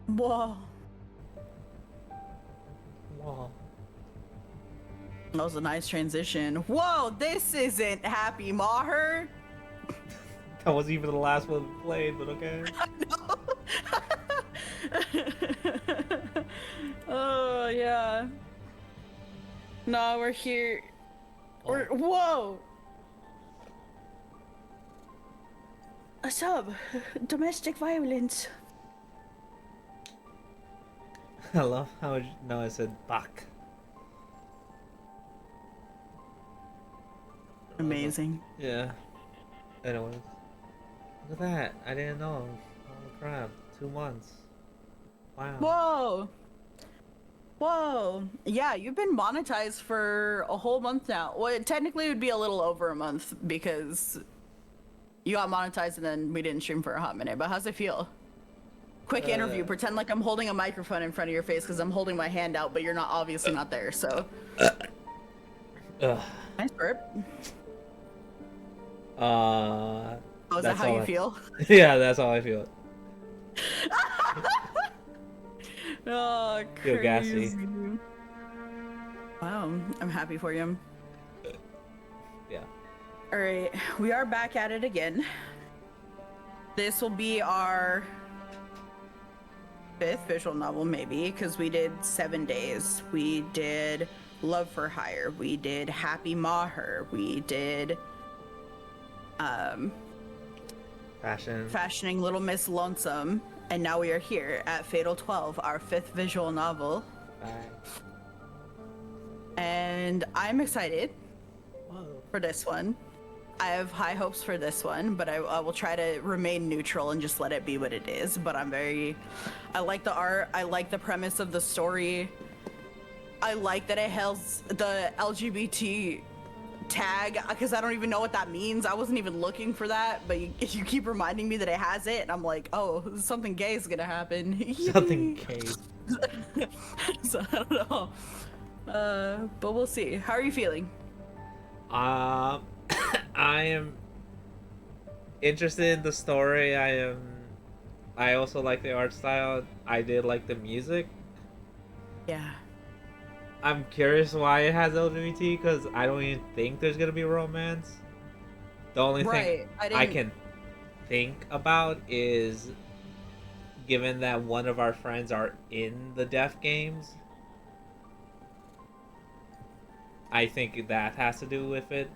Whoa. Whoa. That was a nice transition. Whoa, this isn't Happy Maher. That wasn't even the last one played, but okay. Oh, yeah. No, we're here. Oh. Whoa! A sub. Domestic violence. I love how I said back. Amazing. Yeah. Anyways. Look at that. I didn't know. Holy crap. 2 months. Wow. Whoa! Whoa. Yeah, you've been monetized for a whole month now. Well, technically it would be a little over a month because you got monetized and then we didn't stream for a hot minute. But how's it feel? Quick interview. Pretend like I'm holding a microphone in front of your face because I'm holding my hand out, but you're not obviously not there, so. Nice burp. Oh, is that how you feel? Yeah, that's how I feel. Oh, Feel crazy. gassy. Wow, I'm happy for you. Yeah. All right, we are back at it again. This will be our 5th visual novel, maybe, because we did 7 days. We did Love for Hire. We did Happy Maher. We did Fashioning Little Miss Lonesome. And now we are here at Fatal 12, our 5th visual novel. Bye. And I'm excited for this one. I have high hopes for this one, but I will try to remain neutral and just let it be what it is. But I like the art. I like the premise of the story. I like that it has the LGBT tag, because I don't even know what that means. I wasn't even looking for that, but you keep reminding me that it has it, and I'm like, oh, something gay is gonna happen. Something gay. So I don't know. But we'll see. How are you feeling? I am interested in the story. I also like the art style. I did like the music. Yeah. I'm curious why it has LGBT because I don't even think there's gonna be romance. The only thing Right. I I didn't. can think about is given that one of our friends are in the deaf games, I think that has to do with it.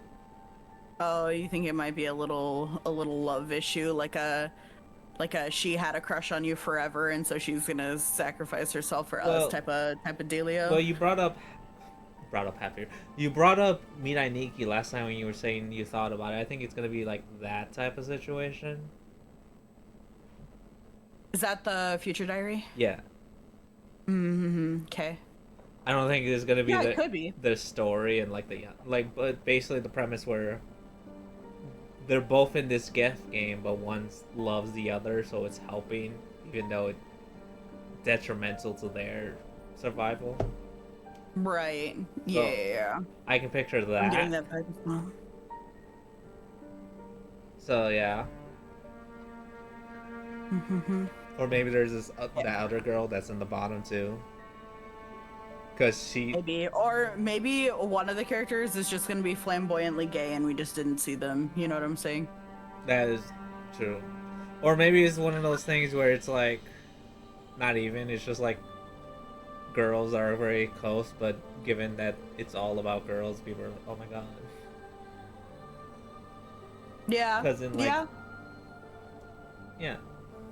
Oh, you think it might be a little love issue, like a she had a crush on you forever, and so she's gonna sacrifice herself for us Well, type of dealio. well, you brought up happier. You brought up Mirai Nikki last time when you were saying you thought about it. I think it's gonna be like that type of situation. Is that the future diary? Yeah, Mm-hmm. Okay. I don't think it's gonna be Yeah, it could be. the story and like but basically the premise where they're both in this gift game, but one loves the other, so it's helping, even though it's detrimental to their survival. Right. So Yeah. I can picture I'm getting that. that vibe as well. So yeah, Mm-hmm. or maybe there's this Yeah, that other girl that's in the bottom too, because she maybe. Or maybe one of the characters is just gonna be flamboyantly gay and we just didn't see them. You know what I'm saying? that is true, or maybe it's one of those things where it's like not even. It's just like girls are very close, but given that it's all about girls, people are like, oh my god. Yeah. Because in like, Yeah. yeah,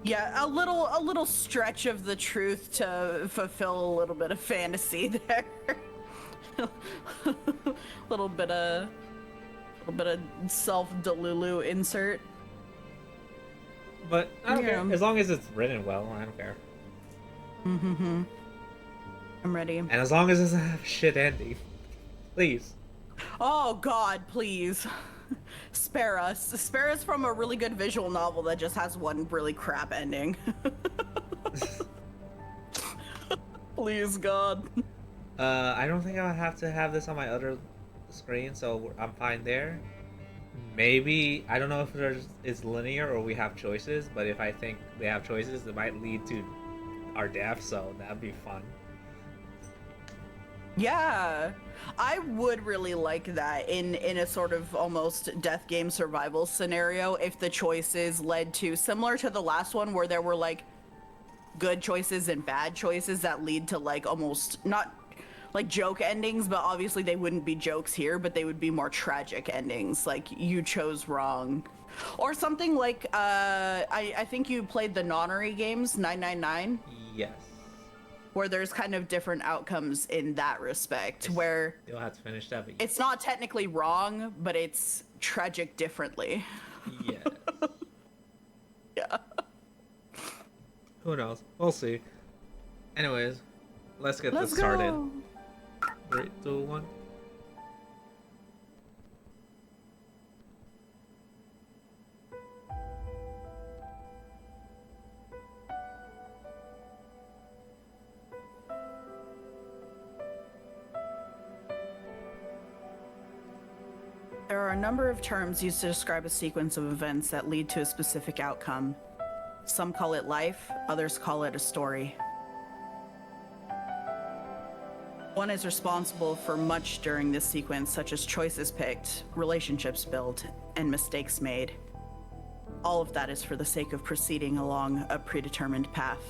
Yeah, a little stretch of the truth to fulfill a little bit of fantasy there. little bit of little bit of self delulu insert. but I don't care Yeah. as long as it's written well. I don't care, Mm-hmm. I'm ready. and as long as it doesn't have a shit ending, please. Oh God, please. Spare us. Spare us from a really good visual novel that just has one really crap ending. Please, God. I don't think I would have to have this on my other screen, so I'm fine there. Maybe I don't know if it's linear or we have choices, but if I think they have choices, it might lead to our death, so that'd be fun. Yeah. I would really like that in a sort of almost death game survival scenario if the choices led to similar to the last one where there were like good choices and bad choices that lead to like almost not like joke endings, but obviously they wouldn't be jokes here, but they would be more tragic endings, like you chose wrong. Or something like I think you played the Nonary games 999 Yes. where there's kind of different outcomes in that respect I where still have to finish that, but it's not technically wrong, but it's tragic differently. yes. Yeah. Who knows? We'll see. Anyways, let's get this Let's started. go. 3, 2, 1. There are a number of terms used to describe a sequence of events that lead to a specific outcome. Some call it life, others call it a story. One is responsible for much during this sequence, such as choices picked, relationships built, and mistakes made. All of that is for the sake of proceeding along a predetermined path.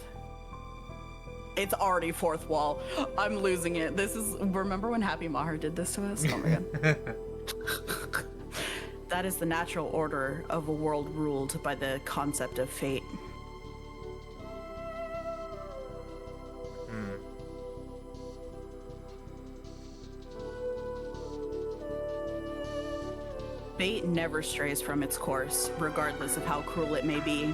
It's already fourth wall. I'm losing it. This is. Remember when Happy Maher did this to us? Oh my god. That is the natural order of a world ruled by the concept of fate. Fate never strays from its course, regardless of how cruel it may be.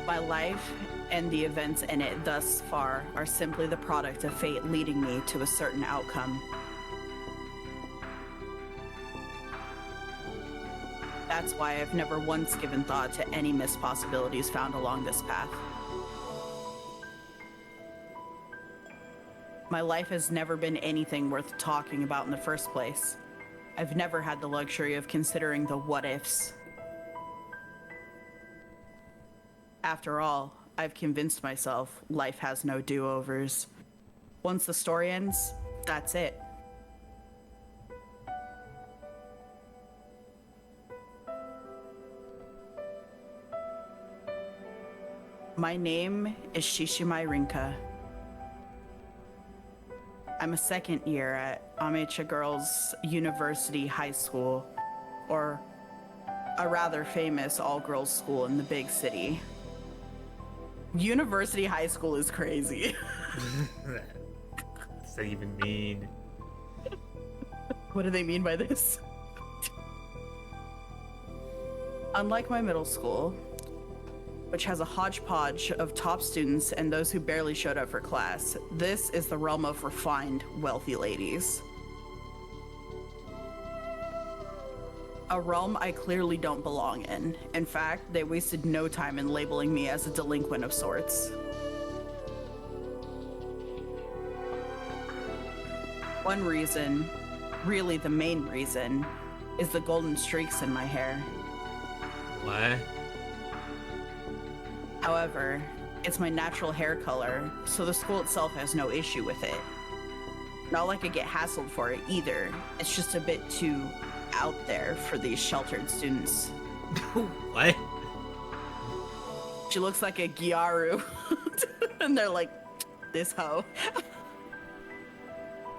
My life and the events in it thus far are simply the product of fate leading me to a certain outcome. That's why I've never once given thought to any missed possibilities found along this path. My life has never been anything worth talking about in the first place. I've never had the luxury of considering the what ifs. After all, I've convinced myself life has no do-overs. Once the story ends, that's it. My name is Shishimai Rinka. I'm a second year at Amecha Girls University High School, or a rather famous all-girls school in the big city. University High School is crazy. What's that even mean? What do they mean by this? Unlike my middle school, which has a hodgepodge of top students and those who barely showed up for class, this is the realm of refined, wealthy ladies. A realm I clearly don't belong in. In fact, they wasted no time in labeling me as a delinquent of sorts. One reason, really the main reason, is the golden streaks in my hair. What? However, it's my natural hair color, so the school itself has no issue with it. Not like I get hassled for it either. It's just a bit too out there for these sheltered students. What? She looks like a Gyaru. And they're like, this hoe.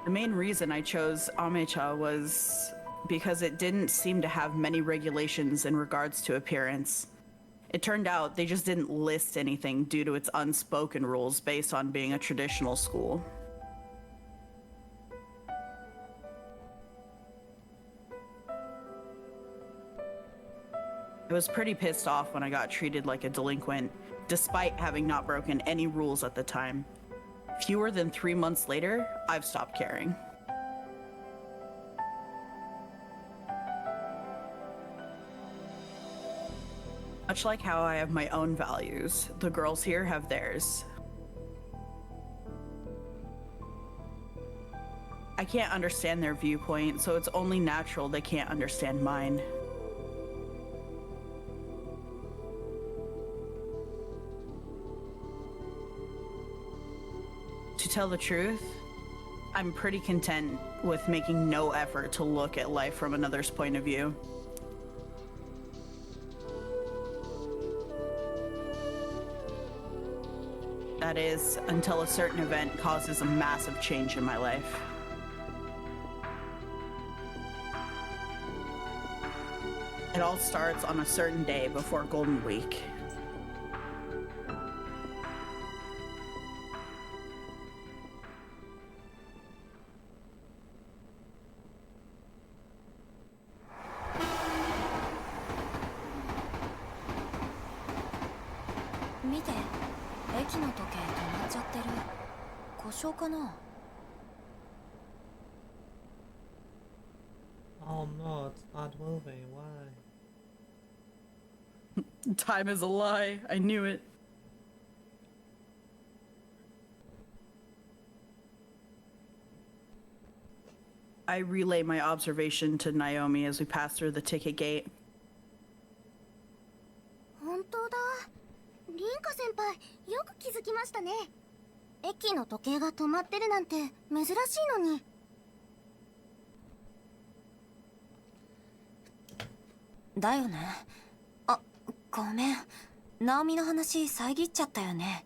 The main reason I chose Amecha was because it didn't seem to have many regulations in regards to appearance. It turned out they just didn't list anything due to its unspoken rules based on being a traditional school. I was pretty pissed off when I got treated like a delinquent, despite having not broken any rules at the time. Fewer than 3 months later, I've stopped caring. Much like how I have my own values, the girls here have theirs. I can't understand their viewpoint, so it's only natural they can't understand mine. To tell the truth, I'm pretty content with making no effort to look at life from another's point of view. That is, until a certain event causes a massive change in my life. It all starts on a certain day before Golden Week. Oh no, it's not moving. Why? Time is a lie. I knew it. I relay my observation to Naomi as we pass through the ticket gate. 本当だ。リンカ先輩、よく気づきましたね。駅の時計が止まってるなんて珍しいのに。だよね。あ、ごめん。ナオミの話遮っちゃったよね。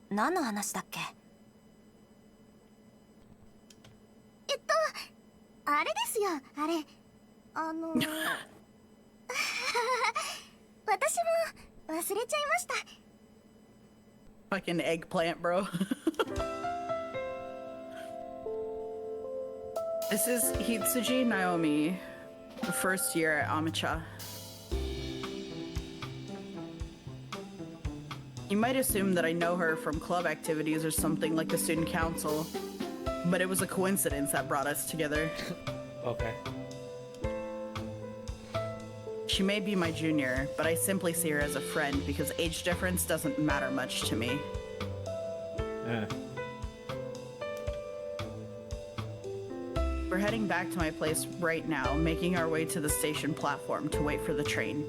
何の話だっけ？あれですよ、あれ。私も忘れちゃいました。Fucking eggplant, bro. This is Hitsuji Naomi, the first year at Amecha. You might assume that I know her from club activities or something like the student council, but it was a coincidence that brought us together. Okay. She may be my junior, but I simply see her as a friend because age difference doesn't matter much to me. Yeah. We're heading back to my place right now, making our way to the station platform to wait for the train.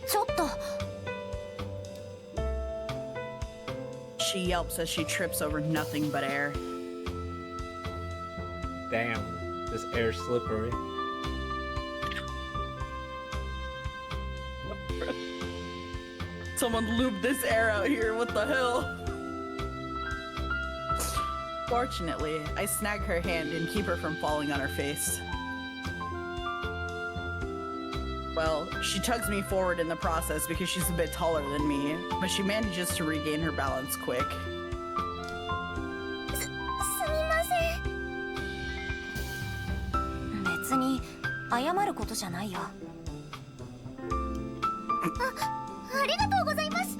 ちょっと She yelps as she trips over nothing but air. Damn, this air's slippery. Someone looped this air out here, what the hell? Fortunately, I snag her hand and keep her from falling on her face. Well, she tugs me forward in the process because she's a bit taller than me, but she manages to regain her balance quick. すみません別に謝ることじゃないよありがとうございます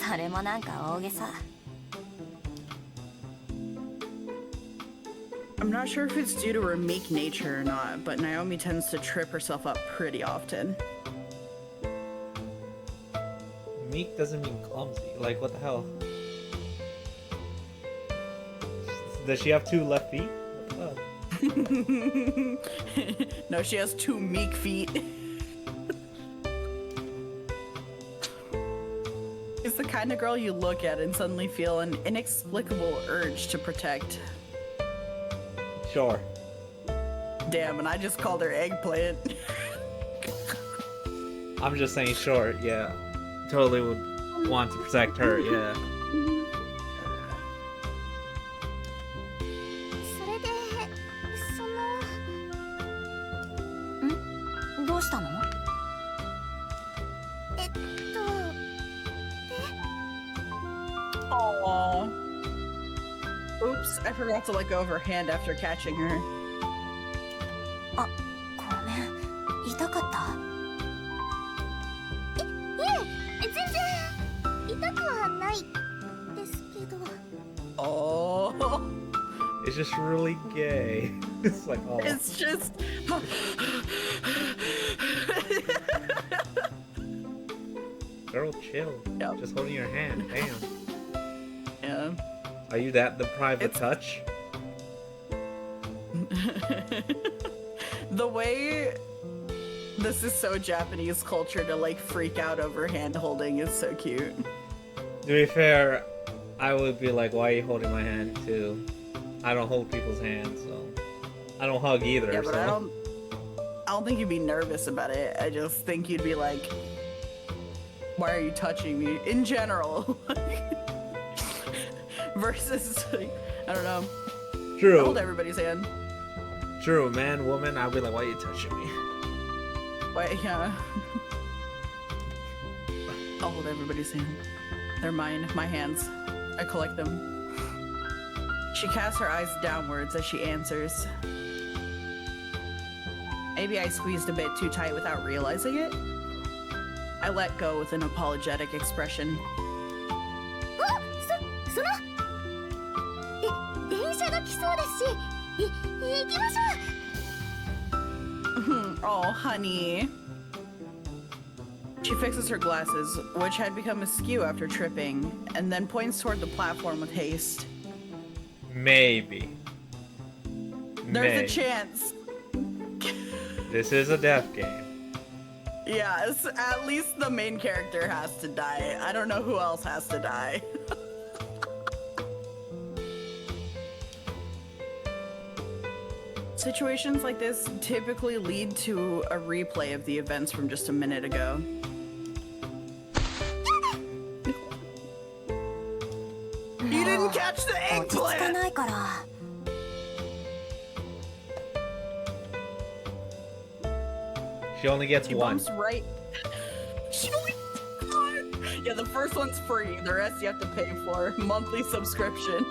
それもなんか大げさ I'm not sure if it's due to her meek nature or not, but Naomi tends to trip herself up pretty often. Meek doesn't mean clumsy. Like, what the hell? Does she have 2 left feet? What the fuck? No, she has 2 meek feet. It's the kind of girl you look at and suddenly feel an inexplicable urge to protect. Sure. Damn, and I just called her eggplant. I'm just saying sure, yeah. Totally would want to protect her, yeah. それでんどうしたのAww. Oops, I forgot to let go of her hand after catching her. あ、ごめん痛かったいえ、全然痛くはないですけど Oh. It's just really gay. It's like, oh. It's just... Girl, chill. Yep. Just holding your hand. Damn. Yeah. Are you the private touch? The way this is so Japanese culture to like freak out over hand holding is so cute. To be fair, I would be like, why are you holding my hand too? I don't hold people's hands, so I don't hug either. Yeah, but so. I don't think you'd be nervous about it. I just think you'd be like, why are you touching me? In general. Versus, like, I don't know. True. Hold everybody's hand. True, man, woman, I'll be like, why are you touching me? Wait, yeah. I'll hold everybody's hand. They're mine, my hands. I collect them. She casts her eyes downwards as she answers. Maybe I squeezed a bit too tight without realizing it. I let go with an apologetic expression. あ、その電車が来そうですし行きましょう Oh, honey. She fixes her glasses, which had become askew after tripping, and then points toward the platform with haste. Maybe. There's a chance. This is a death game. Yes, at least the main character has to die. I don't know who else has to die. Situations like this typically lead to a replay of the events from just a minute ago. You didn't catch the 落ち着か eggplant! ないから She only gets She one. bumps right. She only gets one. Yeah, the first one's free. The rest you have to pay for. Monthly subscription.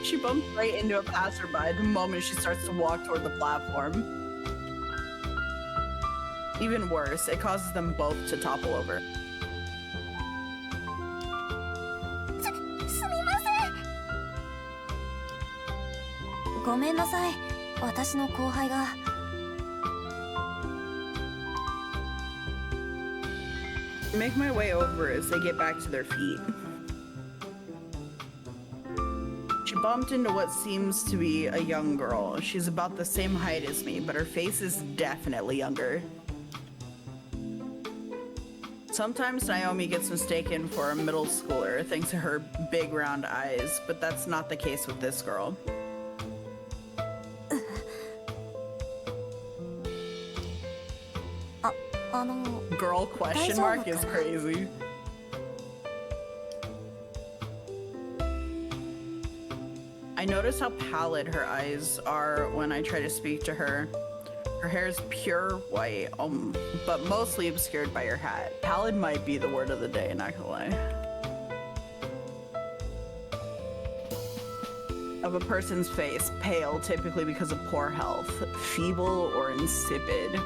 She bumps right into a passerby the moment she starts to walk toward the platform. Even worse, it causes them both to topple over. すみませんごめんなさい私の後輩が Make my way over as they get back to their feet. She bumped into what seems to be a young girl. She's about the same height as me, but her face is definitely younger. Sometimes Naomi gets mistaken for a middle schooler thanks to her big round eyes, but that's not the case with this girl. Girl question mark is crazy. I notice how pallid her eyes are when I try to speak to her. Her hair is pure white, but mostly obscured by her hat. Pallid might be the word of the day, not gonna lie. Of a person's face, pale, typically because of poor health, feeble or insipid.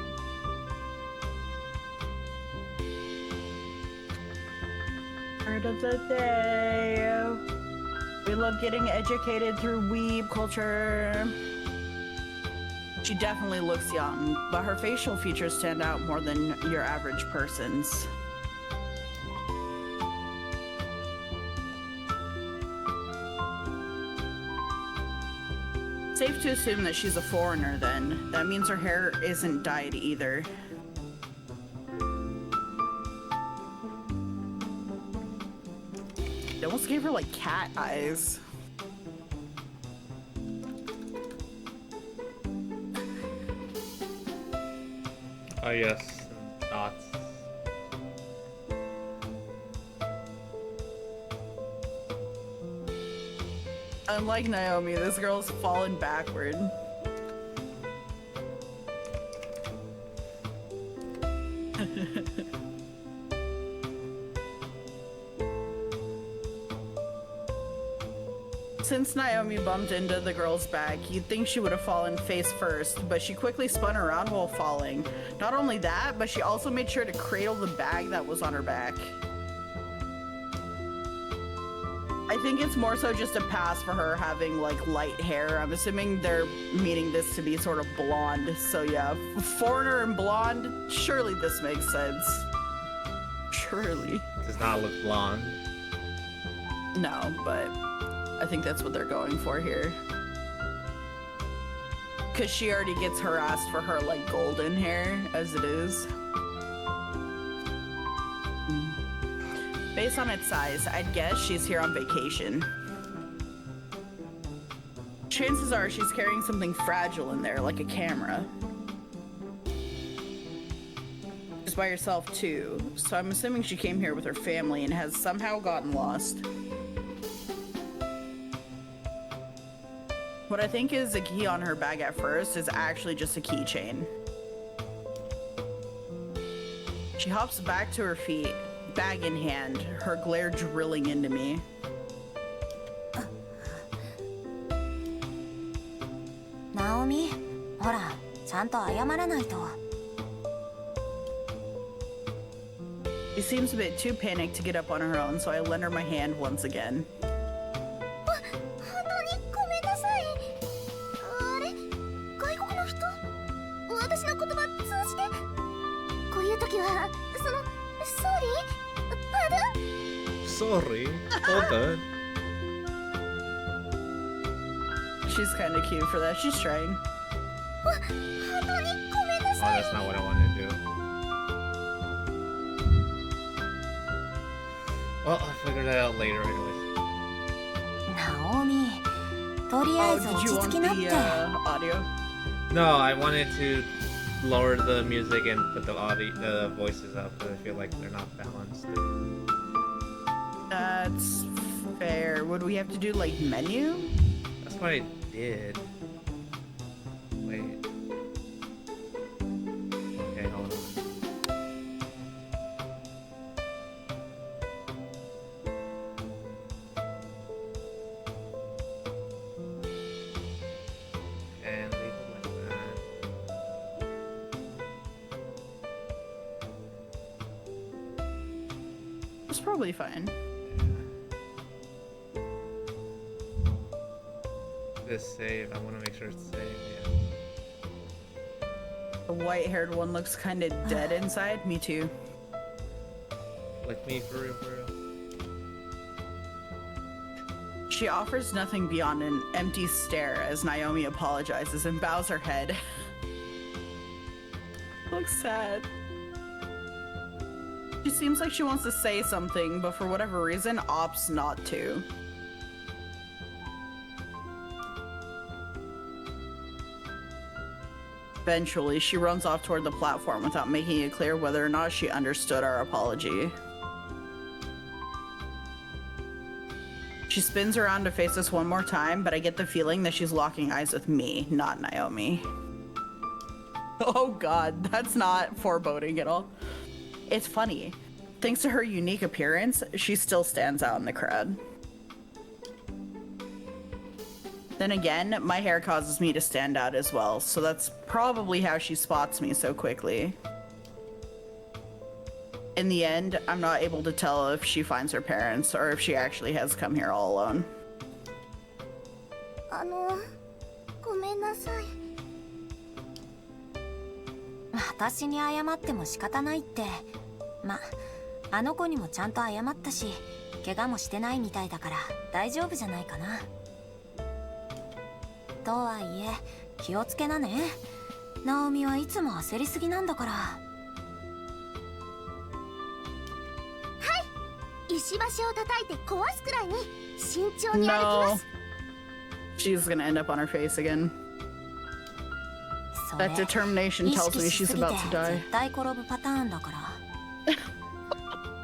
Word of the day. We love getting educated through weeb culture. She definitely looks young, but her facial features stand out more than your average person's. Safe to assume that she's a foreigner then. That means her hair isn't dyed either. They almost gave her like cat eyes. Oh yes, dots. Unlike Naomi, this girl's fallen backward. Since Naomi bumped into the girl's back, you'd think she would have fallen face first, but she quickly spun around while falling. Not only that, but she also made sure to cradle the bag that was on her back. I think it's more so just a pass for her having like light hair. I'm assuming they're meaning this to be sort of blonde. So yeah, foreigner and blonde, surely this makes sense. Surely. Does not look blonde. No, but I think that's what they're going for here. Cause she already gets harassed for her like golden hair as it is. Based on its size, I'd guess she's here on vacation. Chances are she's carrying something fragile in there, like a camera. She's by herself too, so I'm assuming she came here with her family and has somehow gotten lost. What I think is a key on her bag at first is actually just a keychain. She hops back to her feet, bag in hand, her glare drilling into me. Naomi, ほら、ちゃんと謝らないと。 She seems a bit too panicked to get up on her own, so I lend her my hand once again. 本当にごめんなさい。あれ、外国の人？私の言葉通じて？こういう時は、Sorry, pardon. She's kind of cute for that. She's trying. Oh, that's not what I wanted to do. Well, I'll figure that out later anyways. Naomi, とりあえず Oh, 落 did you ち着 want きなって。 the audio? No, I wanted to lower the music and put the voices up, but I feel like they're not balanced. That's fair. Would we have to do like menu? That's what I did. Wait. Okay, hold on. And leave it like that. It's probably fine. This save, I want to make sure it's saved, yeah. The white-haired one looks kind of dead inside. Me too. Like me, for real, for real. She offers nothing beyond an empty stare as Naomi apologizes and bows her head. Looks sad. She seems like she wants to say something, but for whatever reason, opts not to. Eventually, she runs off toward the platform without making it clear whether or not she understood our apology. She spins around to face us one more time, but I get the feeling that she's locking eyes with me, not Naomi. Oh god, that's not foreboding at all. It's funny. Thanks to her unique appearance, she still stands out in the crowd. Then again, my hair causes me to stand out as well, so that's probably how she spots me so quickly. In the end, I'm not able to tell if she finds her parents or if she actually has come here all alone. ごめんなさい。私に謝っても仕方ないって。ま、あの子にもちゃんと謝ったし、怪我もしてないみたいだから大丈夫じゃないかな。とはいえ、気をつけなね。ナオミはいつも焦りすぎなんだから。石橋を叩いて壊すくらいに慎重に歩きます。She's gonna end up on her face again. That determination tells me she's about to die. 絶対転ぶパターンだから。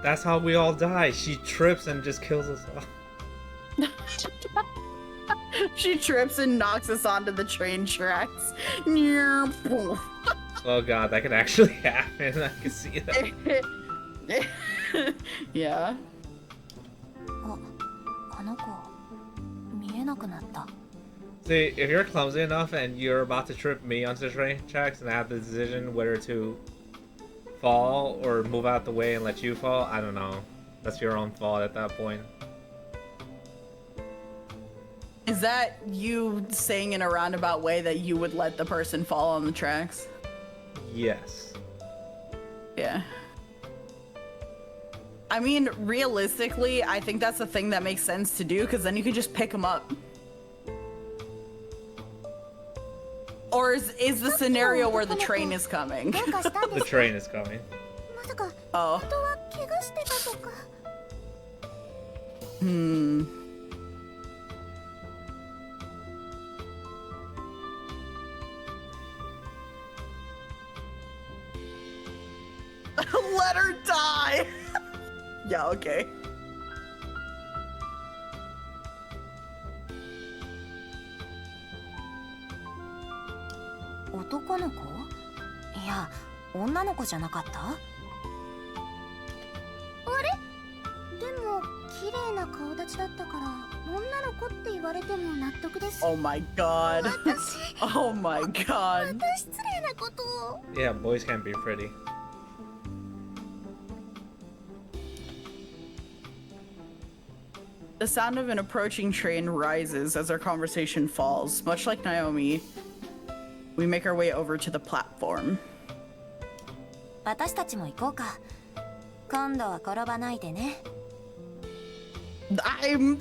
That's how we all die. She trips and just kills us all. She trips and knocks us onto the train tracks. Oh god, that could actually happen. I can see that. Yeah. あの子見えなくなった。 See, if you're clumsy enough and you're about to trip me onto the train tracks and I have the decision whether to fall or move out the way and let you fall, I don't know. That's your own fault at that point. Is that you saying in a roundabout way that you would let the person fall on the tracks? Yes. Yeah. I mean, realistically, I think that's the thing that makes sense to do, because then you could just pick them up. Or is the scenario where the train is coming? The train is coming. Oh. Let her die! Yeah, okay. "男の子?" いや、女の子じゃなかった?あれでも綺麗な顔立ちだったから女の子って言われても納得です。 Oh my god. 私 Oh my god. 失礼なことを。 Yeah, boys can't be pretty. The sound of an approaching train rises as our conversation falls. Much like Naomi, we make our way over to the platform. 私たちも行こうか。今度は転ばないでね。 I'm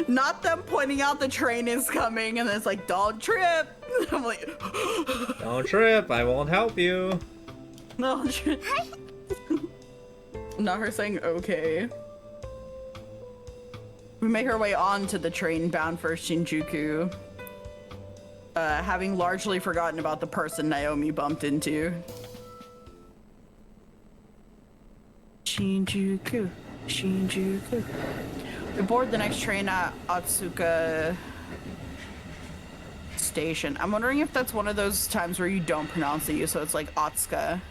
not them pointing out the train is coming and it's like, don't trip. I'm like, Don't trip, I won't help you. no. Not her saying okay. We make our way onto the train bound for Shinjuku, having largely forgotten about the person Naomi bumped into. Shinjuku, Shinjuku. We board the next train at Otsuka Station. I'm wondering if that's one of those times where you don't pronounce the U, so it's like Otsuka.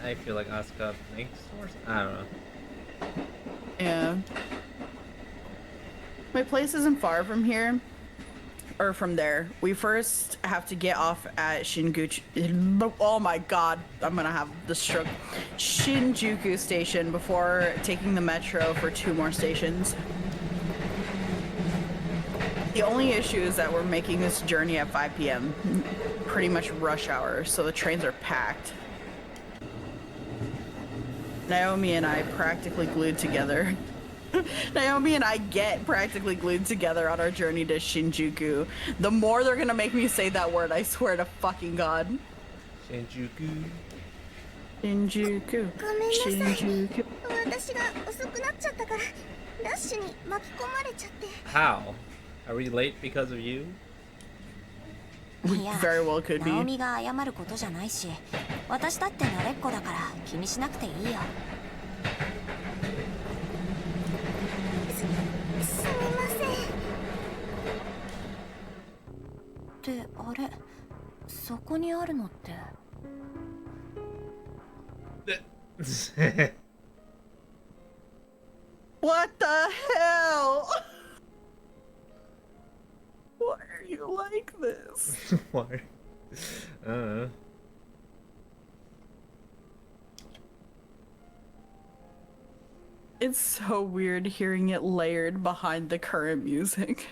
I feel like Asuka thinks or I don't know. Yeah. My place isn't far from here, or from there. We first have to get off at Shinjuku. Oh my god, I'm gonna have the stroke. Shinjuku Station before taking the metro for 2 more stations. The only issue is that we're making this journey at 5 p.m. Pretty much rush hour, so the trains are packed. Naomi and I practically glued together. Naomi and I get practically glued together on our journey to Shinjuku. The more they're gonna make me say that word, I swear to fucking God. Shinjuku. Shinjuku. ごめんなさい Shinjuku. 私が遅くなっちゃったからラッシュに巻き込まれちゃって How? Are we late because of you? We いや very well could ナオ be. ミが謝ることじゃないし、私だって慣れっこだから気にしなくていいよ。すみませんってあれ、そこにあるのって。 What the hell? Why are you like this? Why? It's so weird hearing it layered behind the current music.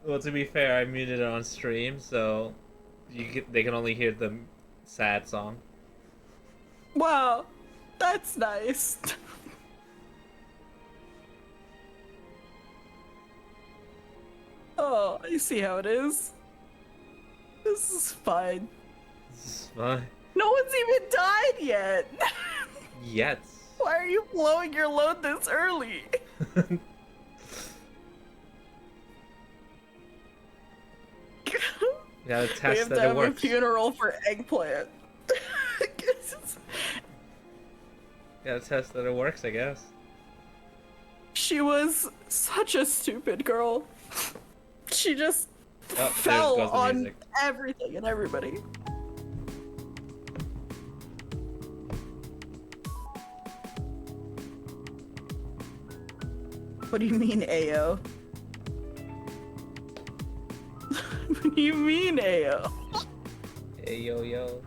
Well, to be fair, I muted it on stream, so they can only hear the sad song. Wow, that's nice. Oh, I see how it is. This is fine. This is fine. No one's even died yet. Yet. Why are you blowing your load this early? Gotta We test have to that it have a works. funeral for eggplant. Gotta test that it works, I guess. She was such a stupid girl. She just Oh, there fell goes the on music. everything and everybody. What do you mean, Ayo? What do you mean, Ayo? Hey, yo, yo.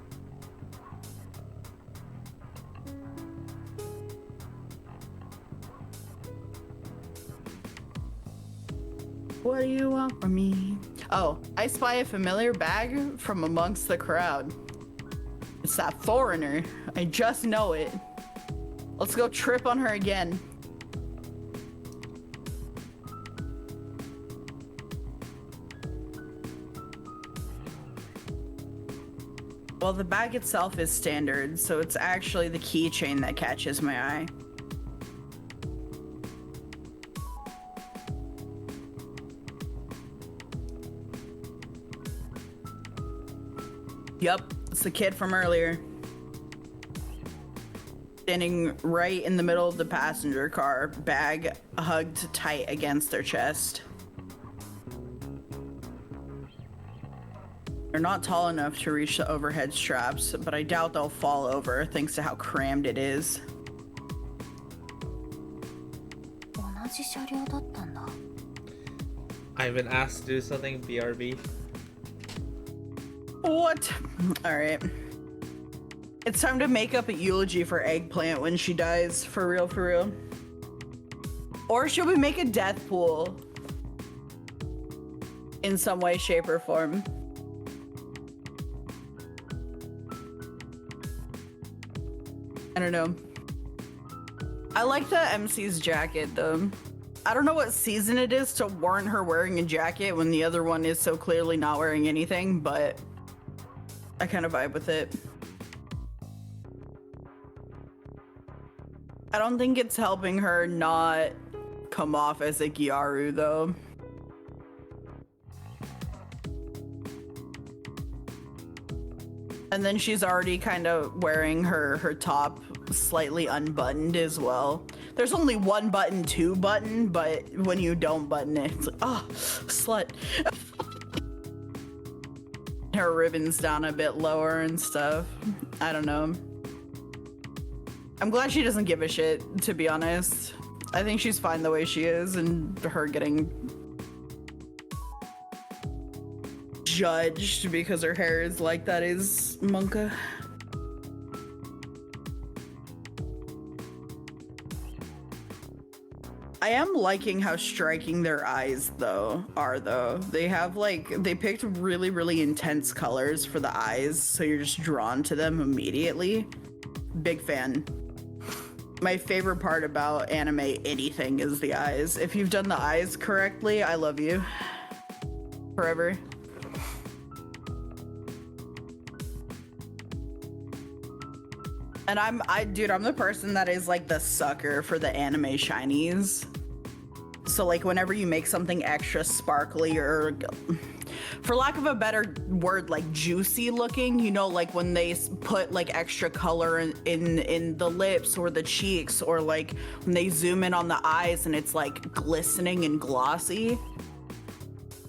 What do you want from me? Oh, I spy a familiar bag from amongst the crowd. It's that foreigner. I just know it. Let's go trip on her again. Well, the bag itself is standard, so it's actually the keychain that catches my eye. Yup, it's the kid from earlier. Standing right in the middle of the passenger car, bag hugged tight against their chest. They're not tall enough to reach the overhead straps, but I doubt they'll fall over thanks to how crammed it is. 同じ車両だったんだ。 I've been asked to do something, BRB. What? Alright. It's time to make up a eulogy for Eggplant when she dies. For real, for real. Or should we make a death pool? In some way, shape, or form. I don't know. I like the MC's jacket though. I don't know what season it is to warrant her wearing a jacket when the other one is so clearly not wearing anything, but I kind of vibe with it. I don't think it's helping her not come off as a Gyaru though. And then she's already kind of wearing her top slightly unbuttoned as well. There's only one button to button, but when you don't button it, it's like, oh, slut. Her ribbon's down a bit lower and stuff. I don't know. I'm glad she doesn't give a shit, to be honest. I think she's fine the way she is, and her getting judged because her hair is like that is Monka. I am liking how striking their eyes are though. They have like they picked really, really intense colors for the eyes, so you're just drawn to them immediately. Big fan. My favorite part about anime anything is the eyes. If you've done the eyes correctly, I love you. Forever. And I'm the person that is like the sucker for the anime shinies. So like whenever you make something extra sparkly or, for lack of a better word, like juicy looking, you know, like when they put like extra color in the lips or the cheeks, or like when they zoom in on the eyes and it's like glistening and glossy.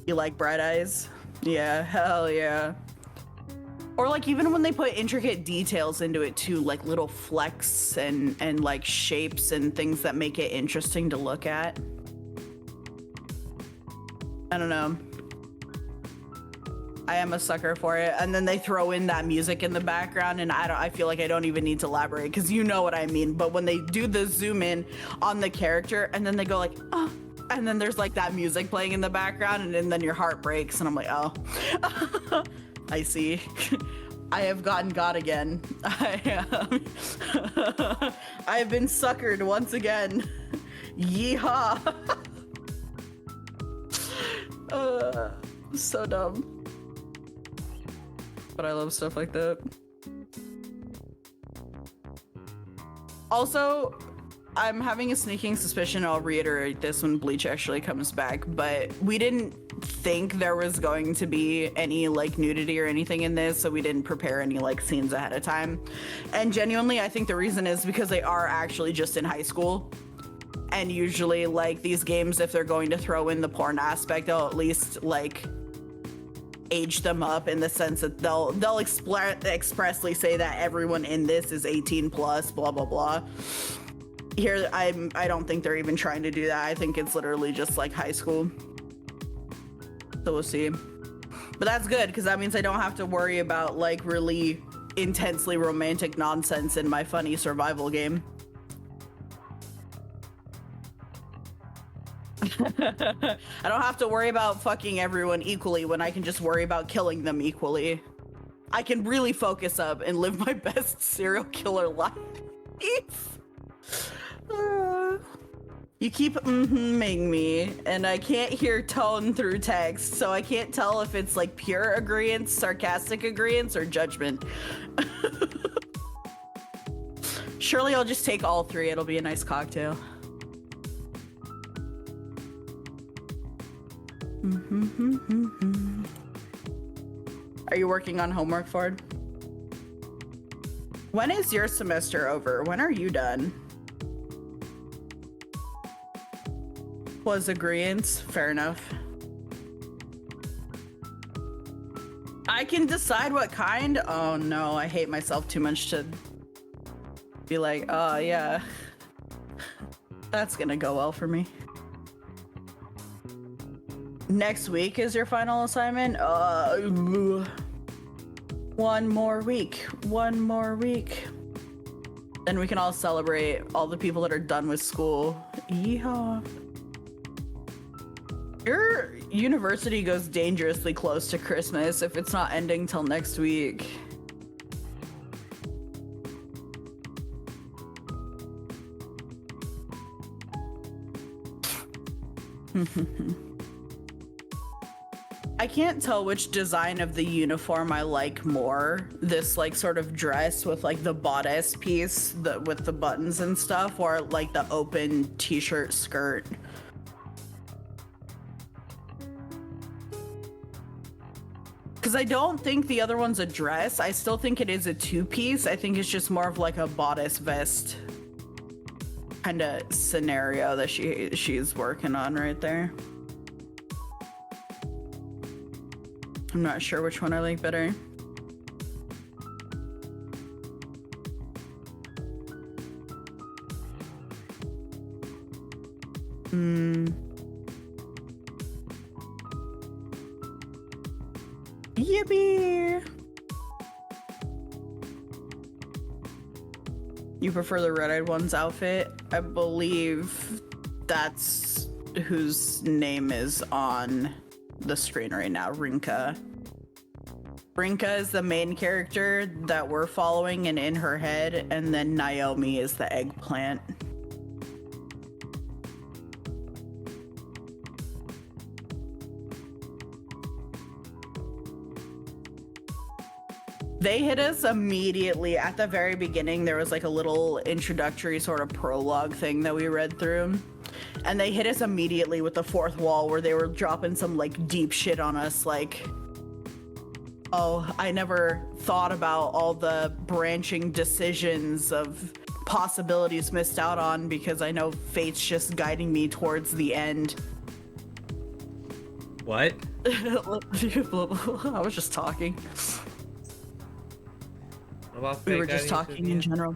You like bright eyes? Yeah, hell yeah. Or like even when they put intricate details into it too, like little flecks and like shapes and things that make it interesting to look at. I don't know. I am a sucker for it. And then they throw in that music in the background, and I feel like I don't even need to elaborate because you know what I mean. But when they do the zoom in on the character and then they go like, oh, and then there's like that music playing in the background, and then your heart breaks and I'm like, oh. I see. I have gotten God again. I have been suckered once again. Yeehaw. So dumb. But I love stuff like that. Also, I'm having a sneaking suspicion, I'll reiterate this when Bleach actually comes back, but we didn't think there was going to be any like nudity or anything in this, so we didn't prepare any like scenes ahead of time. And genuinely, I think the reason is because they are actually just in high school. And usually like these games, if they're going to throw in the porn aspect, they'll at least like age them up in the sense that they'll expressly say that everyone in this is 18 plus, blah, blah, blah. Here, I don't think they're even trying to do that. I think it's literally just like high school. So we'll see. But that's good, because that means I don't have to worry about like really intensely romantic nonsense in my funny survival game. I don't have to worry about fucking everyone equally when I can just worry about killing them equally. I can really focus up and live my best serial killer life. You keep mm-hmming me, and I can't hear tone through text, so I can't tell if it's like pure agreeance, sarcastic agreeance, or judgment. Surely I'll just take all three. It'll be a nice cocktail. Are you working on homework, Ford? When is your semester over? When are you done? Was agreeance. Fair enough. I can decide what kind. Oh no, I hate myself too much to be like, oh yeah, that's gonna go well for me. Next week is your final assignment? One more week. One more week. Then we can all celebrate all the people that are done with school. Yeehaw. Your university goes dangerously close to Christmas if it's not ending till next week. I can't tell which design of the uniform I like more. This like sort of dress with like the bodice piece with the buttons and stuff, or like the open t-shirt skirt. Because I don't think the other one's a dress. I still think it is a two-piece. I think it's just more of like a bodice vest kind of scenario that she's working on right there. I'm not sure which one I like better. Yippee! You prefer the red-eyed one's outfit? I believe That's whose name is on the screen right now, Rinka. Rinka is the main character that we're following and in her head, and then Naomi is the eggplant. They hit us immediately at the very beginning. There was like a little introductory sort of prologue thing that we read through. And they hit us immediately with the fourth wall where they were dropping some like deep shit on us. Like, oh, I never thought about all the branching decisions of possibilities missed out on because I know fate's just guiding me towards the end. What? I was just talking. We were just talking in general.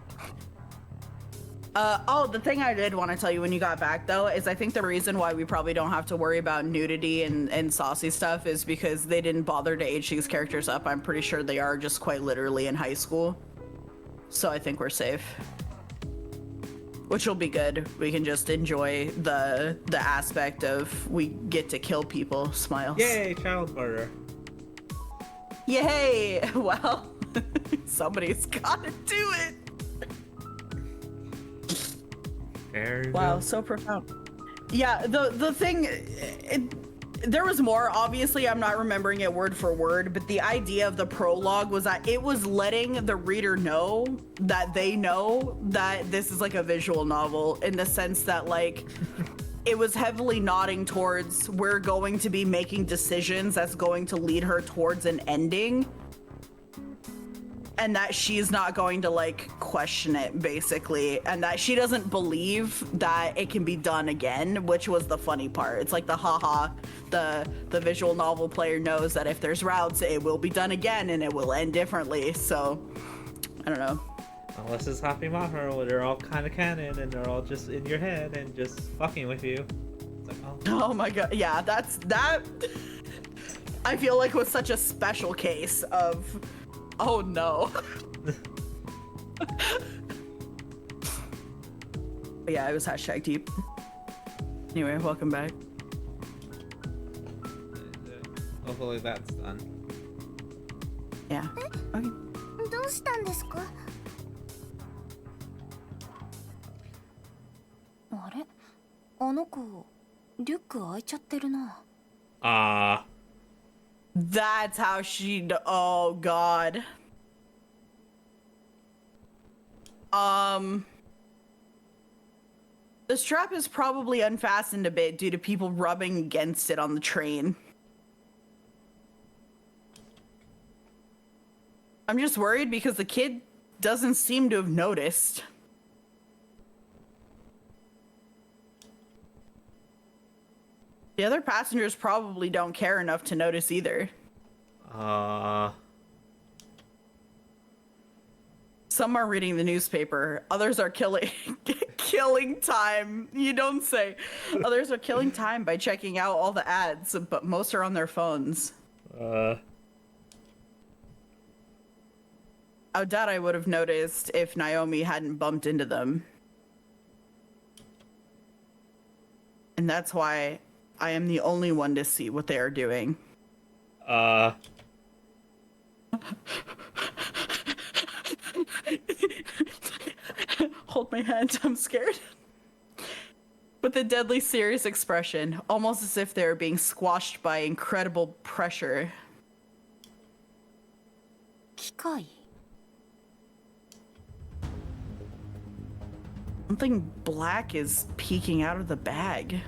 Oh, the thing I did want to tell you when you got back, though, is I think the reason why we probably don't have to worry about nudity and saucy stuff is because they didn't bother to age these characters up. I'm pretty sure they are just quite literally in high school. So I think we're safe. Which will be good. We can just enjoy the aspect of we get to kill people. Smiles. Yay, child murder. Yay! Well, somebody's gotta do it! Very Wow, good. so profound. Yeah, the thing, there was more. Obviously, I'm not remembering it word for word, but the idea of the prologue was that it was letting the reader know that they know that this is like a visual novel in the sense that like it was heavily nodding towards we're going to be making decisions that's going to lead her towards an ending. And that she's not going to like question it basically, and that she doesn't believe that it can be done again, which was the funny part. It's like the haha, the visual novel player knows that if there's routes, it will be done again and it will end differently. So I don't know. Unless it's Happy Maher, where they're all kind of canon and they're all just in your head and just fucking with you. It's like, Oh my god, yeah, that I feel like was such a special case of oh no. But yeah, it was hashtag deep. Anyway, welcome back. hopefully that's done. Yeah. Okay. どうしたんですか？あれ、あの子リュック開いちゃってるな。That's how she. Oh God. The strap is probably unfastened a bit due to people rubbing against it on the train. I'm just worried because the kid doesn't seem to have noticed. The other passengers probably don't care enough to notice either. Some are reading the newspaper. Others are killing time. You don't say. Others are killing time by checking out all the ads, but most are on their phones. I doubt I would have noticed if Naomi hadn't bumped into them. And that's why I am the only one to see what they are doing. Hold my hand, I'm scared. With a deadly serious expression, almost as if they are being squashed by incredible pressure. 機械? Something black is peeking out of the bag.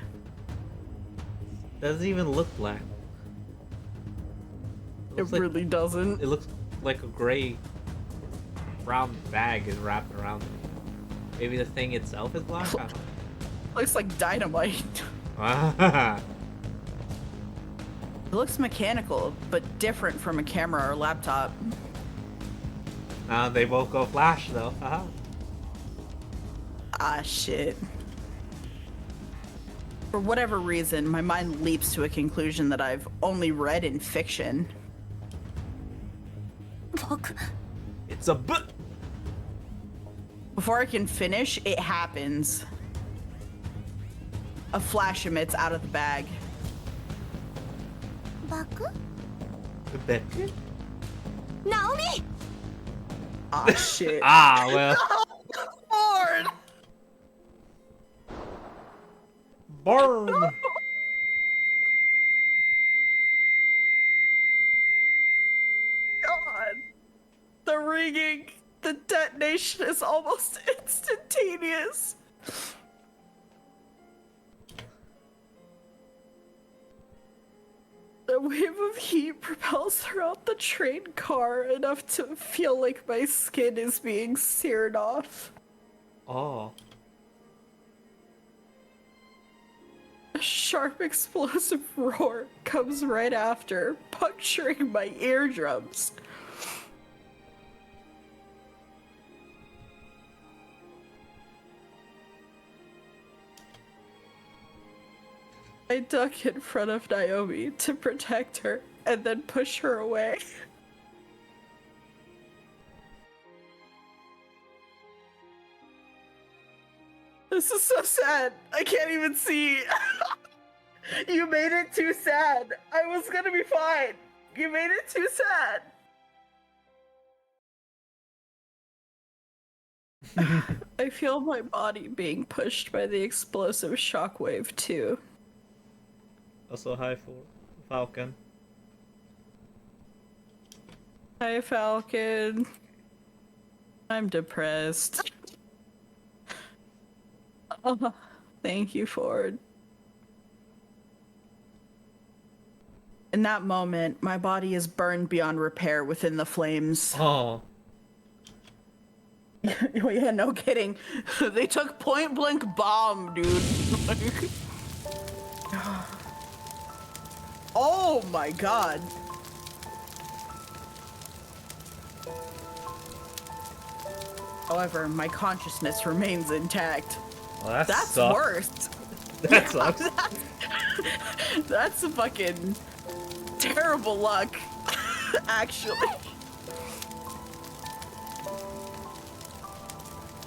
Doesn't even look black. It really doesn't. It looks like a gray brown bag is wrapped around it. Maybe the thing itself is black? I don't know. Looks like dynamite. It looks mechanical, but different from a camera or laptop. They both go flash though. Ah, shit. For whatever reason, my mind leaps to a conclusion that I've only read in fiction. Look. It's a book. Before I can finish, it happens. a flash emits out of the bag. バク ナオミ Ah, shit. Ah, well. Lord! Burn! God. The ringing, the detonation is almost instantaneous. The wave of heat propels throughout the train car enough to feel like my skin is being seared off. Oh. A sharp explosive roar comes right after, puncturing my eardrums. I duck in front of Naomi to protect her and then push her away. This is so sad. I can't even see. You made it too sad. I was gonna be fine. You made it too sad. I feel my body being pushed by the explosive shockwave too. Also, hi for Falcon. Hi, Falcon. I'm depressed. Oh, thank you, Ford. In that moment, my body is burned beyond repair within the flames. Oh. Yeah, no kidding. They took point blank bomb, dude. Oh my god. However, my consciousness remains intact. Well, That's sucks. worse. That sucks. That's a fucking terrible luck, actually.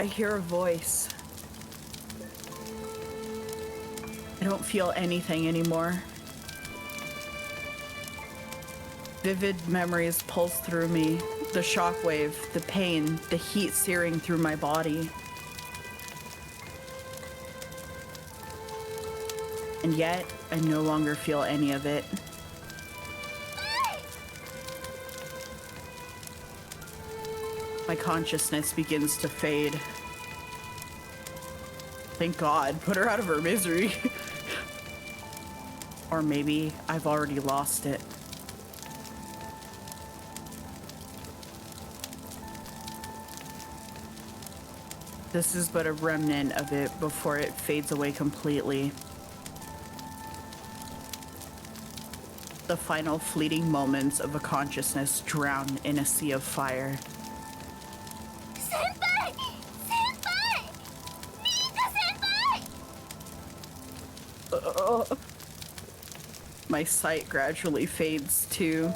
I hear a voice. I don't feel anything anymore. Vivid memories pulse through me. The shockwave, the pain, the heat searing through my body. And yet, I no longer feel any of it. My consciousness begins to fade. Thank God, put her out of her misery. Or maybe I've already lost it. This is but a remnant of it before it fades away completely. The final fleeting moments of a consciousness drown in a sea of fire. 先輩先輩リンカ先輩 My sight gradually fades too.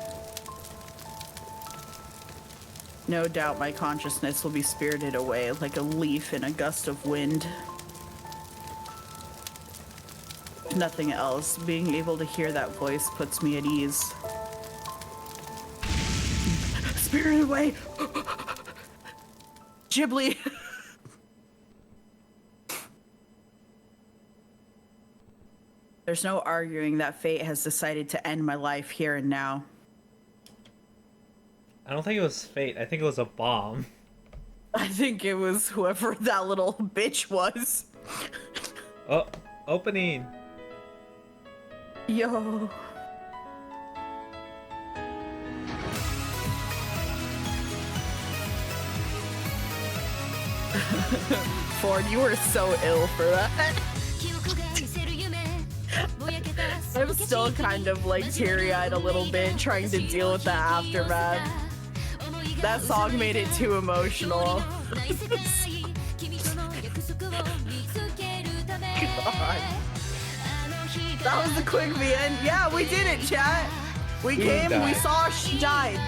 No doubt my consciousness will be spirited away like a leaf in a gust of wind. If nothing else, being able to hear that voice puts me at ease. Spirited away! Ghibli! There's no arguing that fate has decided to end my life here and now. I don't think it was fate. I think it was a bomb. I think it was whoever that little bitch was. Oh, opening. Yo. Ford, you were so ill for that. I'm still kind of like teary-eyed a little bit trying to deal with the aftermath. That song made it too emotional. God. That was a quick VN. Yeah, we did it, chat. We came, we died. saw she died.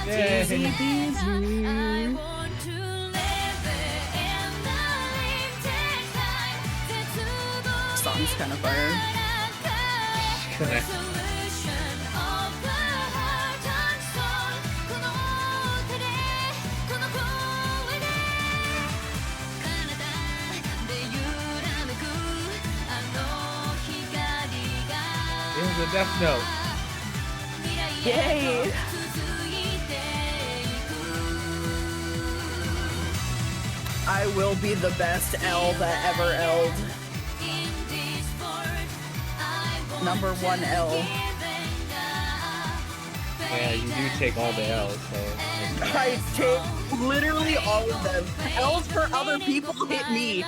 Yay. Easy peasy. song's kind of fire. Connect. Here's the Death Note. Yay! I will be the best L that ever L'd. Number 1 L. Yeah, you do take all the L's, so. I take literally all of them. L's for other people hit me.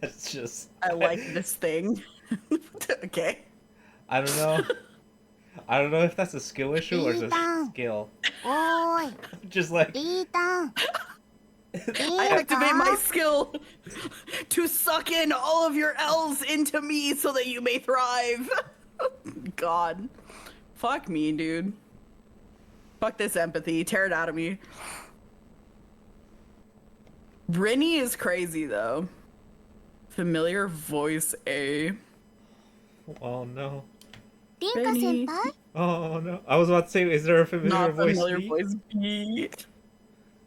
That's just. I like this thing. Okay. I don't know. I don't know if that's a skill issue or just skill. おーい Just like. リータン I activate my skill to suck in all of your L's into me so that you may thrive. God. Fuck me, dude. Fuck this empathy. Tear it out of me. Rinny is crazy, though. Familiar voice A. Oh no. リンカ先輩 Oh no. I was about to say, is there a familiar Not voice? familiar B? voice B.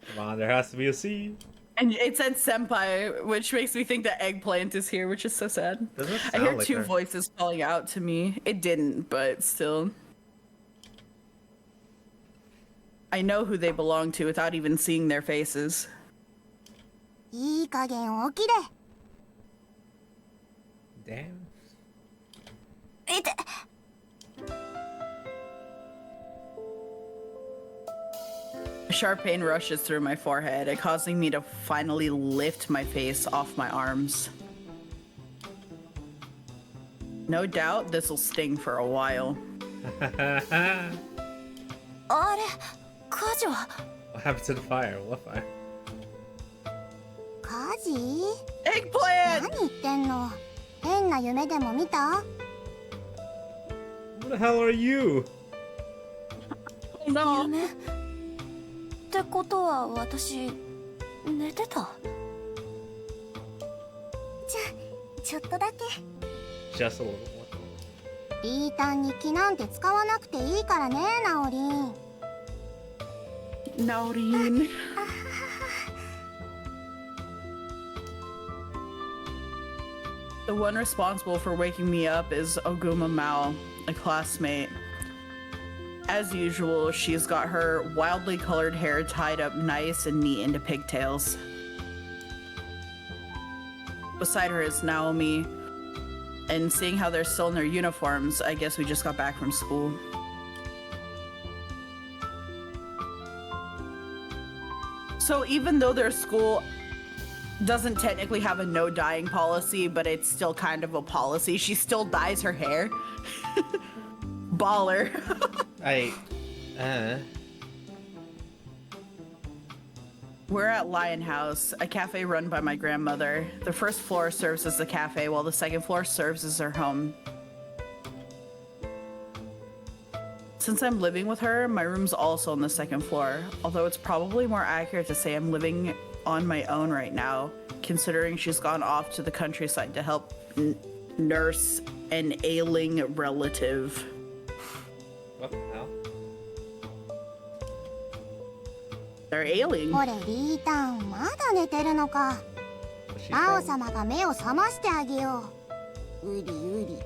Come on, there has to be a C. And it said senpai, which makes me think that eggplant is here, which is so sad. Doesn't I sound hear like two her. voices calling out to me. It didn't, but still. I know who they belong to without even seeing their faces. いい加減起きれ Damn. えて A sharp pain rushes through my forehead, it causing me to finally lift my face off my arms. No doubt this will sting for a while. あれ火事は What happened to the fire? What fire? 火事 Eggplant! 何言ってんの変な夢でも見た Who the hell are you? Oh no. 夢ってことは私寝てたちょっとだけ Just a little. リータン日記なんて使わなくていいからねナオリン Naureen. The one responsible for waking me up is Oguma Mao, a classmate. As usual, she's got her wildly colored hair tied up nice and neat into pigtails. Beside her is Naomi, and seeing how they're still in their uniforms, I guess we just got back from school. So even though their school doesn't technically have a no dyeing policy, but it's still kind of a policy, she still dyes her hair. Baller. We're at Lion House, a cafe run by my grandmother. The first floor serves as the cafe, while the second floor serves as her home. Since I'm living with her, my room's also on the second floor, although it's probably more accurate to say I'm living on my own right now, considering she's gone off to the countryside to help nurse an ailing relative. What the hell? They're ailing. これリータンまだ寝てるのか Was she マオ from? 様が目を覚ましてあげよううりうり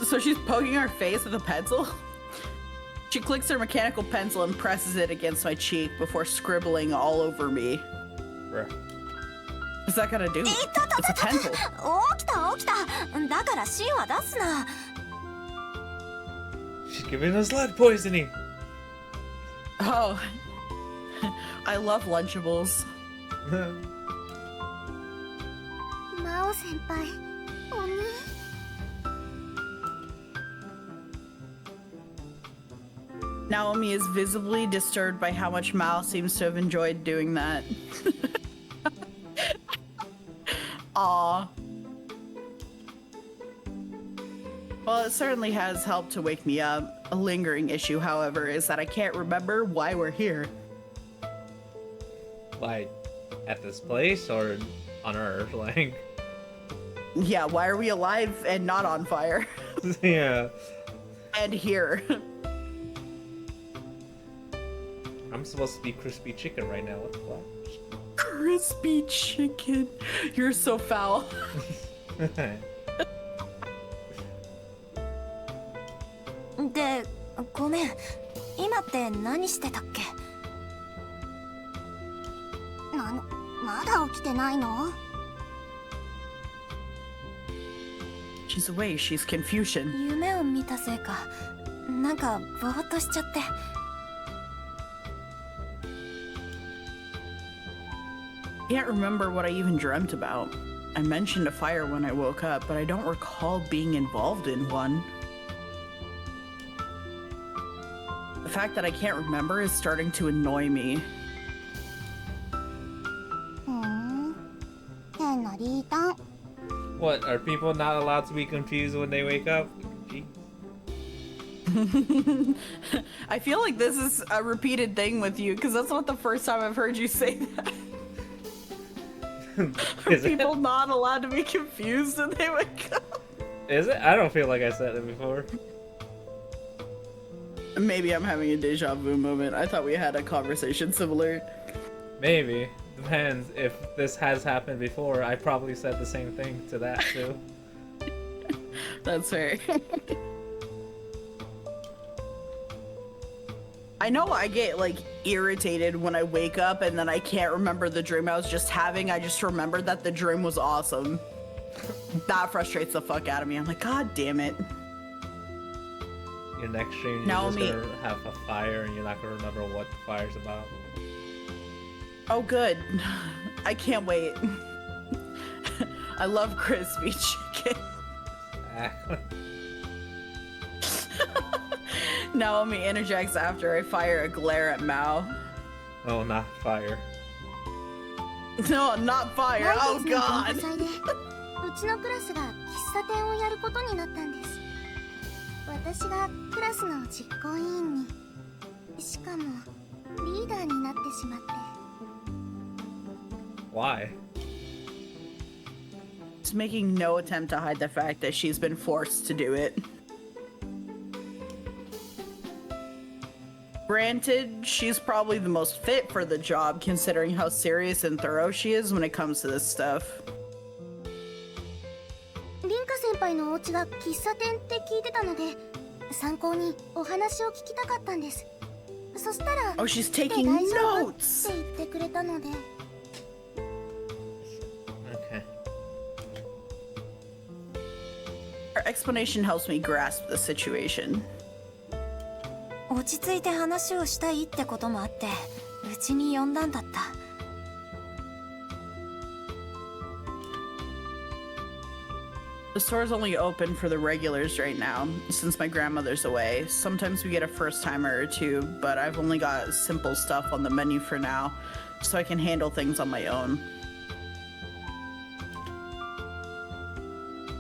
So she's poking her face with a pencil? She clicks her mechanical pencil and presses it against my cheek before scribbling all over me. Bruh. What's that gonna do? It's a pencil. 起きた起きただから芯は出すな She's giving us lead poisoning. Oh. I love Lunchables. マオ先輩鬼 Naomi is visibly disturbed by how much Mao seems to have enjoyed doing that. Aw. Well, it certainly has helped to wake me up. A lingering issue, however, is that I can't remember why we're here. Like, at this place or on Earth? Like, Yeah, why are we alive and not on fire? yeah. And here. I'm supposed to be crispy chicken right now. What the fuck? Crispy chicken. You're so foul. で、ごめん。今って何してたっけ？まだ起きてないの？ She's away. She's Confucian. 夢を見たせいか。なんかぼーっとしちゃって。Can't remember what I even dreamt about. I mentioned a fire when I woke up, but I don't recall being involved in one. The fact that I can't remember is starting to annoy me. 変なリータン。 What, are people not allowed to be confused when they wake up? Jeez. I feel like this is a repeated thing with you, because that's not the first time I've heard you say that. Is People it? not allowed to be confused when they wake up. Is it? I don't feel like I said it before. Maybe I'm having a deja vu moment. I thought we had a conversation similar. Maybe. Depends. If this has happened before, I probably said the same thing to that too. That's fair. I know I get like irritated when I wake up and then I can't remember the dream I was just having. I just remembered that the dream was awesome. That frustrates the fuck out of me. I'm like, God damn it. Your next stream, you're Naomi. just gonna have a fire and you're not gonna remember what the fire's about. Oh, good. I can't wait. I love crispy chicken. Exactly. Naomi interjects after I fire a glare at Mao. Oh, not fire. No, not fire. Oh, 来月の God. 文化祭でうちのクラスが喫茶店をやることになったんです。私がクラスの実行委員に、しかもリーダーになってしまって。 Why? It's making no attempt to hide the fact that she's been forced to do it. Granted, she's probably the most fit for the job considering how serious and thorough she is when it comes to this stuff. リンカ先輩のお家が喫茶店って聞いてたので、参考にお話を聞きたかったんです。そしたら、 Oh, she's 来て taking 大丈夫っ notes! て言ってくれたので。 Okay. Her explanation helps me grasp the situation. 落ち着いて話をしたいってこともあって、うちに呼んだんだった。The store's only open for the regulars right now, since my grandmother's away. Sometimes we get a first-timer or two, but I've only got simple stuff on the menu for now, so I can handle things on my own.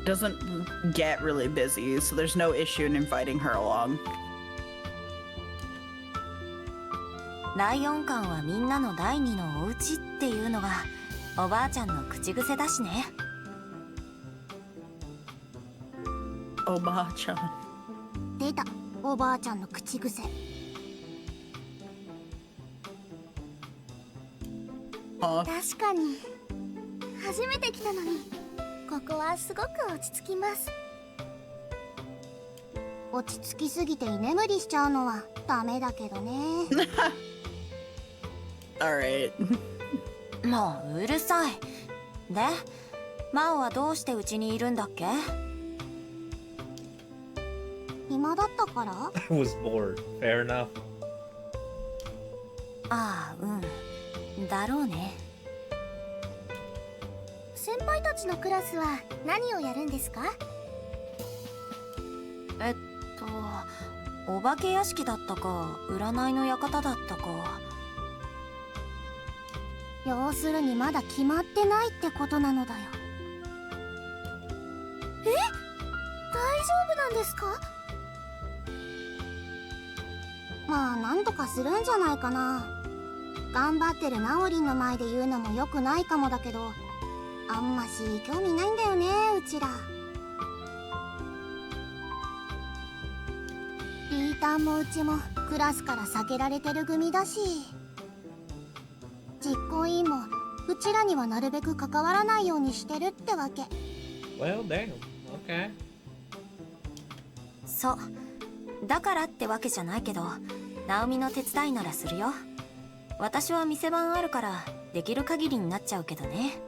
Doesn't get really busy, so there's no issue in inviting her along. ライオン館はみんなの第二のお家っていうのがおばあちゃんの口癖だしね。おばあちゃん。出た、おばあちゃんの口癖。あ、確かに初めて来たのに、ここはすごく落ち着きます。落ち着きすぎて居眠りしちゃうのはダメだけどね。Alright. もううるさい。で、マオはどうしてうちにいるんだっけ？暇だったから？ I was bored. Fair enough. ああ、うん。だろうね。先輩たちのクラスは何をやるんですか？お化け屋敷だったか、占いの館だったか。要するにまだ決まってないってことなのだよ。え？大丈夫なですか？まあなんとかするんじゃないかな。頑張ってるナオリンの前で言うのも良くないかもだけど、あんまし興味ないんだよね、うちら。リータンもうちもクラスから避けられてる組だし、実行委員もうちらにはなるべく関わらないようにしてるってわけ。 Well, damn. Okay. そうだからってわけじゃないけど、ナオミの手伝いならするよ。私は店番あるからできる限りになっちゃうけどね。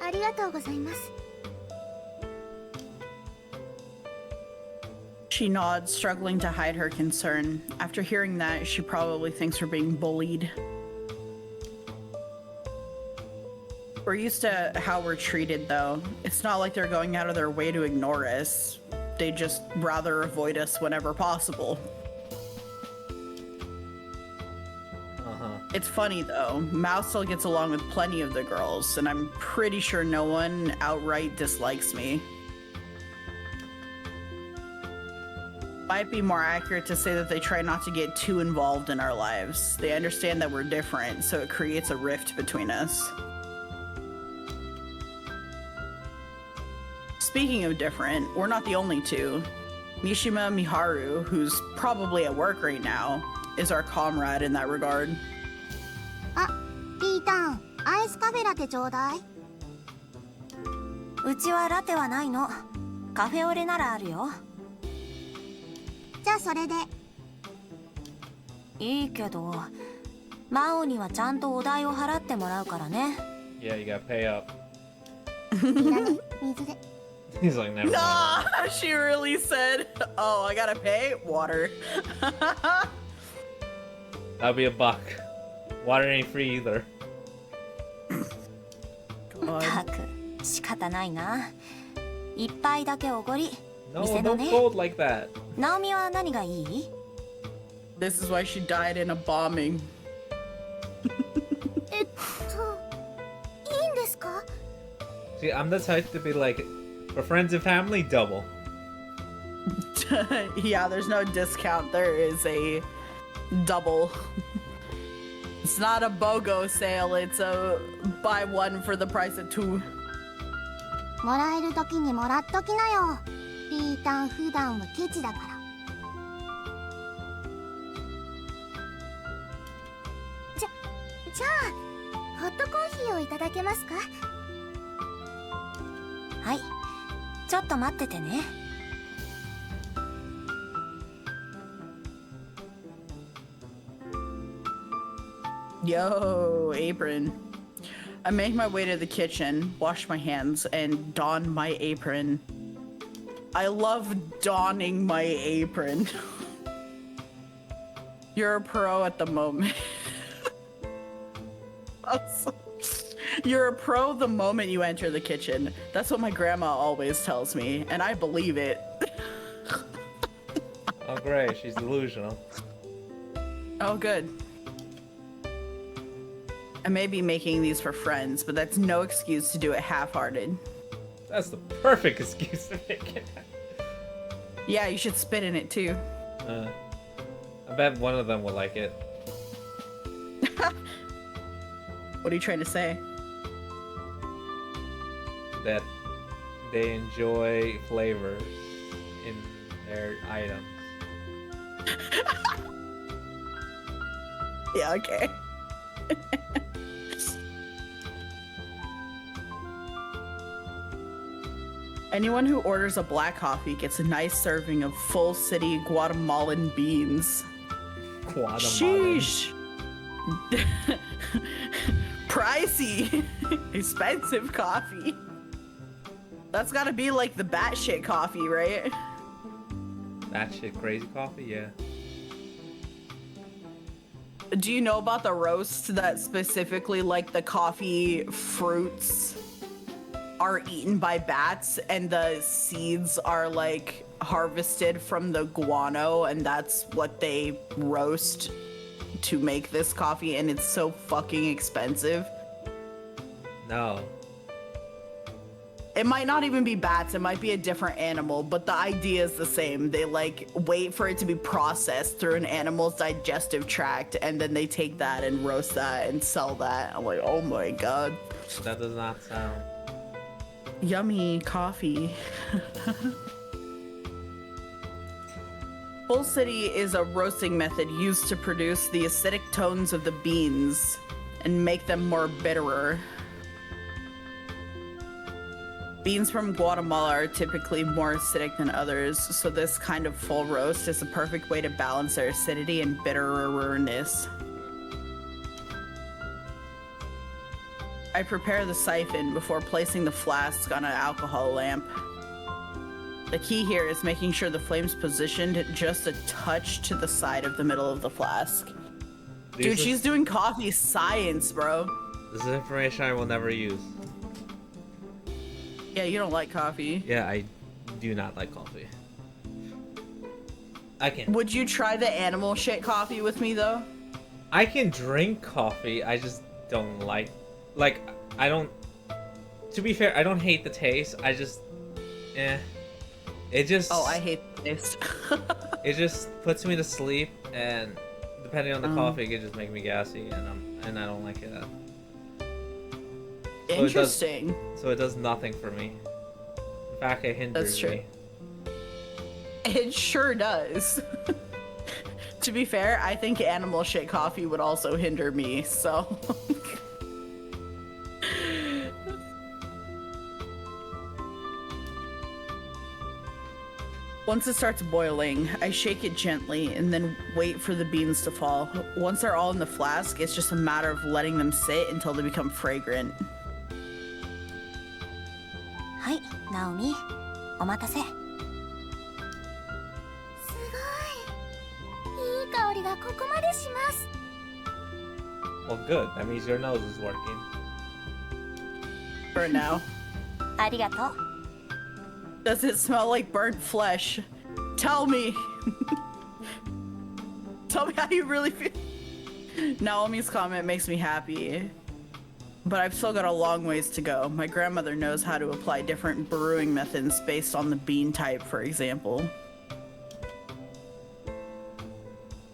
ありがとうございます。 She nods, struggling to hide her concern. After hearing that, she probably thinks we're being bullied. We're used to how we're treated, though. It's not like they're going out of their way to ignore us. They just rather avoid us whenever possible. It's funny, though. Mao still gets along with plenty of the girls, and I'm pretty sure no one outright dislikes me. Might be more accurate to say that they try not to get too involved in our lives. They understand that we're different, so it creates a rift between us. Speaking of different, we're not the only two. Mishima Miharu, who's probably at work right now, is our comrade in that regard. あ、リータン、アイスカフェラテちょうだい。うちはラテはないの。カフェオレならあるよ。じゃあそれで。いいけどマオにはちゃんとお代を払ってもらうからね。 Yeah, you gotta pay up. いらね、水で。He's like, never mind. Nah, she really said, oh, I gotta pay? Water. That'll be $1. Water ain't free either. たく仕方ないな。一杯だけおごり。 No, 店の don't ね。 fold like that. ナオミは何がいい？ This is why she died in a bombing. いいんですか？ See, I'm the type to be like, for friends and family, double. Yeah, there's no discount. There is a double. It's not a BOGO sale. It's a buy one for the price of two. もらえるときにもらっときなよ。リータン普段はケチだから。じゃあホットコーヒーをいただけますか？はい。ちょっと待っててね。Yo, apron. I make my way to the kitchen, wash my hands, and don my apron. I love donning my apron. You're a pro at the moment. You're a pro the moment you enter the kitchen. That's what my grandma always tells me, and I believe it. Oh, great. She's delusional. Oh, good. I may be making these for friends, but that's no excuse to do it half-hearted. That's the perfect excuse to make it. Yeah, you should spit in it too. I bet one of them will like it. What are you trying to say? That they enjoy flavors in their items. Yeah, okay. Anyone who orders a black coffee gets a nice serving of full city Guatemalan beans. Guatemalan. Sheesh. Pricey. Expensive coffee. That's gotta be like the batshit coffee, right? Batshit crazy coffee, yeah. Do you know about the roast that specifically like the coffee fruits are eaten by bats and the seeds are like harvested from the guano and that's what they roast to make this coffee and it's so fucking expensive? No. It might not even be bats, it might be a different animal, but the idea is the same. They like wait for it to be processed through an animal's digestive tract, and then they take that and roast that and sell that. I'm like, oh my god. That does not sound Yummy coffee. Full City is a roasting method used to produce the acidic tones of the beans and make them more bitterer. Beans from Guatemala are typically more acidic than others, so this kind of full roast is a perfect way to balance their acidity and bittererness. I prepare the siphon before placing the flask on an alcohol lamp. The key here is making sure the flame's positioned just a touch to the side of the middle of the flask. Dude, she's doing coffee science, bro. This is information I will never use. Yeah, you don't like coffee. Yeah, I do not like coffee. I can. Would you try the animal shit coffee with me, though? I can drink coffee, I just don't like... Like, I don't... To be fair, I don't hate the taste, I just... It just... Oh, I hate the taste. It just puts me to sleep, and depending on the coffee, it can just make me gassy, and I don't like it. Interesting. So it does nothing for me. In fact, it hinders That's true. me. It sure does. To be fair, I think animal shit coffee would also hinder me, so... Once it starts boiling, I shake it gently and then wait for the beans to fall. Once they're all in the flask, it's just a matter of letting them sit until they become fragrant. はい、ナオミ、お待たせ。すごい。いい香りがここまでします。 Well, good. That means your nose is working. For now. ありがとう。 Does it smell like burnt flesh? Tell me. Tell me how you really feel. Naomi's comment makes me happy. But I've still got a long ways to go. My grandmother knows how to apply different brewing methods based on the bean type, for example.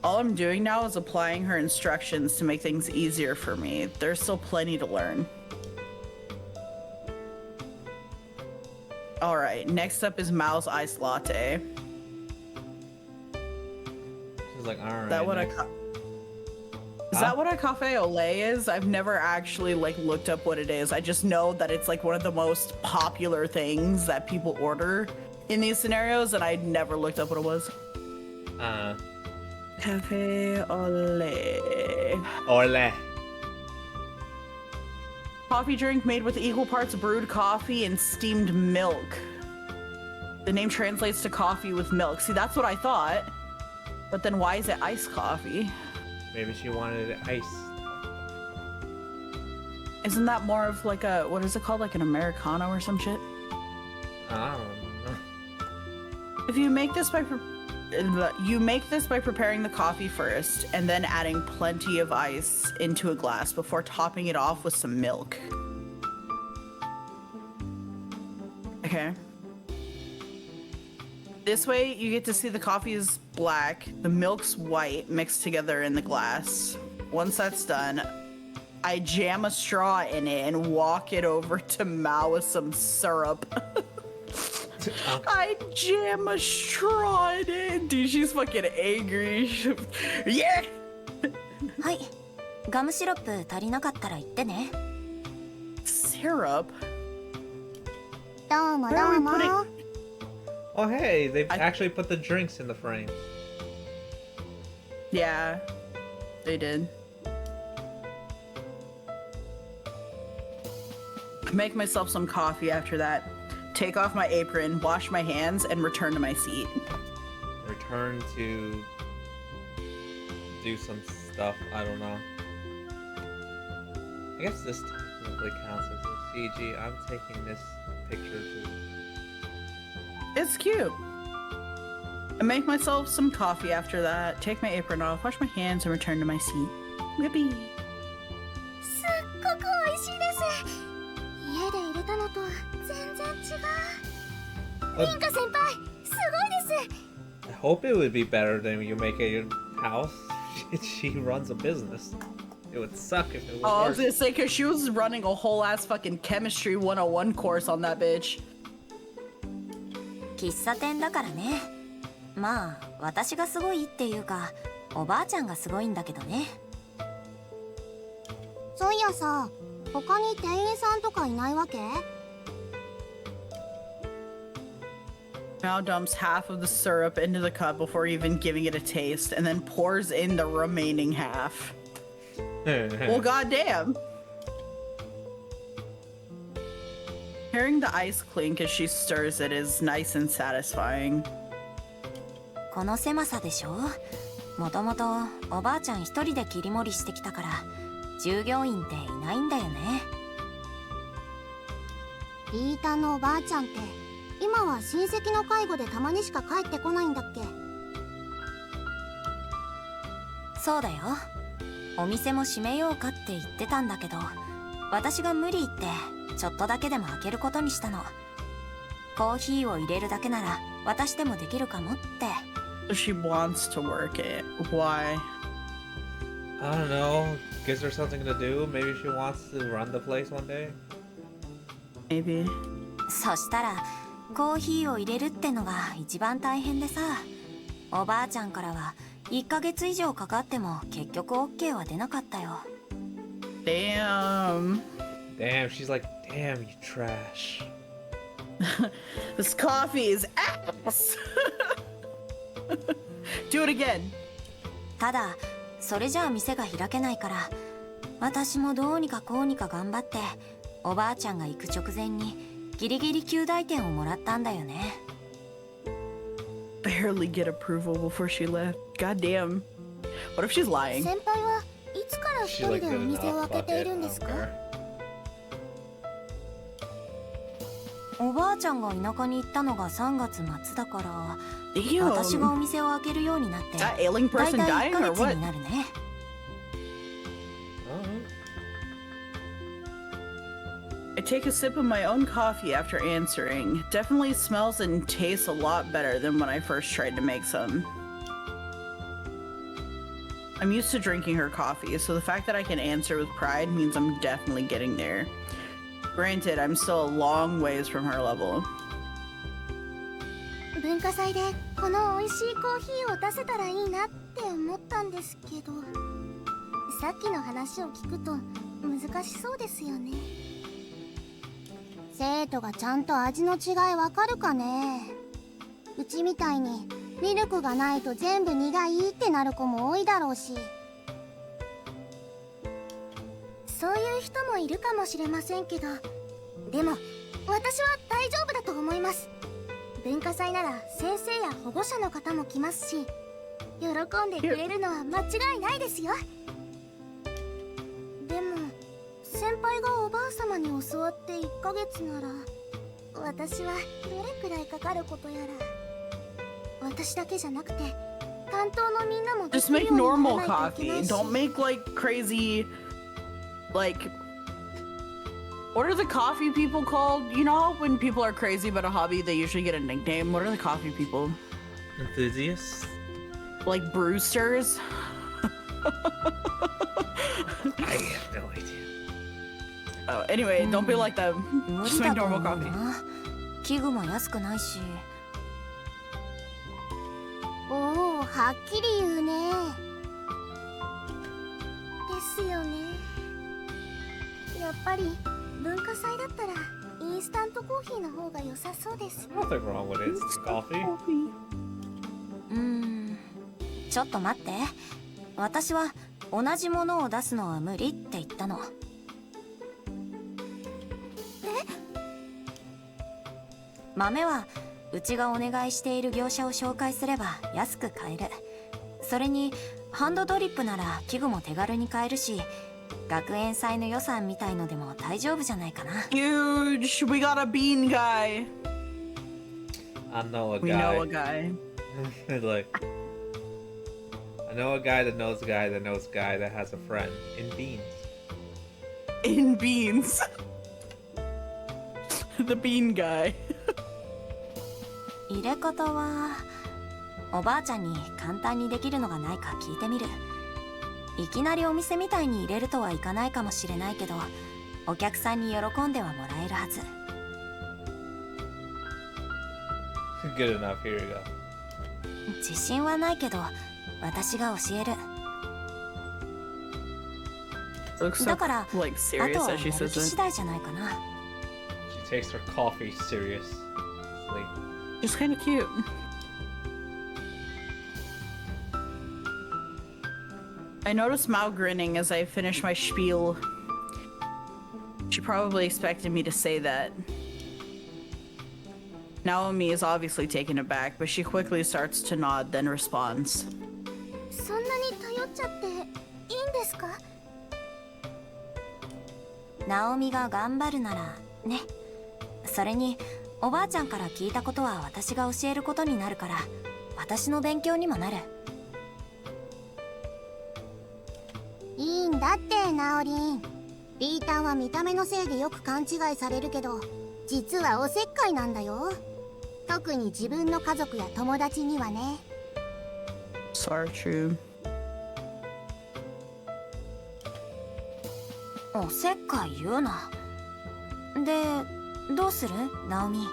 All I'm doing now is applying her instructions to make things easier for me. There's still plenty to learn. All right, next up is Mao's iced latte. She's like, all right. Is that what a cafe au lait is? I've never actually like looked up what it is. I just know that it's like one of the most popular things that people order in these scenarios, and I never looked up what it was. Cafe au lait. Ole. Coffee drink made with equal parts brewed coffee and steamed milk. The name translates to coffee with milk. See, that's what I thought. But then why is it iced coffee? Maybe she wanted it iced. Isn't that more of like a, what is it called? Like an Americano or some shit? I don't know. If you make this by preparing the coffee first and then adding plenty of ice into a glass before topping it off with some milk. Okay. This way you get to see the coffee is black, the milk's white mixed together in the glass. Once that's done, I jam a straw in it and walk it over to Mao with some syrup. I jam a straw in it. Dude, she's fucking angry. Yeah! はい、ガムシロップ足りなかったら言ってね。 Syrup? どうもど Where are う we も。 putting... Oh, hey, they've actually put the drinks in the frame. Yeah, they did. Make myself some coffee after that. Take off my apron, wash my hands, and return to my seat. Return to do some stuff. I don't know. I guess this technically counts as a CG. I'm taking this picture too. It's cute. I make myself some coffee after that, take my apron off, wash my hands, and return to my seat. Whippy. すっごく美味しいです。家で入れたのと全然違う。Rinka 先輩、すごいです。 I hope it would be better than you make at your house. She runs a business. It would suck if it was Oh, I was worse. gonna say, because she was running a whole ass fucking chemistry 101 course on that bitch. 喫茶店だからね。まあ私がすごいっていうかおばあちゃんがすごいんだけどね。そういやさ、他に店員さんとかいないわけ？ Now dumps half of the syrup into the cup before even giving it a taste, and then pours in the remaining half. Well, goddamn. Hearing the ice clink as she stirs it is nice and satisfying. この狭さでしょ。もともとおばあちゃん一人で切り盛りしてきたから従業員っていないんだよね。リータのおばあちゃんって今は親戚の介護でたまにしか帰ってこないんだっけ？そうだよ。お店も閉めようかって言ってたんだけど私が無理言ってちょっとだけでも開けることにしたの。コーヒーを入れるだけなら私でもできるかもって。She wants to work it. Why? I don't know. Gives her something to do. Maybe she wants to run the place one day. Maybe. そしたらコーヒーを入れるってのが一番大変でさ、おばあちゃんからは1ヶ月以上かかっても結局 OK は出なかったよ。Damn. Damn, she's like, damn, you trash. This coffee is ass. Do it again. ただそれじゃあ店が開けないから私もどうにかこうにか頑張っておばあちゃんが行く直前にギリギリ及第点をもらったんだよね。 Barely get approval before she left. God damn. What if she's lying? 先輩はいつから一 She's 人 like でお good 店を enough. 開け Fuck てい it. る I んです don't か？ care. おばあちゃんが田舎に行ったのが3月末だから私 Damn. がお店を開けるようになって That ailing だい person たい dying 1 or ヶ月 what? になるね。I take a sip of my own coffee after answering. Definitely smells and tastes a lot better than when I first tried to make some. I'm used to drinking her coffee, so the fact that I can answer with pride means I'm definitely getting there. Granted, I'm still a long ways from her level. 文化祭でこの美味しいコーヒーを出せたらいいなって思ったんですけど、さっきの話を聞くと難しそうですよね。生徒がちゃんと味の違いわかるかね。うちみたいにミルクがないと全部苦いってなる子も多いだろうし、そういう人もいるかもしれませんけど、でも私は大丈夫だと思います。文化祭なら先生や保護者の方も来ますし、喜んでくれるのは間違いないですよ。でも先輩がおばあ様に教わって1ヶ月なら、私はどれくらいかかることやら。私だけじゃなくて担当のみんなもで Just きる make ように normal ならないといけな coffee. いし。 Don't make like crazy, like, what are the coffee people called? You know how when people are crazy about a hobby, they usually get a nickname? What are the coffee people? Enthusiasts? Like brewsters? I have no idea. Oh, anyway, don't be like them. 無 Just 理 make だと normal 思う coffee. な。器具も安くないし。おお、はっきり言うね。ですよね。やっぱり文化祭だったらインスタントコーヒーの方が良さそうです。 Nothing wrong with it. It's coffee. ちょっと待って。私は同じものを出すのは無理って言ったの。豆はうちがお願いしている業者を紹介すれば安く買える。それにハンドドリップなら器具も手軽に買えるし、学園祭の予算みたいのでも大丈夫じゃないかな。 Huge! We got a bean guy. I know a We know a guy. guy. Like, I know a guy that knows a guy that knows a guy that has a friend in beans. In beans. The bean guy. 入れ方はおばあちゃんに簡単にできるのがないか聞いてみる。いきなりお店みたいに入れるとはいかないかもしれないけど、お客さんに喜んではもらえるはず。Good enough, here you go. 自信はないけど私が教える。 Looks so だからあ like と serious は as や she る says 気 it. 次第じゃないかな。 She takes her coffee seriously. She's kind of cute. I noticed Mao grinning as I finished my spiel. She probably expected me to say that. Naomi is obviously taken aback, but she quickly starts to nod, then responds. そんなに頼っちゃっていいんですか？ナオミが頑張るならね。それにおばあちゃんから聞いたことは私が教えることになるから、私の勉強にもなる。いいんだってナオリン。リータンは見た目のせいでよく勘違いされるけど、実はおせっかいなんだよ。特に自分の家族や友達にはね。So true. おせっかい言うな。でどうするナオミ？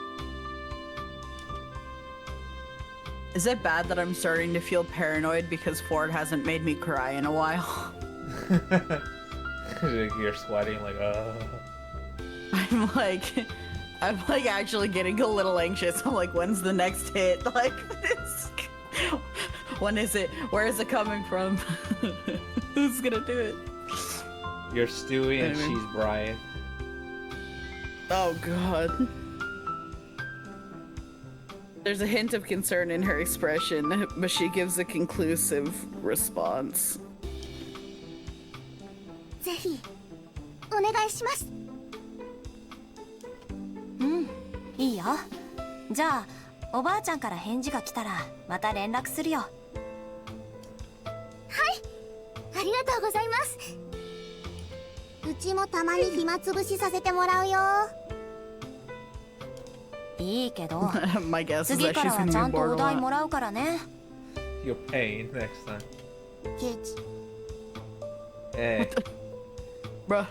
Is it bad that I'm starting to feel paranoid because Ford hasn't made me cry in a while? You're sweating like, I'm like actually getting a little anxious. I'm like, when's the next hit? Like, when is it? Where is it coming from? Who's gonna do it? You're Stewie and Anyway. she's Brian. Oh god. There's a hint of concern in her expression, but she gives a conclusive response. ぜひお願いします。いいよ。じゃあおばあちゃんから返事が来たらまた連絡するよ。ありがとうございます。うちもたまに暇つぶしさせてもらうよ。いいけど My guess is 次 that か she's らは gonna ちゃ be んと bored お a 題 lot. もらうからね。 You'll pay next time. ケチ。 Hey. Bruh,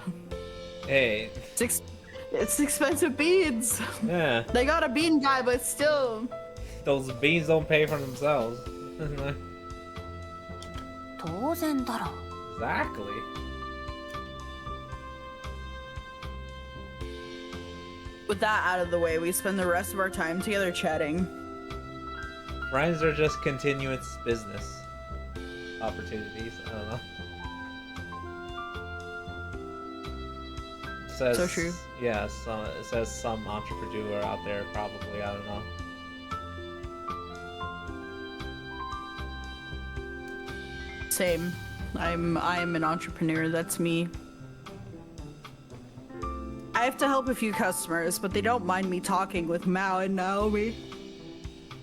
Hey. it's expensive beans. Yeah. They got a bean guy, but still. Those beans don't pay for themselves. 当然だろ。 Exactly. With that out of the way, we spend the rest of our time together chatting. Friends are just continuous business opportunities. I don't know. It says, So true. Yeah, it says some entrepreneur out there probably. I don't know. Same. I'm an entrepreneur, that's me. I have to help a few customers, but they don't mind me talking with Mao and Naomi.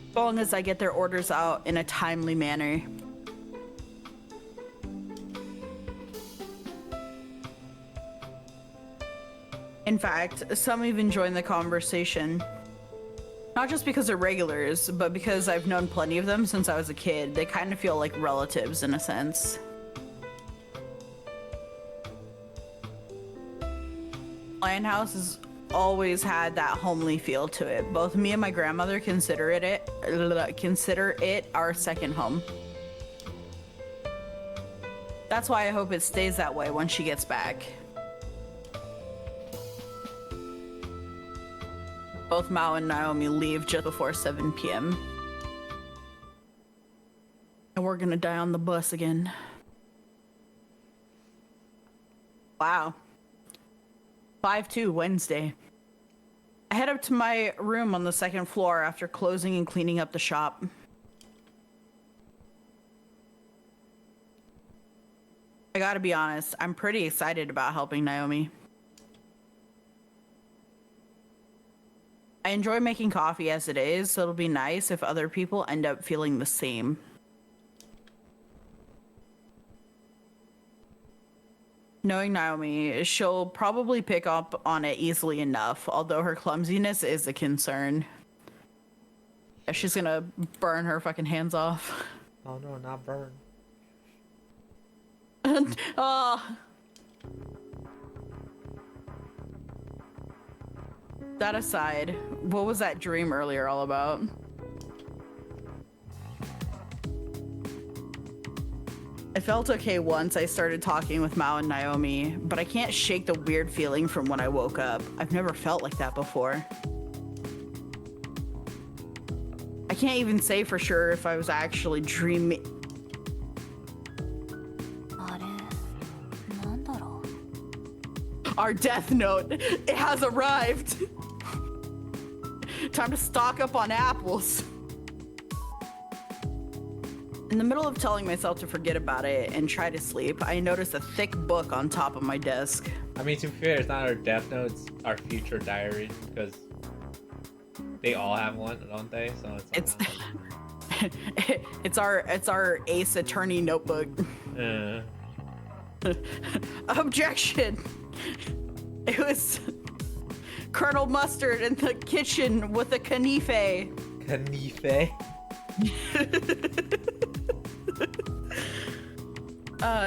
As long as I get their orders out in a timely manner. In fact, some even join the conversation. Not just because they're regulars, but because I've known plenty of them since I was a kid. They kind of feel like relatives in a sense. Lion House has always had that homely feel to it. Both me and my grandmother consider it our second home. That's why I hope it stays that way when she gets back. Both Mao and Naomi leave just before 7 p.m. And we're gonna die on the bus again. Wow. 5/2 Wednesday. I head up to my room on the second floor after closing and cleaning up the shop. I gotta be honest, I'm pretty excited about helping Naomi. I enjoy making coffee as it is, so it'll be nice if other people end up feeling the same. Knowing Naomi, she'll probably pick up on it easily enough, although her clumsiness is a concern. Yeah, she's gonna burn her fucking hands off. Oh no, not burn. Oh. That aside, what was that dream earlier all about? I felt okay once I started talking with Mao and Naomi, but I can't shake the weird feeling from when I woke up. I've never felt like that before. I can't even say for sure if I was actually dreaming. あれなんだろう Our death note, it has arrived. Time to stock up on apples. In the middle of telling myself to forget about it and try to sleep, I noticed a thick book on top of my desk. I mean, to be fair, it's not our death notes, our future diaries, because they all have one, don't they? So it's it's our Ace Attorney notebook. Objection! It was Colonel Mustard in the kitchen with a canife. Canife?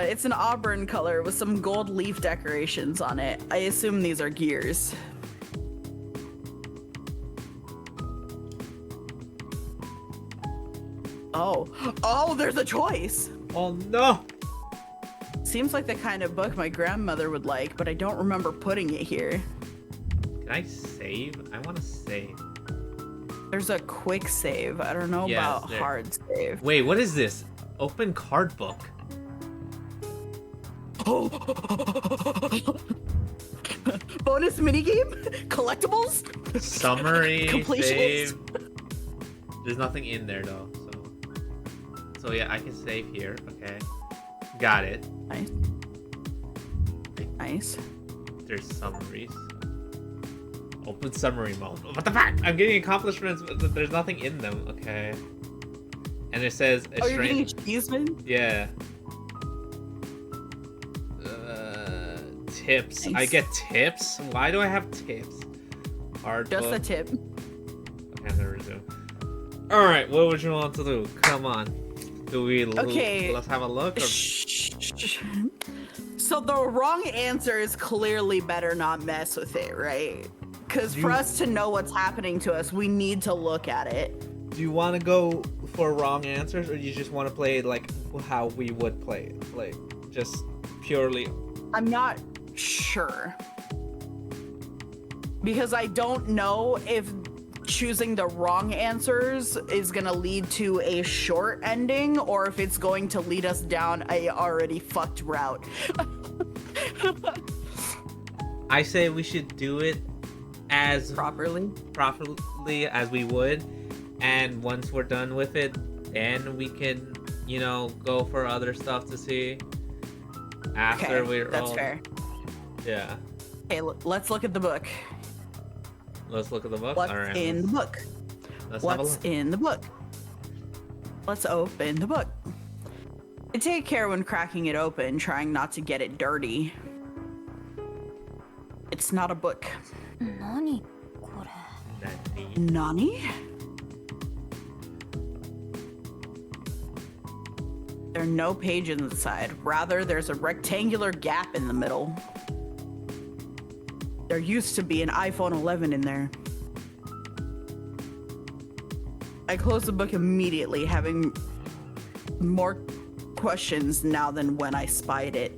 It's an auburn color with some gold leaf decorations on it. I assume these are gears. Oh, there's a choice. Oh no! Seems like the kind of book my grandmother would like, but I don't remember putting it here. Can I save? I want to save. There's a quick save. I don't know Yes, about there. hard save. Wait, what is this? Open card book. Bonus minigame? Collectibles? Summary, Completionist? save. There's nothing in there though, so yeah, I can save here. Okay, got it. Nice. Nice. There's summaries. Open summary mode. What the fuck? I'm getting accomplishments, but there's nothing in them. Okay. And it says a You're getting strange. achievement? Yeah. Tips. Nice. I get tips? Why do I have tips? Hard Just book. a tip. Okay, I'm gonna resume. Alright, what would you want to do? Come on. Do we Okay. let's have a look? Or... So the wrong answer is clearly better not mess with it, right? Because for us to know what's happening to us, we need to look at it. Do you want to go for wrong answers, or you just want to play it like how we would play it? Like, just purely... I'm not sure. Because I don't know if choosing the wrong answers is gonna lead to a short ending or if it's going to lead us down a already fucked route. I say we should do it as Properly as we would, and once we're done with it, then we can, you know, go for other stuff to see after Okay, we're that's all... fair. Yeah. Okay, let's look at the book. Let's look at the book. What's All right. in the book? Let's have a What's look. in the book? Let's open the book. I take care when cracking it open, trying not to get it dirty. It's not a book. 何これ Nani? There are no pages inside. Rather, there's a rectangular gap in the middle. There used to be an iPhone 11 in there. I closed the book immediately, having more questions now than when I spied it.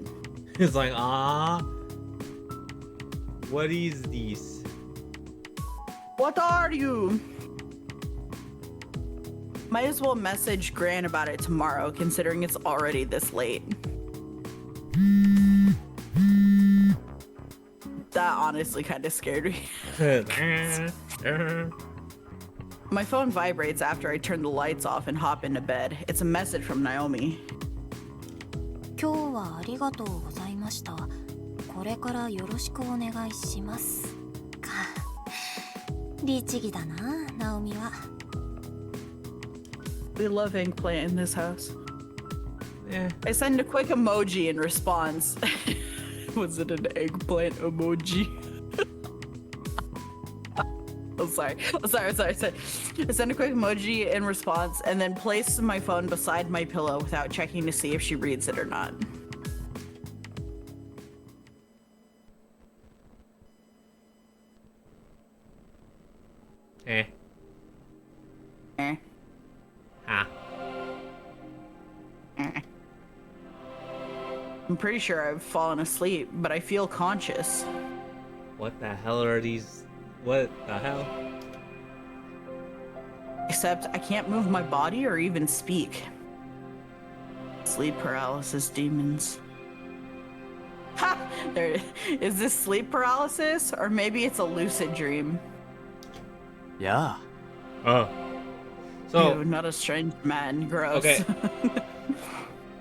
It's like, what is this? What are you? Might as well message Gran about it tomorrow, considering it's already this late. That honestly kind of scared me. My phone vibrates after I turn the lights off and hop into bed. It's a message from Naomi. 今日はありがとうございました。これからよろしくお願いします。か。律儀だな、ナオミは。We love eggplant in this house. Yeah. I send a quick emoji in response. Was it an eggplant emoji? I'm sorry. Send a quick emoji in response and then place my phone beside my pillow without checking to see if she reads it or not. Eh. Eh. Ah. Eh. I'm pretty sure I've fallen asleep, but I feel conscious. What the hell are these? What the hell? Except I can't move my body or even speak. Sleep paralysis demons. Ha! There, is this sleep paralysis? Or maybe it's a lucid dream. Yeah. Oh. So Ew, not a strange man. Gross. Okay.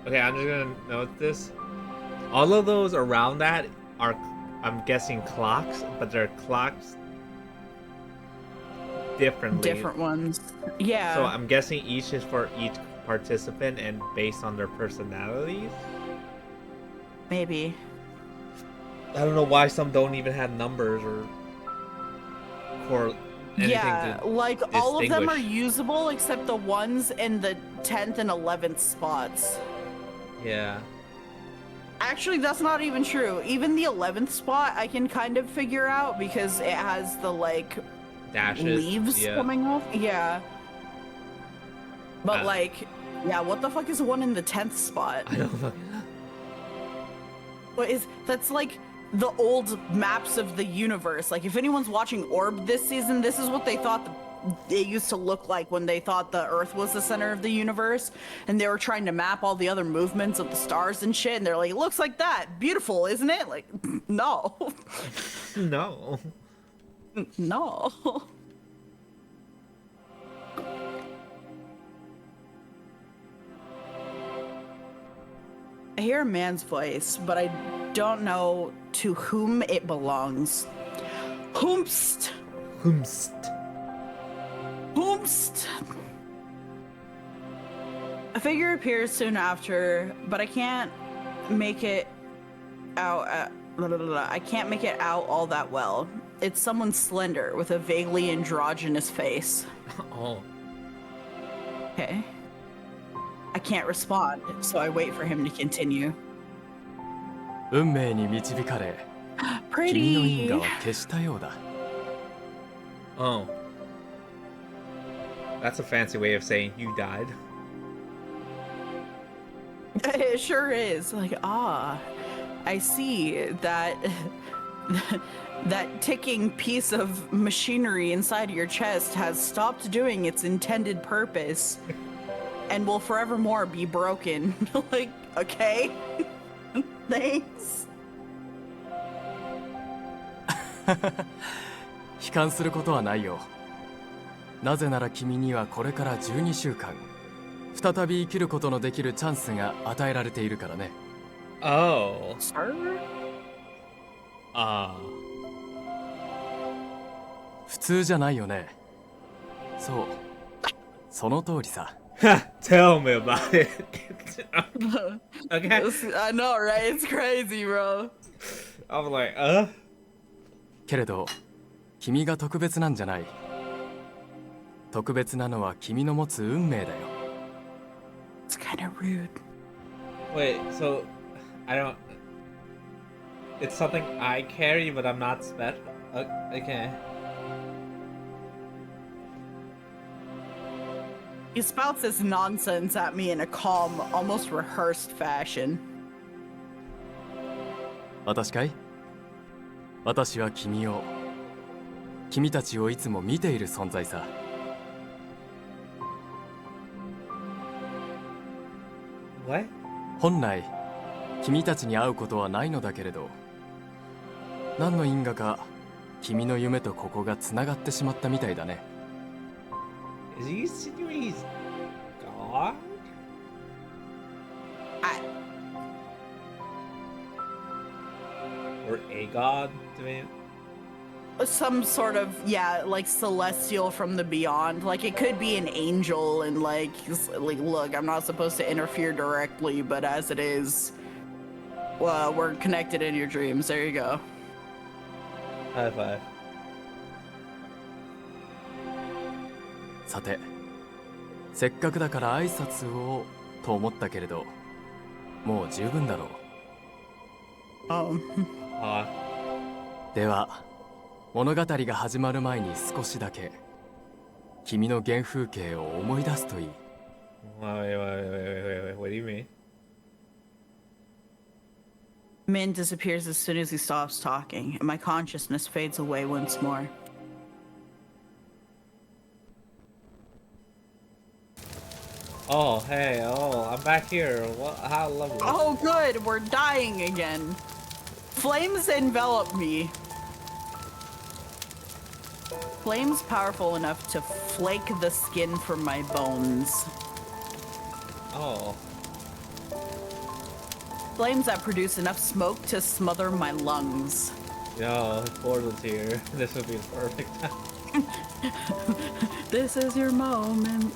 Okay, I'm just gonna note this. All of those around that are, I'm guessing, clocks, but they're clocks differently. Different ones. Yeah. So I'm guessing each is for each participant and based on their personalities. Maybe. I don't know why some don't even have numbers or anything. Yeah, to like all of them are distinguish. usable except the ones in the 10th and 11th spots. Yeah. Actually, that's not even true. Even the 11th spot I can kind of figure out because it has the like Dashes. leaves Yeah. coming off. Yeah. But Uh. like, yeah, what the fuck is the one in the 10th spot? I don't fucking know. What is that's like the old maps of the universe. Like if anyone's watching Orb this season, this is what they thought it used to look like when they thought the Earth was the center of the universe, and they were trying to map all the other movements of the stars and shit, and they're like, it looks like that. Beautiful, isn't it? Like, no. No. No. I hear a man's voice, but I don't know to whom it belongs. Whomst. Humst. Whomst. A figure appears soon after, but I can't make it out. I can't make it out all that well. It's someone slender with a vaguely androgynous face. Oh. Okay. I can't respond, so I wait for him to continue. 運命に導かれ、君の因 Pretty. 果は消したようだ。 Oh. That's a fancy way of saying you died. It sure is. Like, I see that that ticking piece of machinery inside your chest has stopped doing its intended purpose and will forevermore be broken. Like, okay. Thanks. 悲観することはないよ。なぜなら君にはこれから12週間、再び生きることのできるチャンスが与えられているからね。Oh. Sir? 普通じゃないよね。そう。その通りさ。Tell me about it. Okay. I know, right? It's crazy, bro. I was like, けれど、君が特別なんじゃない。特別なのは君の持つ運命だよ。It's kind of rude. Wait, so I don't. It's something I carry, but I'm not special. Okay. He spouts this nonsense at me in a calm, almost rehearsed fashion. 私かい？私は君を、君たちをいつも見ている存在さ。What? 本来、君たちに会うことはないのだけれど、何の因果か、君の夢とここがつながってしまったみたいだね。Is he insinuating he's God? Or a god to me? Some sort of, yeah, like celestial from the beyond. Like it could be an angel and like look, I'm not supposed to interfere directly, but as it is, well, we're connected in your dreams. There you go. High five. さて、せっかくだから挨拶をと思ったけれど、もう十分だろう。では物語が始まる前に少しだけ君の原風景を思い出すといい。Wait, what do you mean? Min disappears as soon as he stops talking, and my consciousness fades away once more. Oh, hey, oh, I'm back here. What? How lovely. Oh, good, we're dying again. Flames envelop me. Flames powerful enough to flake the skin from my bones. Oh. Flames that produce enough smoke to smother my lungs. Yo, if Ford was here, this would be the perfect time. This is your moment.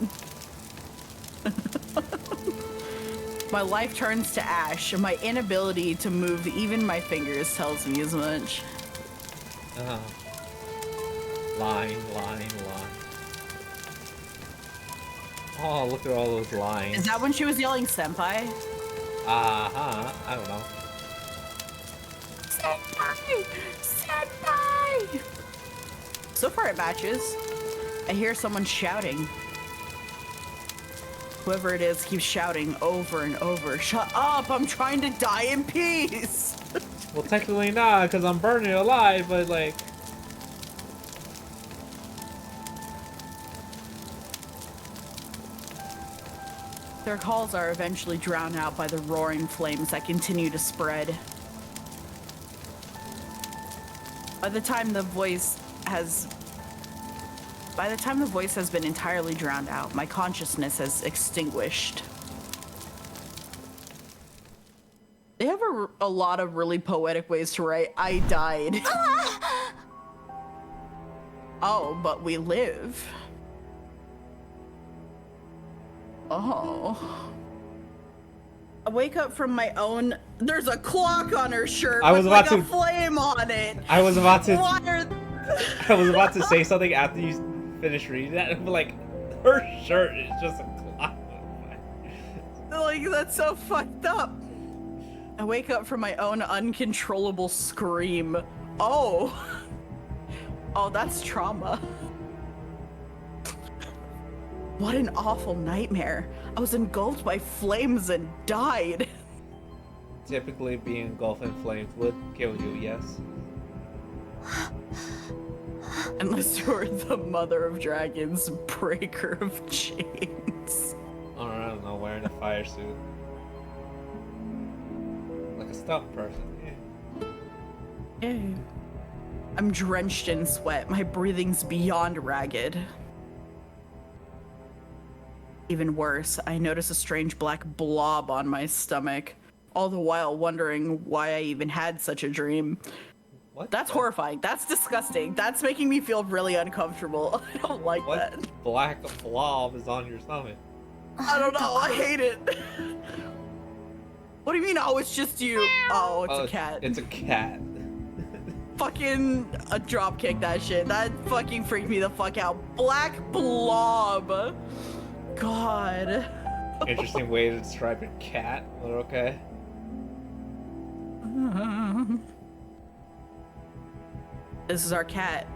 My life turns to ash, and my inability to move even my fingers tells me as much. Line. Oh, look at all those lines. Is that when she was yelling senpai? I don't know. Senpai! Senpai! So far it matches. I hear someone shouting. Whoever it is keeps shouting over and over. Shut up! I'm trying to die in peace! Well, technically not, because I'm burning alive, but like... Their calls are eventually drowned out by the roaring flames that continue to spread. By the time the voice has been entirely drowned out, my consciousness has extinguished. They have a lot of really poetic ways to write, I died. Oh, but we live. Oh. I wake up from my own... There's a clock on her shirt with like a flame on it. I was about to... Water. I was about to say something after you finished reading that, but like, her shirt is just a clock. Like, that's so fucked up. I wake up from my own uncontrollable scream. Oh. Oh, that's trauma. What an awful nightmare. I was engulfed by flames and died. Typically, being engulfed in flames would kill you, yes. Unless you're the mother of dragons, breaker of chains. Or, I don't know, wearing a fire suit. Like a stunt person, yeah. Yeah. I'm drenched in sweat. My breathing's beyond ragged. Even worse, I notice a strange black blob on my stomach, all the while wondering why I even had such a dream. What? That's horrifying. That's disgusting. That's making me feel really uncomfortable. I don't like what that. What black blob is on your stomach? I don't know. I hate it. What do you mean, oh, it's just you? Oh, it's a cat. It's a cat. Fucking dropkick that shit. That fucking freaked me the fuck out. Black blob. God. Interesting way to describe a cat, but okay. This is our cat.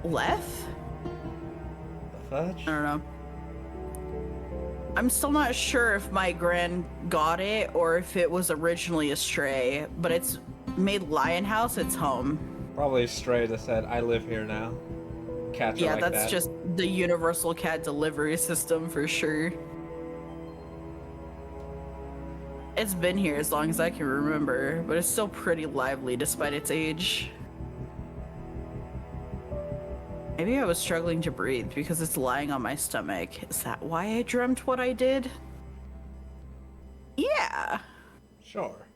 Leth? The fudge? I don't know. I'm still not sure if my gran got it or if it was originally a stray, but it's made Lion House its home. Probably a stray that said, I live here now. Cats are Yeah, like that's that. just the universal cat delivery system for sure. It's been here as long as I can remember, but it's still pretty lively despite its age. Maybe I was struggling to breathe because it's lying on my stomach. Is that why I dreamt what I did? Yeah. Sure.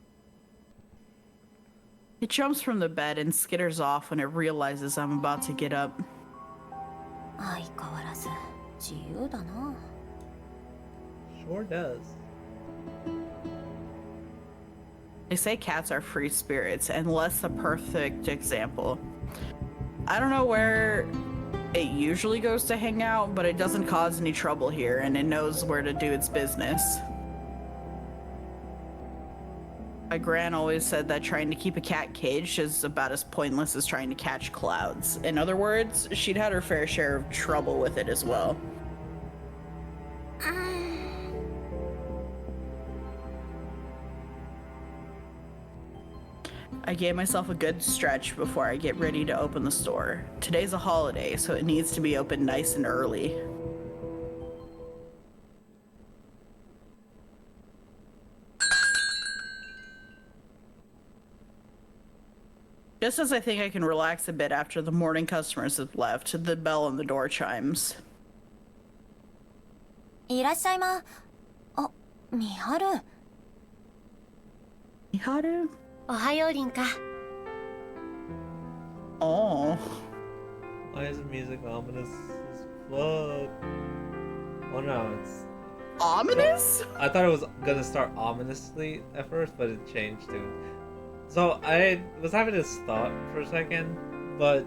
It jumps from the bed and skitters off when it realizes I'm about to get up. 相変わらず自由だな。 Sure does. They say cats are free spirits, and Leth's the perfect example. I don't know where it usually goes to hang out, but it doesn't cause any trouble here, and it knows where to do its business. My gran always said that trying to keep a cat caged is about as pointless as trying to catch clouds. In other words, she'd had her fair share of trouble with it as well. I gave myself a good stretch before I get ready to open the store. Today's a holiday, so it needs to be open nice and early. Just as I think I can relax a bit after the morning customers have left, the bell on the door chimes. いらっしゃいま。あ、みはる。Miharu? おはようリンカ。 Oh. Why is the music ominous as fuck? Oh no, it's... Ominous? I thought it was gonna start ominously at first, but it changed to... So I was having this thought for a second, but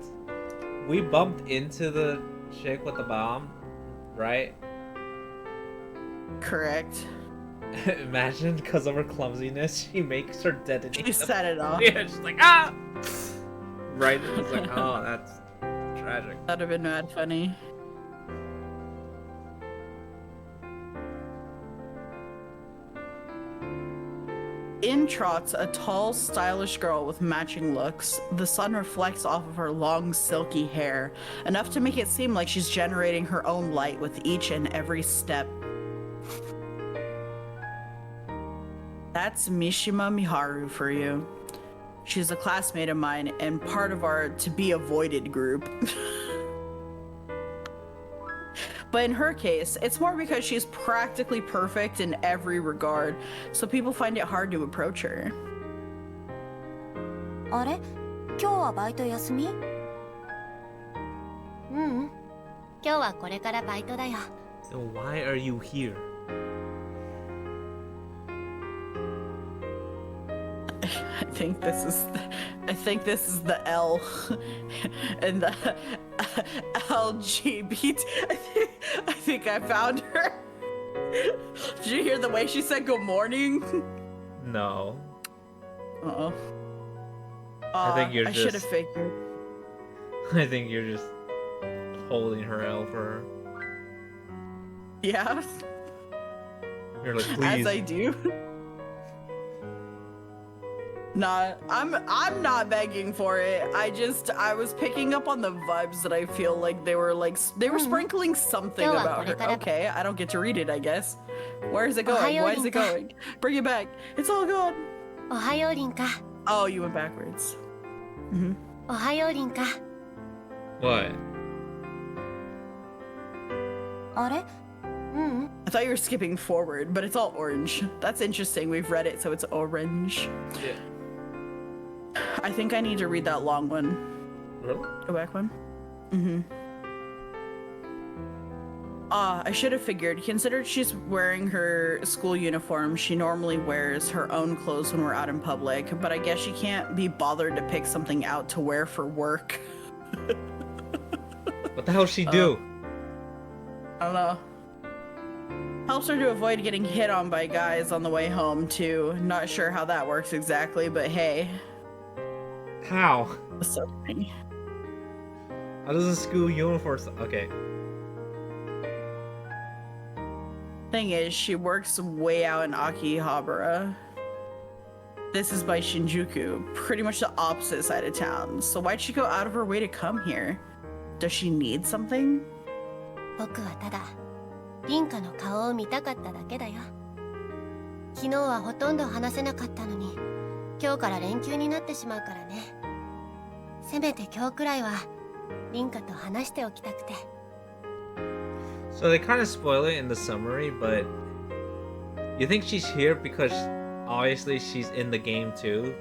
we bumped into the chick with the bomb, right? Correct. Imagine, because of her clumsiness, she makes her detonate. She set it off. Yeah, she's like, ah! Right? It's like, oh, that's tragic. That'd have been mad funny. In trots a tall, stylish girl with matching looks. The sun reflects off of her long, silky hair, enough to make it seem like she's generating her own light with each and every step. That's Mishima Miharu for you. She's a classmate of mine and part of our to be avoided group. But in her case, it's more because she's practically perfect in every regard, so people find it hard to approach her. あれ？今日はバイト休み？ううん。今日はこれからバイトだよ。 Then why are you here? I think this is the L and the LGBT. I think I found her. Did you hear the way she said good morning? No. Uh-oh. I think you're I just... should have figured. I think you're just holding her L for her. Yeah. You're like, please. As I do. Nah, I'm not begging for it. I was picking up on the vibes that I feel like they were sprinkling something about her. Okay, I don't get to read it, I guess. Where is it going? Why is it going? Bring it back. It's all gone. おはようリンカ。 Oh, you went backwards. Mm-hmm. おはようリンカ。 What? あれ？ I thought you were skipping forward, but it's all orange. That's interesting. We've read it, so it's orange. Yeah. I think I need to read that long one. Really? Go back one. Mm-hmm. I should have figured. Considered she's wearing her school uniform, she normally wears her own clothes when we're out in public, but I guess she can't be bothered to pick something out to wear for work. What the hell she do? I don't know. Helps her to avoid getting hit on by guys on the way home, too. Not sure how that works exactly, but hey. How? So funny. How does a school uniform... Okay. Thing is, she works way out in Akihabara. This is by Shinjuku, pretty much the opposite side of town. So why'd she go out of her way to come here? Does she need something? 僕はただリンカの顔を見たかっただけだよ。昨日はほとんど話せなかったのに、今日から連休になってしまうからね。せめて今日くらいはリンカと話しておきたくて。 So they kind of spoil it in the summary, but you think she's here because obviously she's in the game too?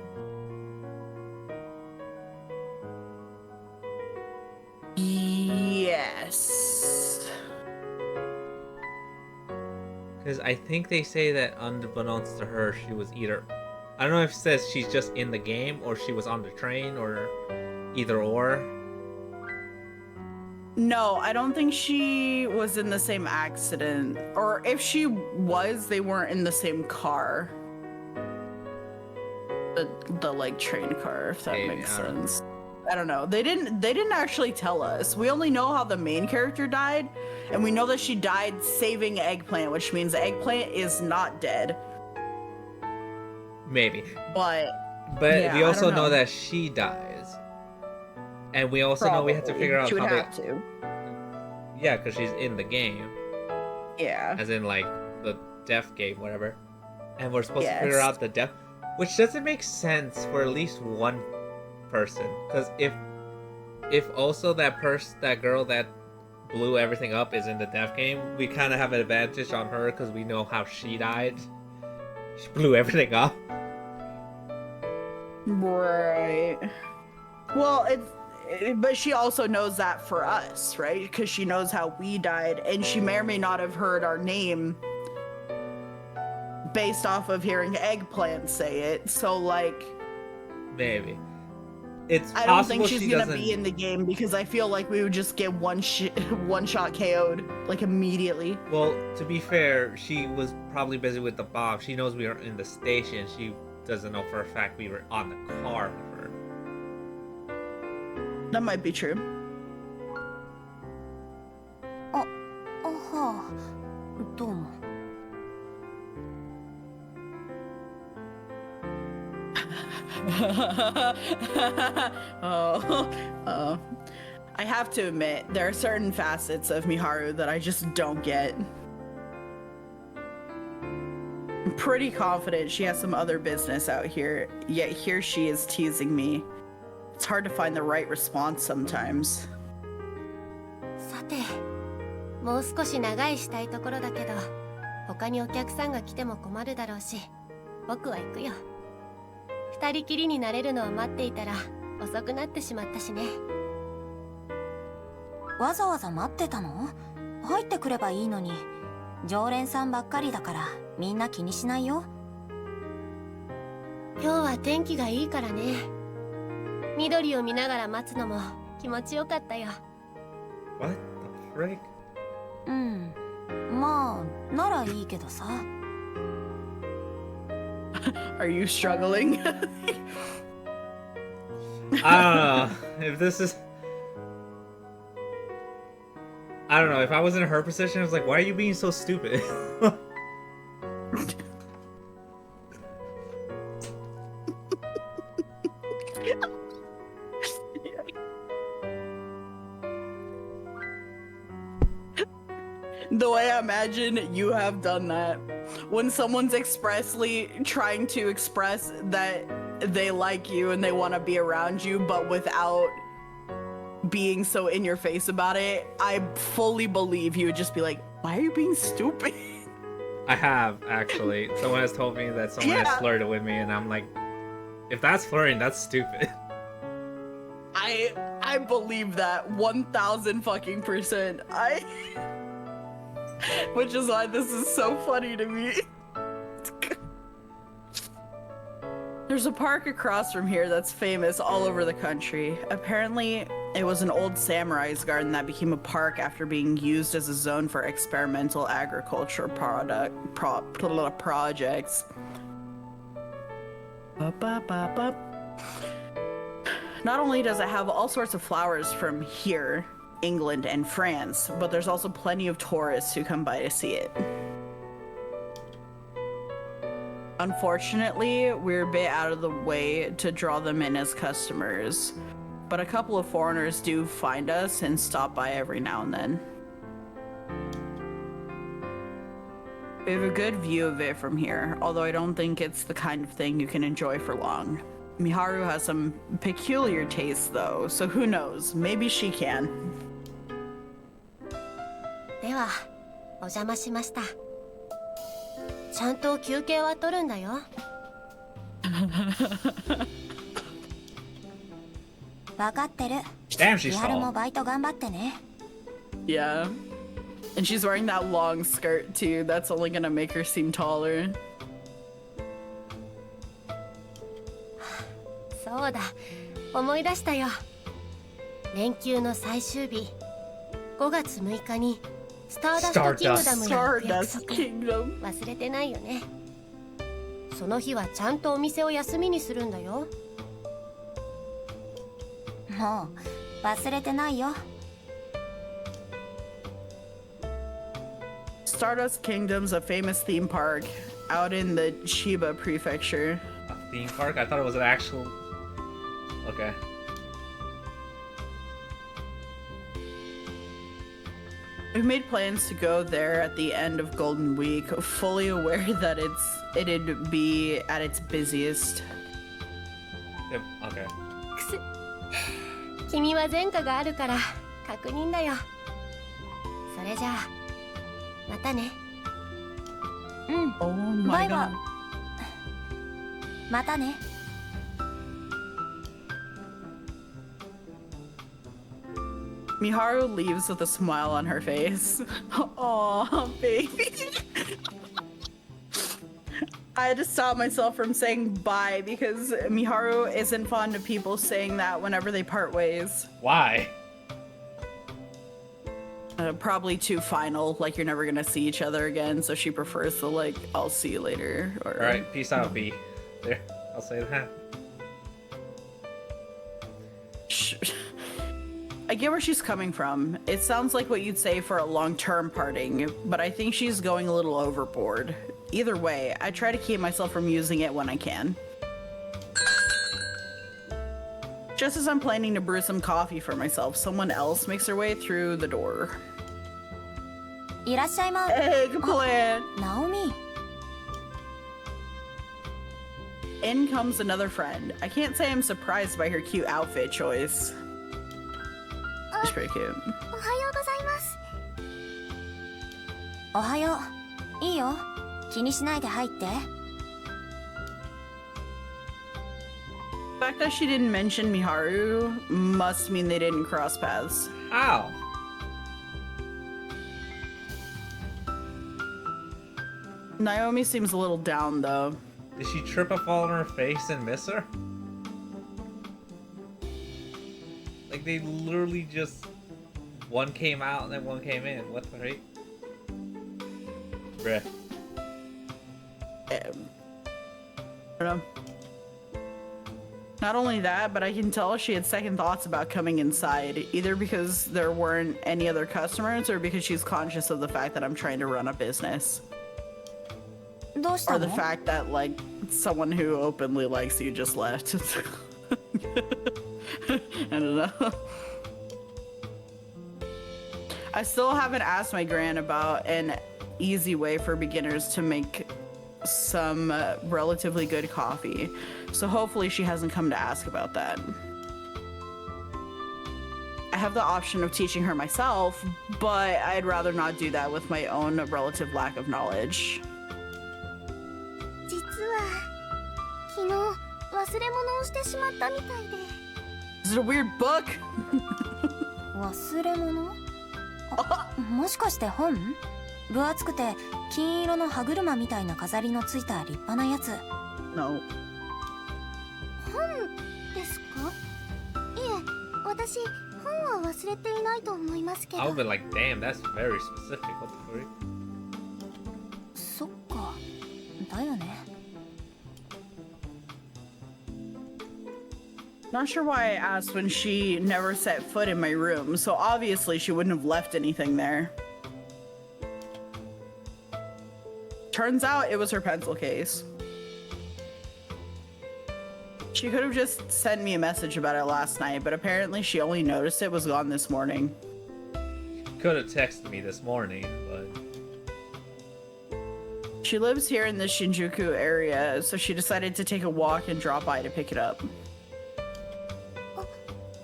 Yes. Because I think they say that unbeknownst to her, she was either... I don't know if it says she's just in the game or she was on the train or either or. No, I don't think she was in the same accident. Or if she was, they weren't in the same car. The like train car, if that Maybe, makes I don't know. sense. I don't know. They didn't actually tell us. We only know how the main character died, and we know that she died saving Eggplant, which means Eggplant is not dead. Maybe. But But yeah, we I also don't know know. that she dies. And we also know we have to Probably. figure out She would how have to. Yeah, because she's in the game. Yeah. As in, like, the death game, whatever. And we're supposed to Yes. figure out the death. Which doesn't make sense for at least one person. Because if also that girl that blew everything up is in the death game, we kind of have an advantage on her because we know how she died. She blew everything up. Right. Well, but she also knows that for us, right? Because she knows how we died, and she may or may not have heard our name based off of hearing Eggplant say it. So, like, Maybe. It's I don't think possible she's she gonna doesn't... be in the game because I feel like we would just get one shot KO'd like immediately. Well, to be fair, she was probably busy with the bomb. She knows we were in the station. She doesn't know for a fact we were on the car with her. That might be true. はあ、どうも。oh. I have to admit, there are certain facets of Miharu that I just don't get. I'm pretty confident she has some other business out here, yet here she is teasing me. It's hard to find the right response sometimes. さて、もう少し長いしたいところだけど、他にお客さんが来ても困るだろうし、僕は行くよ。二人きりになれるのを待っていたら遅くなってしまったしね。わざわざ待ってたの？入ってくればいいのに。常連さんばっかりだからみんな気にしないよ。今日は天気がいいからね。緑を見ながら待つのも気持ちよかったよ。What the frick? うん。まあ、ならいいけどさ。Are you struggling? I don't know. If this is... I don't know. If I was in her position, I was like, why are you being so stupid? The way I imagine you have done that. When someone's expressly trying to express that they like you and they want to be around you, but without being so in your face about it, I fully believe you would just be like, why are you being stupid? I have, actually. Someone has told me that someone has flirted with me, and I'm like, if that's flirting, that's stupid. I believe that 1,000 fucking %. Which is why this is so funny to me. There's a park across from here that's famous all over the country. Apparently, it was an old samurai's garden that became a park after being used as a zone for experimental agriculture projects. Not only does it have all sorts of flowers from here, England and France, but there's also plenty of tourists who come by to see it. Unfortunately, we're a bit out of the way to draw them in as customers, but a couple of foreigners do find us and stop by every now and then. We have a good view of it from here, although I don't think it's the kind of thing you can enjoy for long. Miharu has some peculiar tastes though, so who knows, maybe she can. では、お邪魔しました。ちゃんと休憩は取るんだよ。わかってる。 Damn, she's 美晴 tall. もバイト頑張ってね。Yeah. And she's wearing that long skirt too. That's only gonna make her seem taller. そうだ、思い出したよ。連休の最終日、5月6日にスターダストキングダムに行く約 Stardust 束 Kingdom. 忘れてないよね。その日はちゃんとお店を休みにするんだよ。もう忘れてないよ。 Stardust Kingdom's a famous theme park out in the Chiba prefecture. A theme park? I thought it was an actual. Okay. We've made plans to go there at the end of Golden Week, fully aware that it'd be at its busiest. Yep, okay. くす君は前科があるから確認だよ。それじゃあまたね。うん Oh my バイバ god. イ。またね。 Miharu leaves with a smile on her face. Aw, baby. I had to stop myself from saying bye because Miharu isn't fond of people saying that whenever they part ways. Why? Probably too final, like you're never gonna see each other again, so she prefers the like, I'll see you later. Or... Alright, peace out, B. There, I'll say that. I get where she's coming from. It sounds like what you'd say for a long-term parting, but I think she's going a little overboard. Either way, I try to keep myself from using it when I can. Just as I'm planning to brew some coffee for myself, someone else makes their way through the door. いらっしゃいま。 Eggplant! ナオミ。 In comes another friend. I can't say I'm surprised by her cute outfit choice. She's pretty cute. おはようございます。おはよう。いいよ。気にしないで入って。 The fact that she didn't mention Miharu must mean they didn't cross paths. Ow! Naomi seems a little down though. Did she trip and fall on her face and miss her? Like they literally just one came out and then one came in. What the heck? Bruh. I don't know. Not only that, but I can tell she had second thoughts about coming inside, either because there weren't any other customers or because she's conscious of the fact that I'm trying to run a business. どうした Or の the fact that, like, someone who openly likes you just left. I don't know. I still haven't asked my gran about an easy way for beginners to make some relatively good coffee. So hopefully she hasn't come to ask about that. I have the option of teaching her myself, but I'd rather not do that with my own relative lack of knowledge. 実は昨日忘れ物をしてしまったみたいで。 Is it a weird book? 忘れ物？あ、もしかして本？分厚くて金色の歯車みたいな飾りのついた立派なやつ。 No. 本ですか？いえ、私本は忘れていないと思いますけど。 I would've been like, damn, that's very specific. What the frick? そっか。だよね。 Not sure why I asked when she never set foot in my room, so obviously she wouldn't have left anything there. Turns out it was her pencil case. She could have just sent me a message about it last night, but apparently she only noticed it was gone this morning. Could have texted me this morning, but She lives here in the Shinjuku area, so she decided to take a walk and drop by to pick it up.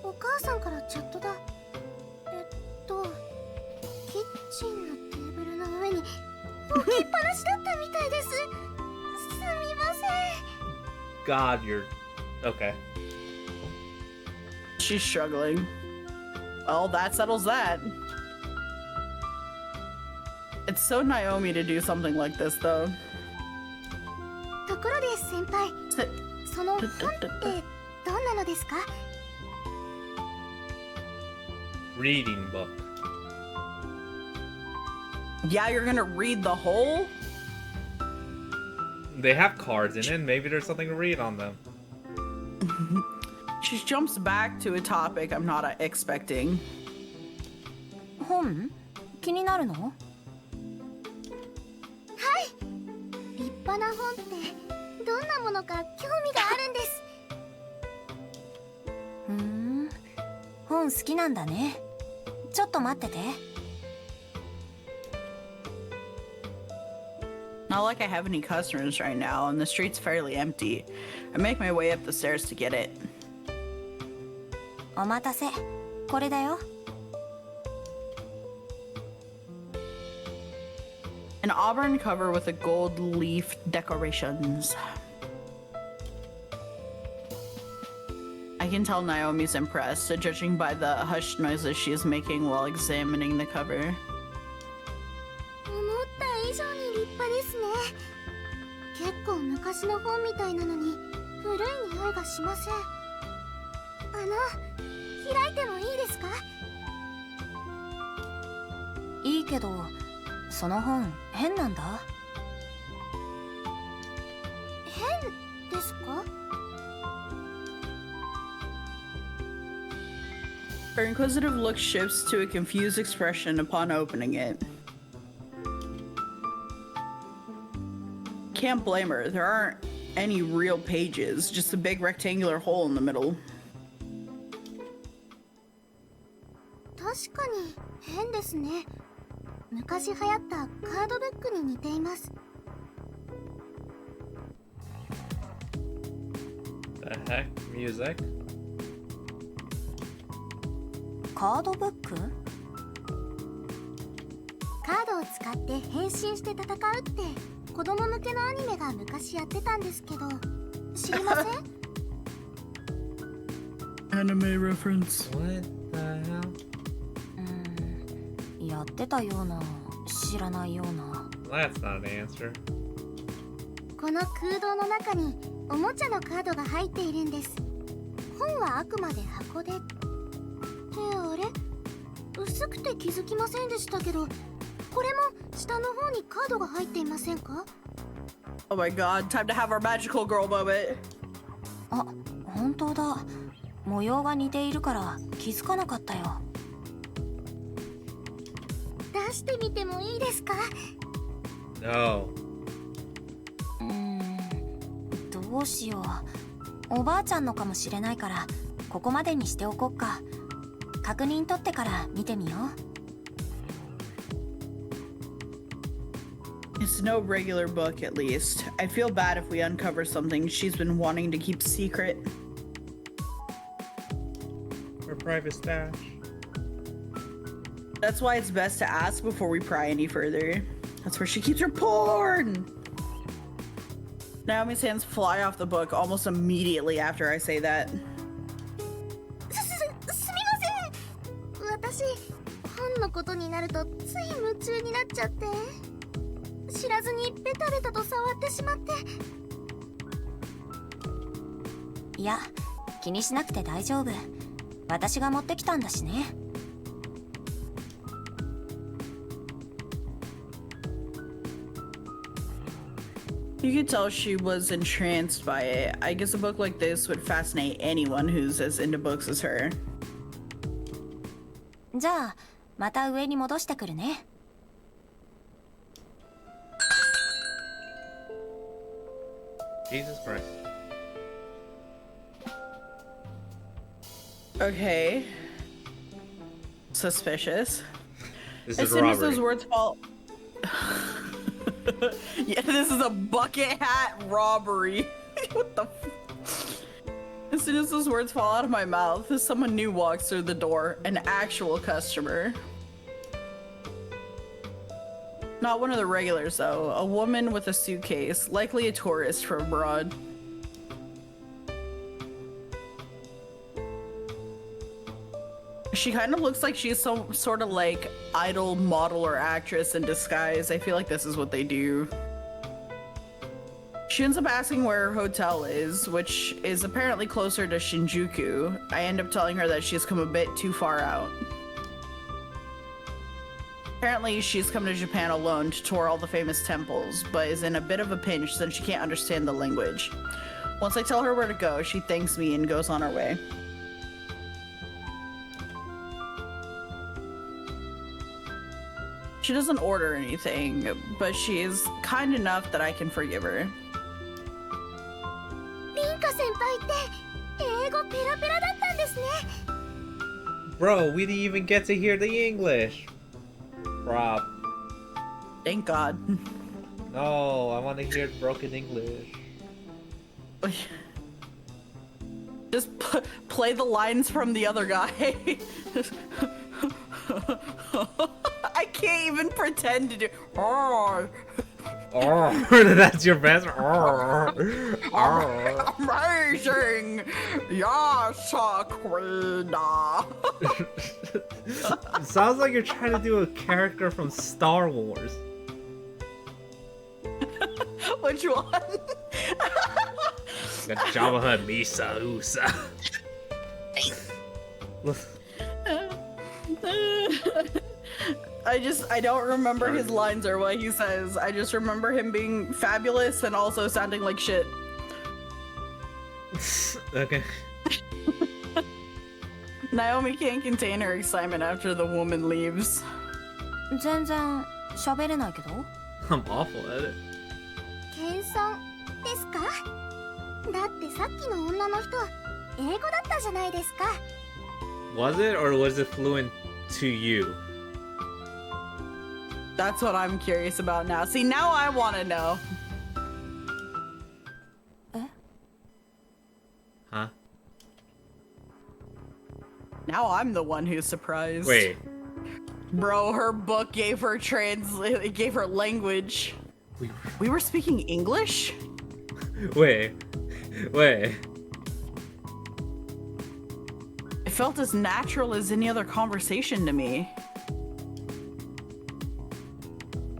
お母さんからチャットだ。キッチンのテーブルの上に置きっぱなしだったみたいです。すみません。 God, you're okay. She's struggling. Well, that settles that. It's so Naomi to do something like this, though. ところで先輩、その本ってどんなのですか？ Reading book. Yeah, you're gonna read the whole? They have cards in it. Maybe there's something to read on them. She jumps back to a topic I'm not expecting. 本気になるの？はい。立派な本ってどんなものか興味があるんです。本好きなんだね。ちょっと待ってて。Not like I have any customers right now, and the street's fairly empty. I make my way up the stairs to get it. お待たせ。これだよ。An auburn cover with a gold leaf decorations. I can tell Naomi's impressed, judging by the hushed noises she is making while examining the cover. 思った以上に立派ですね。結構昔の本みたいなのに古い匂いがしません。開いてもいいですか？いいけど、その本変なんだ。変ですか？ Her inquisitive look shifts to a confused expression upon opening it. Can't blame her. There aren't any real pages, just a big rectangular hole in the middle. 確かに変ですね。昔流行ったカードブックに似ています。The heck? Music? カードブック？カードを使って変身して戦うって子供向けのアニメが昔やってたんですけど、知りません？ Anime reference. What the hell? やってたような、知らないような。That's not an answer. この空洞の中におもちゃのカードが入っているんです。本はあくまで箱で。あれ？薄くて気づきませんでしたけど、これも下の方にカードが入っていませんか？ Oh my god, time to have our magical girl moment. あ、本当だ。模様が似ているから気づかなかったよ。出してみてもいいですか？ No. どうしよう。おばあちゃんのかもしれないから、ここまでにしておこっか。確認取ってから見てみよう。 It's no regular book, at least. I feel bad if we uncover something she's been wanting to keep secret. Her private stash. That's why it's best to ask before we pry any further. That's where she keeps her porn! Naomi's hands fly off the book almost immediately after I say that. すみません。私、本のことになるとつい夢中になっちゃって。知らずにベタベタと触ってしまって。いや、気にしなくて大丈夫。私が持ってきたんだしね。You could tell she was entranced by it. I guess a book like this would fascinate anyone who's as into books as her. じゃあ、また上に戻してくるね。Jesus Christ. Okay. Suspicious. This As is soon as robbery. those words fall... Yeah, this is a bucket hat robbery. What the As soon as those words fall out of my mouth, someone new walks through the door. An actual customer. Not one of the regulars, though. A woman with a suitcase, likely a tourist from abroad. She kind of looks like she's some sort of like idol model or actress in disguise. I feel like this is what they do. She ends up asking where her hotel is, which is apparently closer to Shinjuku. I end up telling her that she's come a bit too far out. Apparently, she's come to Japan alone to tour all the famous temples, but is in a bit of a pinch since she can't understand the language. Once I tell her where to go, she thanks me and goes on her way. She doesn't order anything, but she is kind enough that I can forgive her. Rinka senpaiって英語ペラペラだったんですね。 Bro, we didn't even get to hear the English. Rob. Thank God. No, I want to hear broken English. Just play the lines from the other guy. I can't even pretend to do. Oh, That's your best. amazing! Yes, queen. It sounds like you're trying to do a character from Star Wars. Which one? Jabba Misa Usa. I don't remember his lines or what he says. I just remember him being fabulous and also sounding like shit. Okay. Naomi can't contain her excitement after the woman leaves. 全然喋れないけど。 I'm awful at it. 謙遜ですか？だってさっきの女の人英語だったじゃないですか。 Was it or was it fluent to you? That's what I'm curious about now. See, now I want to know. Huh? Now I'm the one who's surprised. Wait. Bro, her book gave her it gave her language. We were speaking English? Wait. It felt as natural as any other conversation to me.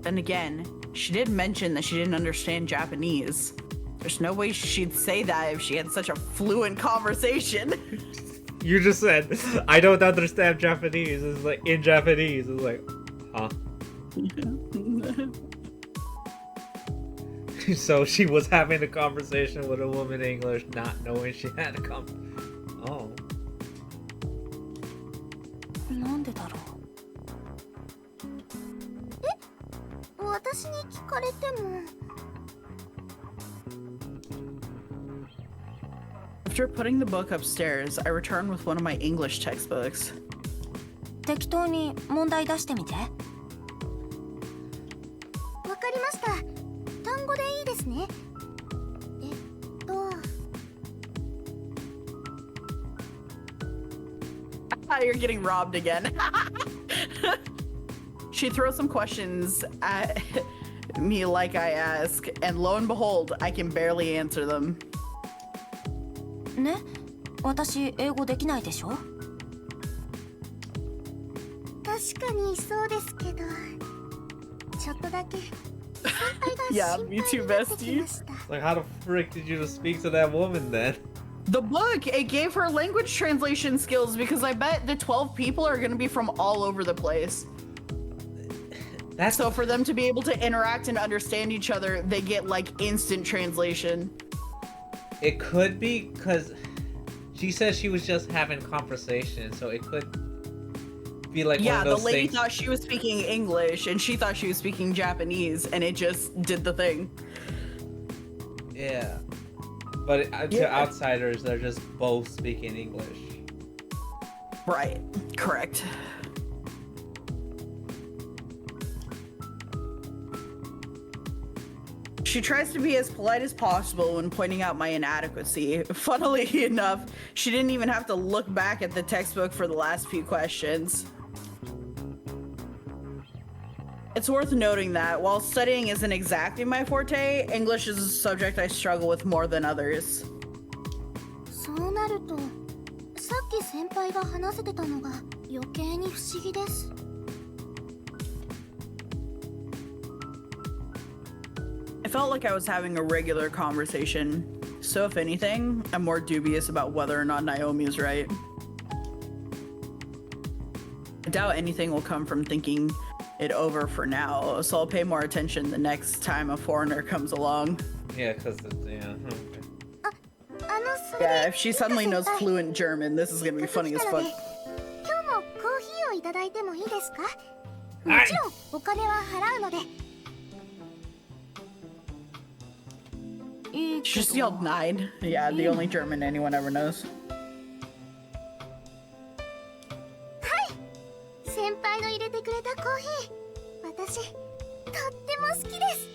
Then again, she did mention that she didn't understand Japanese. There's no way she'd say that if she had such a fluent conversation. You just said, I don't understand Japanese. It's like, in Japanese. It's like, huh? So she was having a conversation with a woman in English, not knowing she had a Oh. なんでだろう。私に聞かれても。 After putting the book upstairs, I returned with one of my English textbooks. 適当に問題出してみて。わかりました。単語でいいですね。You're getting robbed again. She throws some questions at me like I ask, and lo and behold, I can barely answer them. ね、私英語できないでしょ。確かにそうですけど、ちょっとだけ。Yeah, me too, bestie. Like, how the frick did you just speak to that woman then? The book, it gave her language translation skills because I bet the 12 people are going to be from all over the place. So for them to be able to interact and understand each other, they get like instant translation. It could be because she said she was just having conversation, so it could be like one of those the lady things. thought she was speaking English and she thought she was speaking Japanese, and it just did the thing. Yeah. But to outsiders, they're just both speaking English. Right. Correct. She tries to be as polite as possible when pointing out my inadequacy. Funnily enough, she didn't even have to look back at the textbook for the last few questions. It's worth noting that while studying isn't exactly my forte, English is a subject I struggle with more than others. そうなると、さっき先輩が話せてたのが余計に不思議です。I felt like I was having a regular conversation, so if anything, I'm more dubious about whether or not Naomi is right. I doubt anything will come from thinking it over for now, so I'll pay more attention the next time a foreigner comes along. Yeah, because yeah. Okay. それで Yeah, if she suddenly リカ knows 先輩 fluent German, this is gonna be せっかく funny 来 as たの fuck. で今日もコーヒーをいただいてもいいですか？もはいちろんお金は払うので。 いいけ She just ど yelled 9. Yeah, the only German anyone ever knows. 先輩の入れてくれたコーヒー、私とっても好きです。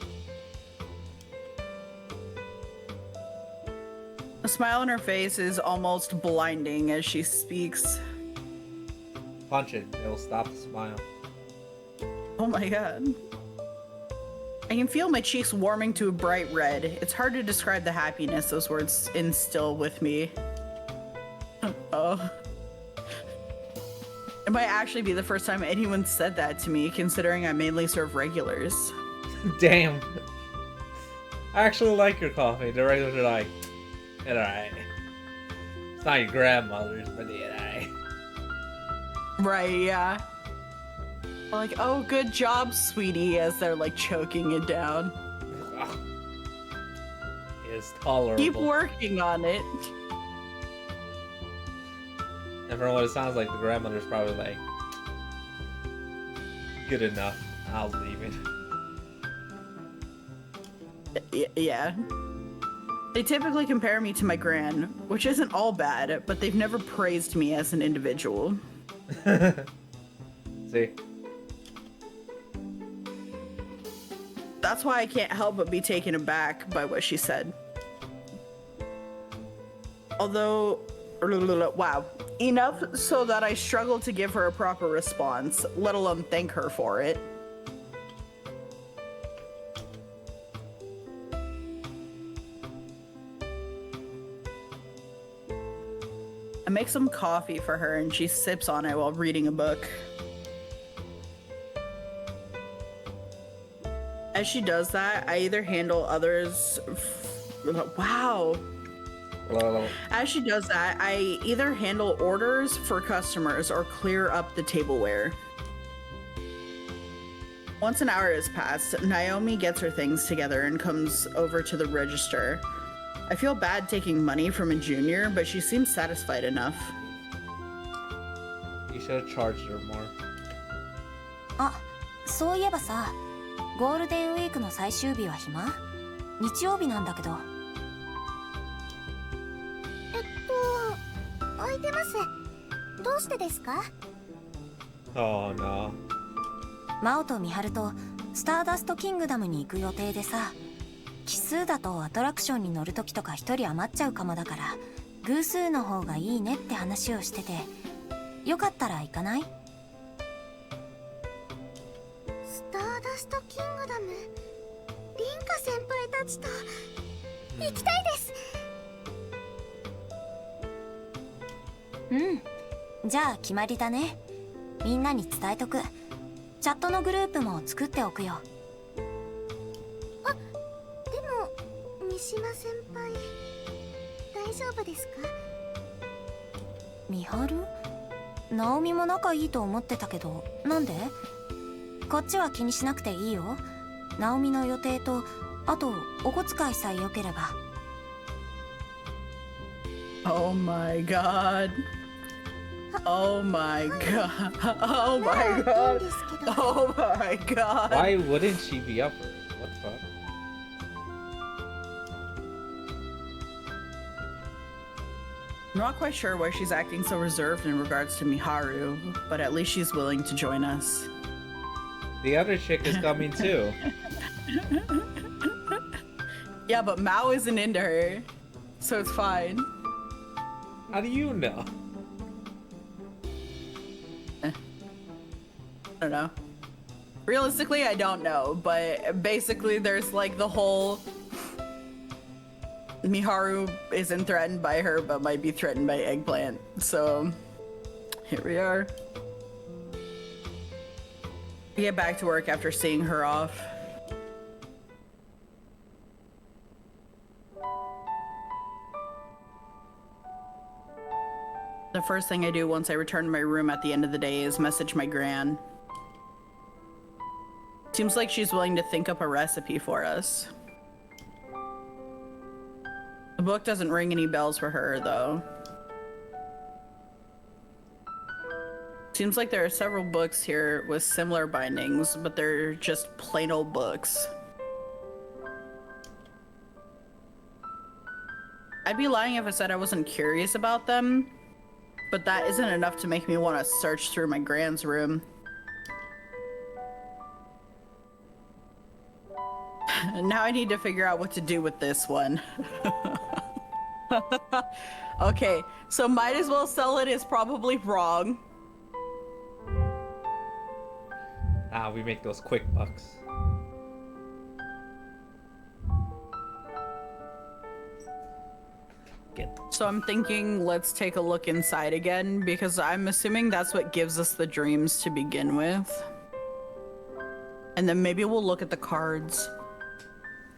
The smile on her face is almost blinding as she speaks. Punch it. It'll stop the smile. Oh my god. I can feel my cheeks warming to a bright red. It's hard to describe the happiness those words instill with me. Oh. It might actually be the first time anyone said that to me, considering I mainly serve regulars. Damn. I actually like your coffee. The regulars are like, it's alright. It's not your grandmother's, but it's alright. Right, yeah. Like, oh, good job, sweetie, as they're like choking it down. It's tolerable. Keep working on it. And from what it sounds like, the grandmother's probably like, good enough. I'll leave it. Yeah. They typically compare me to my gran, which isn't all bad, but they've never praised me as an individual. See? That's why I can't help but be taken aback by what she said. Although, wow, enough so that I struggle to give her a proper response, let alone thank her for it. I make some coffee for her and she sips on it while reading a book. As she does that, I either handle others. Wow. Hello. As she does that, I either handle orders for customers or clear up the tableware. Once an hour has passed, Naomi gets her things together and comes over to the register. I feel bad taking money from a junior, but she seems satisfied enough. You should have charged her more. あ、そういえばさ、ゴールデンウィークの最終日は暇？日曜日なんだけど。空いてます。どうしてですか？ Oh no. マオとミハルとスターダストキングダムに行く予定でさ、奇数だとアトラクションに乗るときとか一人余っちゃうかもだから、偶数の方がいいねって話をしてて、よかったら行かない？スターダストキングダム、リンカ先輩たちと行きたいです。うん、じゃあ決まりだね。みんなに伝えとく。チャットのグループも作っておくよ。あ、でも三島先輩大丈夫ですか？ミハル？ナオミも仲いいと思ってたけど、なんで？こっちは気にしなくていいよ。ナオミの予定と、あとお小遣いさえ良ければ。Oh my god. Oh my god. Oh my god. Oh my god. Why wouldn't she be up for it? What the fuck? I'm not quite sure why she's acting so reserved in regards to Miharu, but at least she's willing to join us. The other chick is coming too. Yeah, but Mao isn't into her, so it's fine. How do you know? I don't know. Realistically, I don't know, but basically there's like the whole Miharu isn't threatened by her, but might be threatened by Eggplant. So here we are. I get back to work after seeing her off. The first thing I do once I return to my room at the end of the day is message my gran. Seems like she's willing to think up a recipe for us. The book doesn't ring any bells for her, though. Seems like there are several books here with similar bindings, but they're just plain old books. I'd be lying if I said I wasn't curious about them, but that isn't enough to make me want to search through my grand's room. Now I need to figure out what to do with this one. Okay, so might as well sell it is probably wrong. We make those quick bucks. So I'm thinking let's take a look inside again, because I'm assuming that's what gives us the dreams to begin with. And then maybe we'll look at the cards.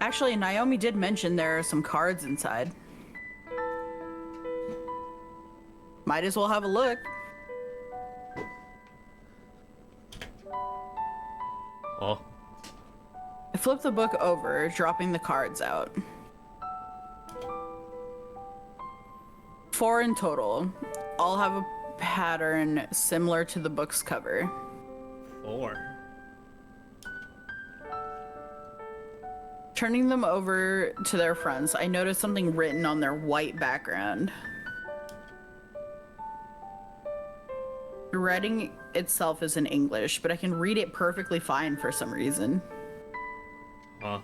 Actually, Naomi did mention there are some cards inside. Might as well have a look. Oh. I flip the book over, dropping the cards out. 4 in total. All have a pattern similar to the book's cover. 4. Turning them over to their fronts, I noticed something written on their white background. The writing itself is in English, but I can read it perfectly fine for some reason. Huh.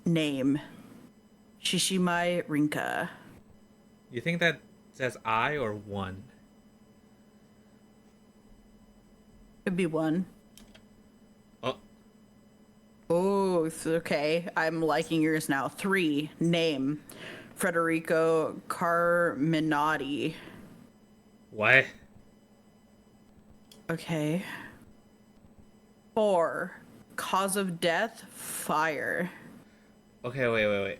Name. Shishimai Rinka. You think that says I or 1? Could be 1. Oh. Oh, okay. I'm liking yours now. 3. Name. Federico Carminati. What? Okay. 4. Cause of death, fire. Okay, wait.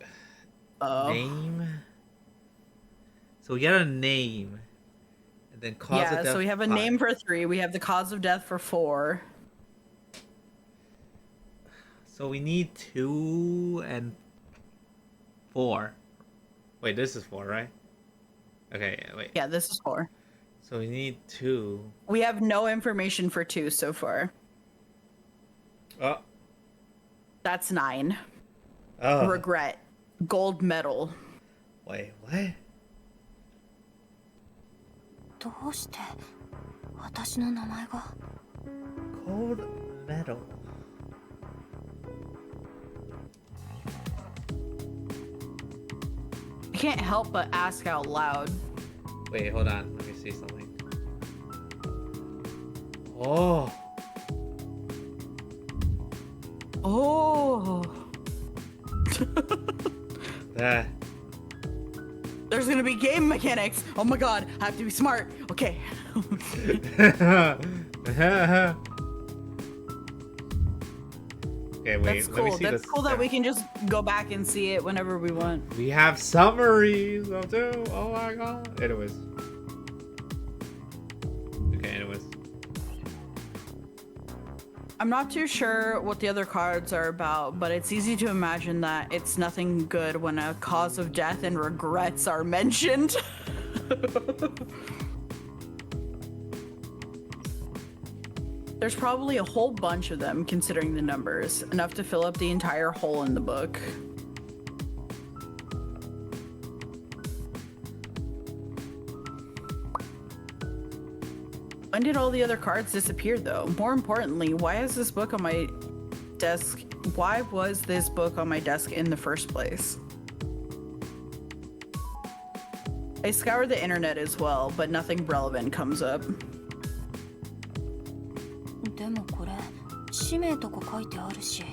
Oh. Name? So we got a name. And then cause of death. Yeah, so we have a name for 3. We have the cause of death for 4. So we need 2 and 4. Wait, this is 4, right? Okay, wait. Yeah, this is 4. So we need 2. We have no information for 2 so far. Oh. That's 9. Oh. Regret. Gold medal. Wait, what? どうして私の名前が Gold medal. I can't help but ask out loud. Wait, hold on. Let me see something. Oh. Oh. That. There's gonna be game mechanics. Oh my god, I have to be smart. Okay. Okay, wait. That's Let me cool. see That's this. cool that we can just go back and see it whenever we want. We have summaries of too. Oh my god. Anyways. Okay, anyways. I'm not too sure what the other cards are about, but it's easy to imagine that it's nothing good when a cause of death and regrets are mentioned. There's probably a whole bunch of them considering the numbers, enough to fill up the entire hole in the book. When did all the other cards disappear though? More importantly, why is this book on my desk? Why was this book on my desk in the first place? I scoured the internet as well, but nothing relevant comes up. でもこれ氏名とか書いてあるし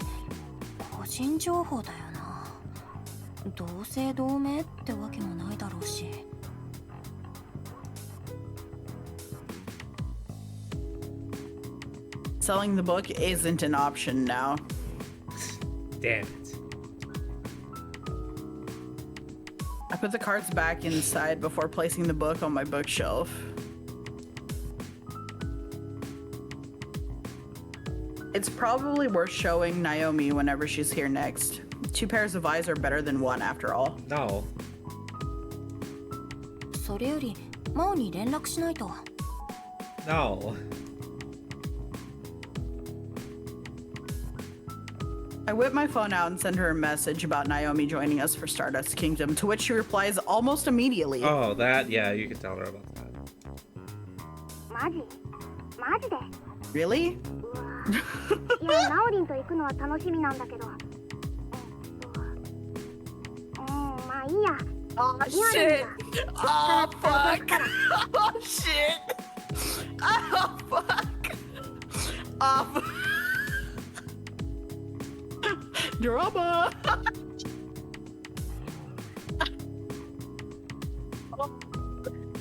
個人情報だよな同姓同名ってわけもないだろうし Selling the book isn't an option now. Damn it. I put the cards back inside before placing the book on my bookshelf. It's probably worth showing Naomi whenever she's here next. 2 pairs of eyes are better than 1 after all. No. それより真央に連絡しないと。 No. I whip my phone out and send her a message about Naomi joining us for Stardust Kingdom, to which she replies almost immediately. Oh, that? Yeah, you can tell her about that. マジマジで Really? いや、ナオリンと行くのは楽しみなんだけど。まあいいや。 Oh shit! Oh fuck! Oh shit! Oh fuck! Oh fuck! Drama!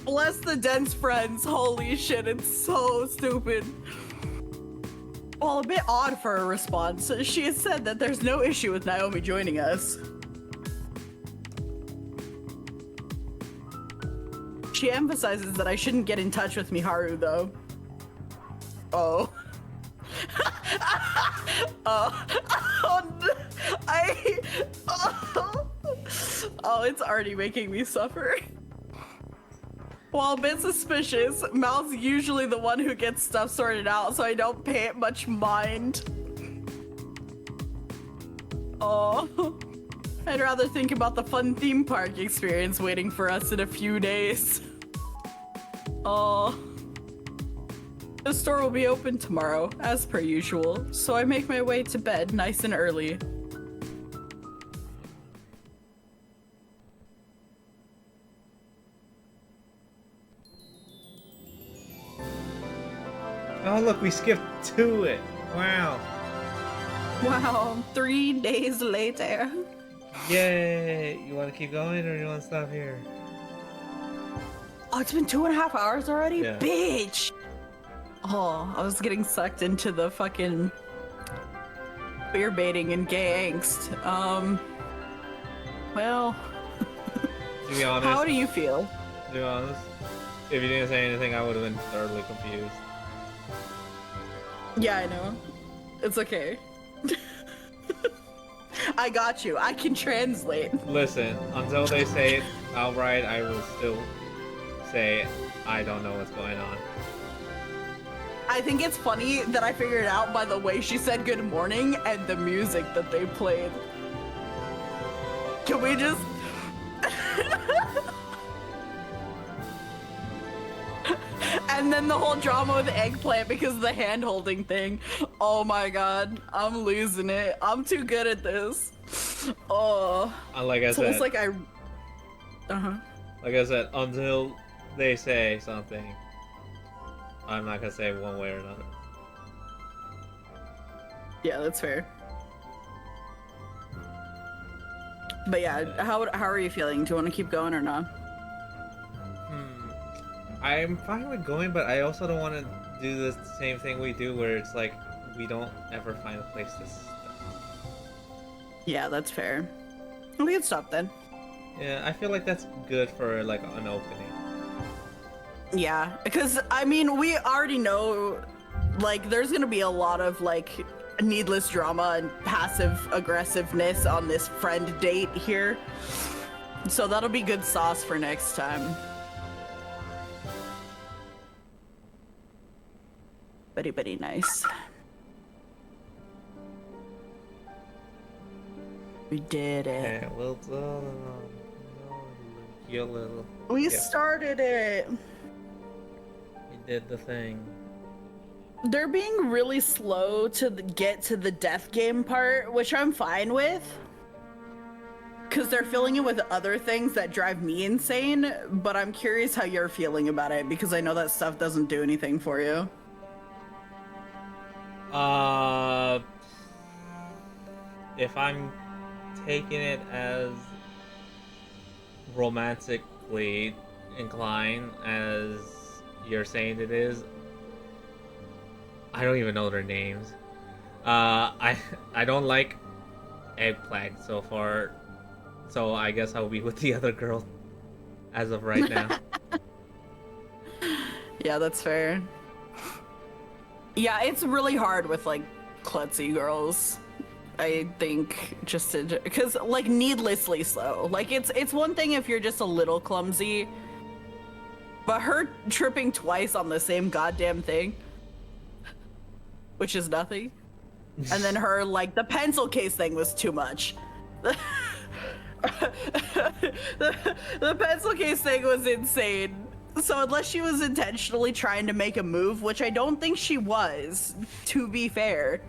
Bless the dense friends. Holy shit, it's so stupid. Well, a bit odd for a response. She has said that there's no issue with Naomi joining us. She emphasizes that I shouldn't get in touch with Miharu, though. Oh. Oh. Oh, oh, it's already making me suffer. While a bit suspicious, Mal's usually the one who gets stuff sorted out, so I don't pay it much mind. Oh. I'd rather think about the fun theme park experience waiting for us in a few days. Oh. The store will be open tomorrow, as per usual, so I make my way to bed nice and early. Oh, look, we skipped to it. Wow. Wow, 3 days later. Yay. You want to keep going or you want to stop here? Oh, it's been 2.5 hours already? Yeah. Bitch! Oh, I was getting sucked into the fucking beer baiting and gay angst. Well, To be honest, how do you feel? to be honest, if you didn't say anything, I would have been thoroughly confused. Yeah, I know. It's okay. I got you. I can translate. Listen, until they say it outright, I will still say I don't know what's going on. I think it's funny that I figured it out by the way she said good morning and the music that they played. Can we just... And then the whole drama with eggplant because of the hand-holding thing. Oh my god, I'm losing it. I'm too good at this. Oh. Like I It's said, almost like I... Uh-huh. like I said, until they say something, I'm not gonna say one way or another. Yeah, that's fair. But yeah, how are you feeling? Do you want to keep going or not? I'm fine with going, but I also don't want to do the same thing we do where it's like we don't ever find a place to stop. Yeah, that's fair. We can stop then. Yeah, I feel like that's good for like an opening. Yeah, because I mean, we already know, like, there's gonna be a lot of like needless drama and passive aggressiveness on this friend date here, so that'll be good sauce for next time. Very nice. We did it. Yeah, well done. You little. We Yeah. started it. You did the thing. They're being really slow to get to the death game part, which I'm fine with. Because they're filling it with other things that drive me insane, but I'm curious how you're feeling about it, because I know that stuff doesn't do anything for you. If I'm taking it as romantically inclined as you're saying it is, I don't even know their names. I don't like eggplant so far, so I guess I'll be with the other girl as of right now. Yeah, that's fair. Yeah, it's really hard with like klutzy girls. I think just because like needlessly slow. Like it's one thing if you're just a little clumsy, but her tripping twice on the same goddamn thing, which is nothing, and then her like the pencil case thing was too much. The pencil case thing was insane. So unless she was intentionally trying to make a move, which I don't think she was, to be fair.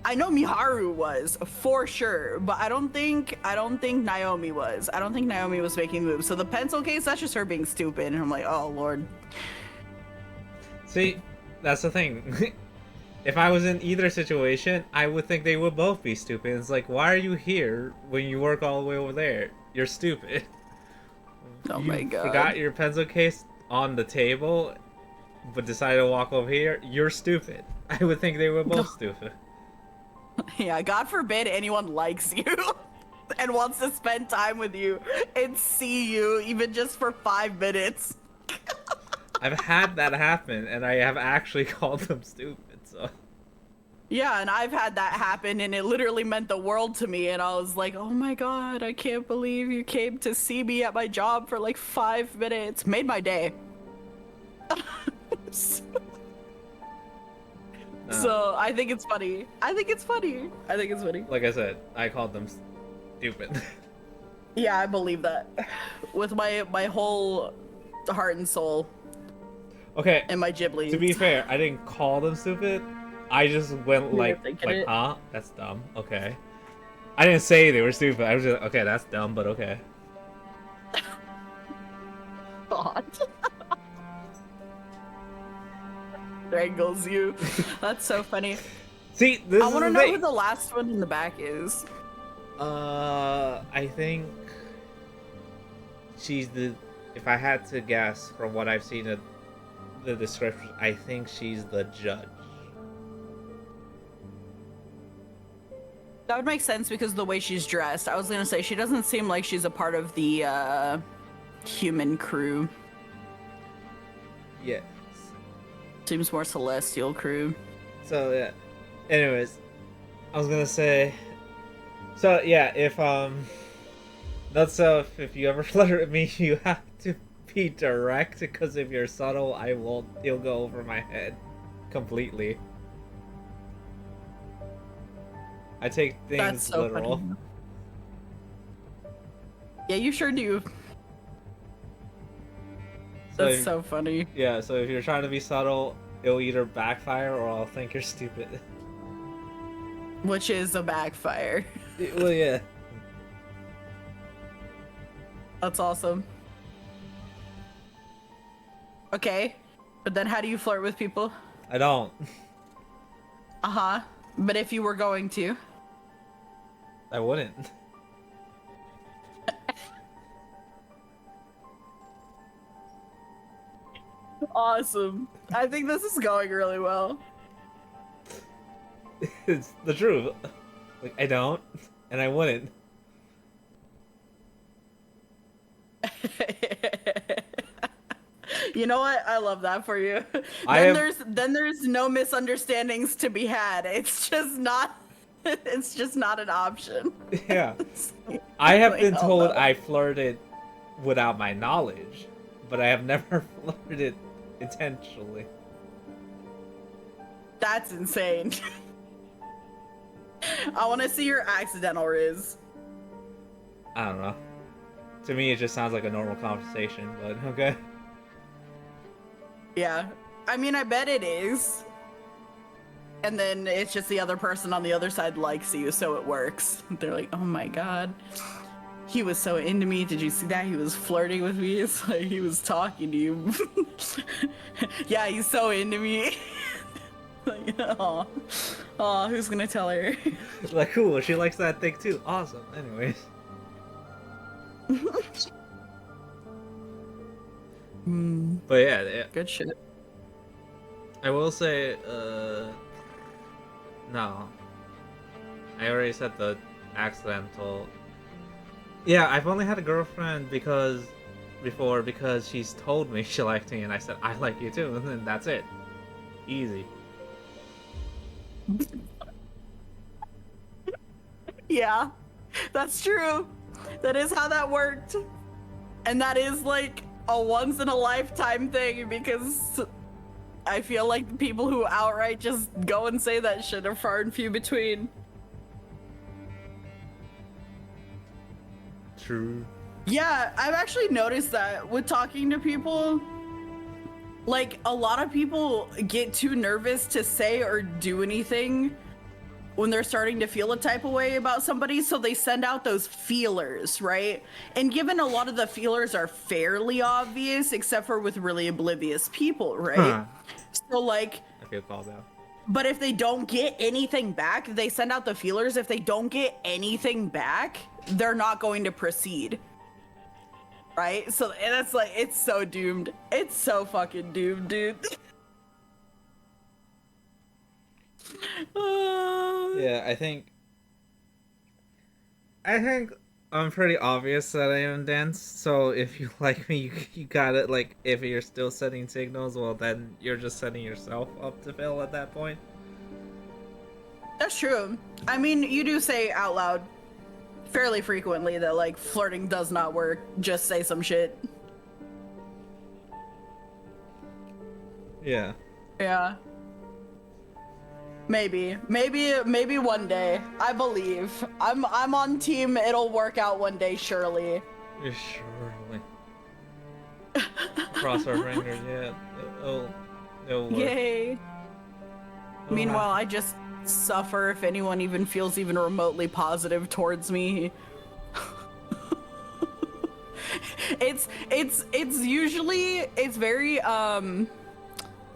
I know Miharu was for sure, but I don't think Naomi was. I don't think Naomi was making moves. So the pencil case, that's just her being stupid. And I'm like, oh lord. See, that's the thing. If I was in either situation, I would think they would both be stupid. It's like, why are you here when you work all the way over there? You're stupid. Oh you my god. Forgot your pencil case on the table, but decided to walk over here. You're stupid. I would think they were both stupid. Yeah, God forbid anyone likes you and wants to spend time with you and see you even just for 5 minutes. I've had that happen, and I have actually called them stupid, so... Yeah, and I've had that happen, and it literally meant the world to me, and I was like, oh my god, I can't believe you came to see me at my job for like 5 minutes. Made my day. So I think it's funny. I think it's funny. Like I said, I called them stupid. Yeah, I believe that. With my whole heart and soul. Okay, And my Ghibli. to be fair, I didn't call them stupid. I just went You were like, thinking it? huh? That's dumb. Okay. I didn't say they were stupid. I was just like, okay, that's dumb, but okay. God. Strangles you. That's so funny. See, this I is want to the know thing. who the last one in the back is. I think she's the. If I had to guess from what I've seen of the description, I think she's the judge. That would make sense because of the way she's dressed. I was gonna say she doesn't seem like she's a part of the human crew. Yes. Seems more celestial crew. So yeah. Anyways, I was gonna say. So yeah, if if you ever flirt with me, you have to be direct because if you're subtle, it'll go over my head completely. I take things That's so literal. funny. Yeah, you sure do. That's so funny. Yeah, so if you're trying to be subtle, it'll either backfire or I'll think you're stupid. Which is a backfire. Well, yeah. That's awesome. Okay, but then how do you flirt with people? I don't. Uh-huh. But if you were going to? I wouldn't. Awesome. I think this is going really well. It's the truth. Like, I don't, and I wouldn't. You know what? I love that for you. Then there's no misunderstandings to be had. It's just not an option. Yeah. I have been Like, told oh, no. I flirted without my knowledge, but I have never flirted intentionally. That's insane. I want to see your accidental riz. I don't know. To me, it just sounds like a normal conversation, but okay. Yeah. I mean, I bet it is. And then it's just the other person on the other side likes you, so it works. They're like, oh my god. He was so into me. Did you see that? He was flirting with me. It's like he was talking to you. Yeah, he's so into me. Like, oh, who's gonna tell her? Like, cool, she likes that thing too. Awesome. Anyways. But yeah, Good shit. I will say, no. I already said the accidental. Yeah, I've only had a girlfriend because she's told me she liked me, and I said I like you too, and then that's it. Easy. Yeah, that's true. That is how that worked. And that is like a once in a lifetime thing because I feel like the people who outright just go and say that shit are far and few between. True. Yeah, I've actually noticed that with talking to people. Like, a lot of people get too nervous to say or do anything when they're starting to feel a type of way about somebody, so they send out those feelers, right? And given a lot of the feelers are fairly obvious, except for with really oblivious people, right? So, like, I feel called out. but if they don't get anything back, they send out the feelers. If they don't get anything back, they're not going to proceed. Right? So and that's like, it's so doomed. It's so fucking doomed, dude. Yeah, I think I'm pretty obvious that I am dense. So if you like me, you got it. Like, if you're still sending signals, well, then you're just setting yourself up to fail at that point. That's true. I mean, you do say out loud fairly frequently that, like, flirting does not work. Just say some shit. Yeah. Yeah. Maybe one day. I believe. I'm on team. It'll work out one day, surely. Surely. Cross our fingers. Yeah. It'll work. Yay. Meanwhile, I just suffer if anyone even feels even remotely positive towards me. it's usually, it's very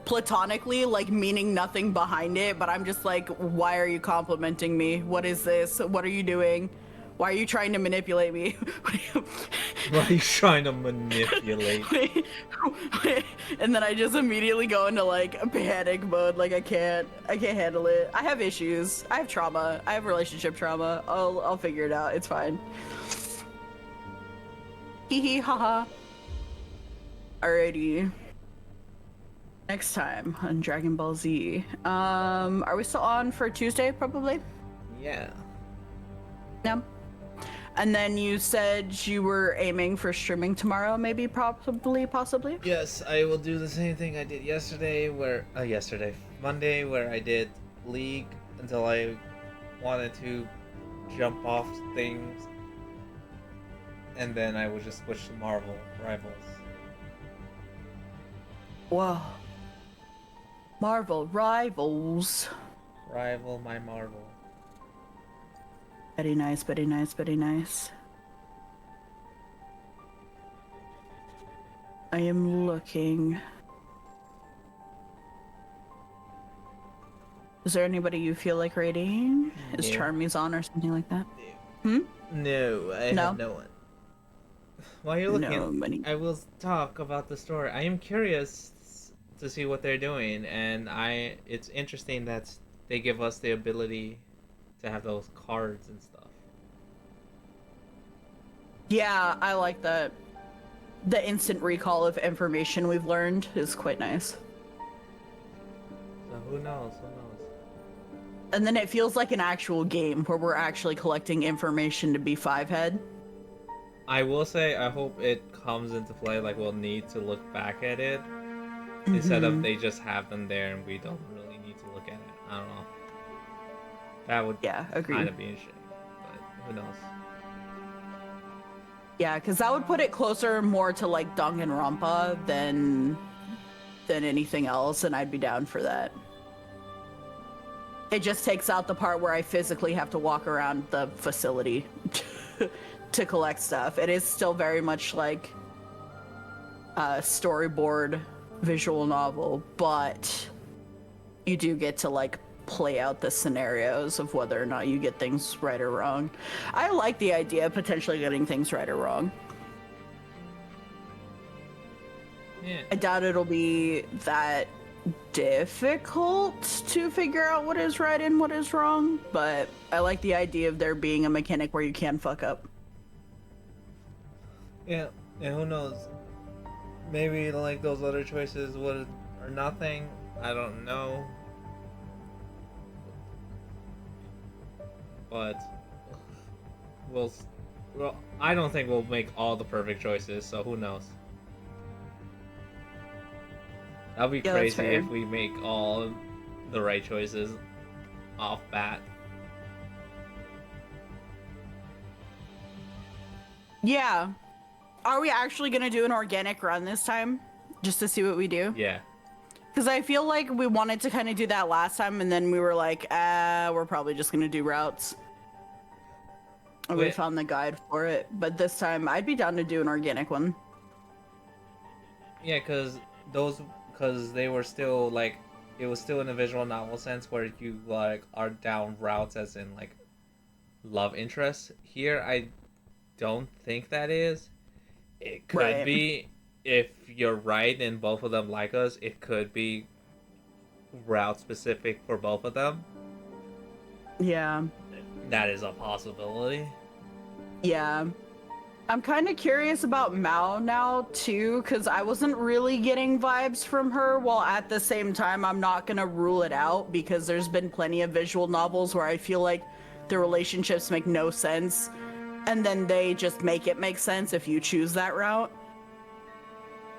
platonically, like, meaning nothing behind it, but I'm just like, why are you complimenting me? What is this? What are you doing? Why are you trying to manipulate me? Why are you trying to manipulate? And then I just immediately go into, like, a panic mode. Like, I can't handle it. I have issues. I have trauma. I have relationship trauma. I'll figure it out. It's fine. Hee hee haha. Alrighty. Next time on Dragon Ball Z. Are we still on for Tuesday, probably? Yeah. No. And then you said you were aiming for streaming tomorrow, maybe, possibly? Yes, I will do the same thing I did yesterday, Monday, where I did League until I wanted to jump off things, and then I would just switch to Marvel Rivals. Whoa. Marvel Rivals. Rival my Marvel. Very nice, very nice, very nice. I am looking. Is there anybody you feel like rating? Is No. Charmy's on or something like that? No, I No? have no one. While you're looking, No money. I will talk about the story. I am curious to see what they're doing, and it's interesting that they give us the ability to have those cards and stuff. Yeah, I like that. The instant recall of information we've learned is quite nice. So who knows? And then it feels like an actual game where we're actually collecting information to be Five-Head. I will say, I hope it comes into play, like we'll need to look back at it instead of they just have them there and we don't really need to look at it. I don't know. That would agreed. kind of be interesting, but who knows? Yeah, because that would put it closer more to, like, Danganronpa than anything else, and I'd be down for that. It just takes out the part where I physically have to walk around the facility to collect stuff. It is still very much like a storyboard visual novel, but you do get to, like, play out the scenarios of whether or not you get things right or wrong. I like the idea of potentially getting things right or wrong. Yeah. I doubt it'll be that difficult to figure out what is right and what is wrong, but I like the idea of there being a mechanic where you can fuck up. Yeah, and who knows? Maybe like those other choices would or nothing. I don't know. but we'll. Well, I don't think we'll make all the perfect choices, so who knows? That'll be Yeah, that's crazy fair. if we make all the right choices off bat. Yeah. Are we actually gonna do an organic run this time? Just to see what we do? Yeah. Because I feel like we wanted to kind of do that last time, and then we were like, we're probably just gonna do routes. And we Wait. found the guide for it. But this time, I'd be down to do an organic one. Yeah, because they were still like, it was still in a visual novel sense where you like are down routes as in like love interests. Here, I don't think that is. It could Right. be if you're right and both of them like us. It could be route specific for both of them. Yeah. That is a possibility. Yeah. I'm kind of curious about Mao now, too, because I wasn't really getting vibes from her, while at the same time, I'm not going to rule it out, because there's been plenty of visual novels where I feel like the relationships make no sense, and then they just make it make sense if you choose that route.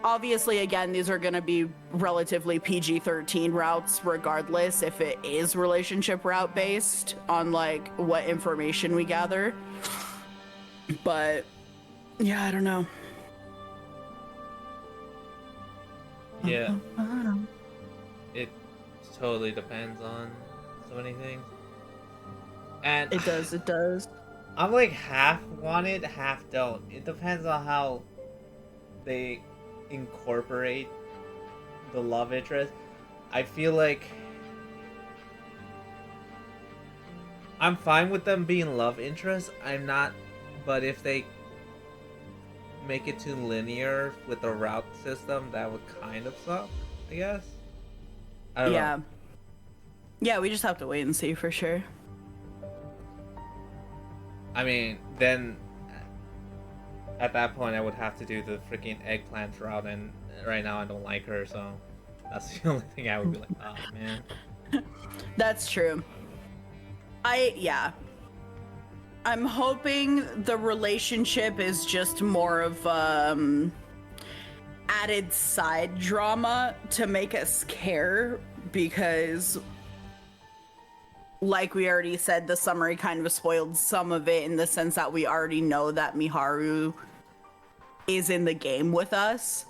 Obviously, again, these are going to be relatively PG-13 routes, regardless if it is relationship route based on, like, what information we gather. But... yeah, I don't know. Yeah. It totally depends on so many things. And It does, it does. I'm like half want it, half don't. It depends on how they incorporate the love interest. I feel like I'm fine with them being love interests. I'm not, but if they make it too linear with the route system, that would kind of suck, I guess. I don't know. Yeah, we just have to wait and see for sure. I mean, then at that point, I would have to do the freaking eggplant route, and right now I don't like her, so that's the only thing I would be like, oh man. That's true. I'm hoping the relationship is just more of added side drama to make us care, because like we already said, the summary kind of spoiled some of it in the sense that we already know that Miharu is in the game with us.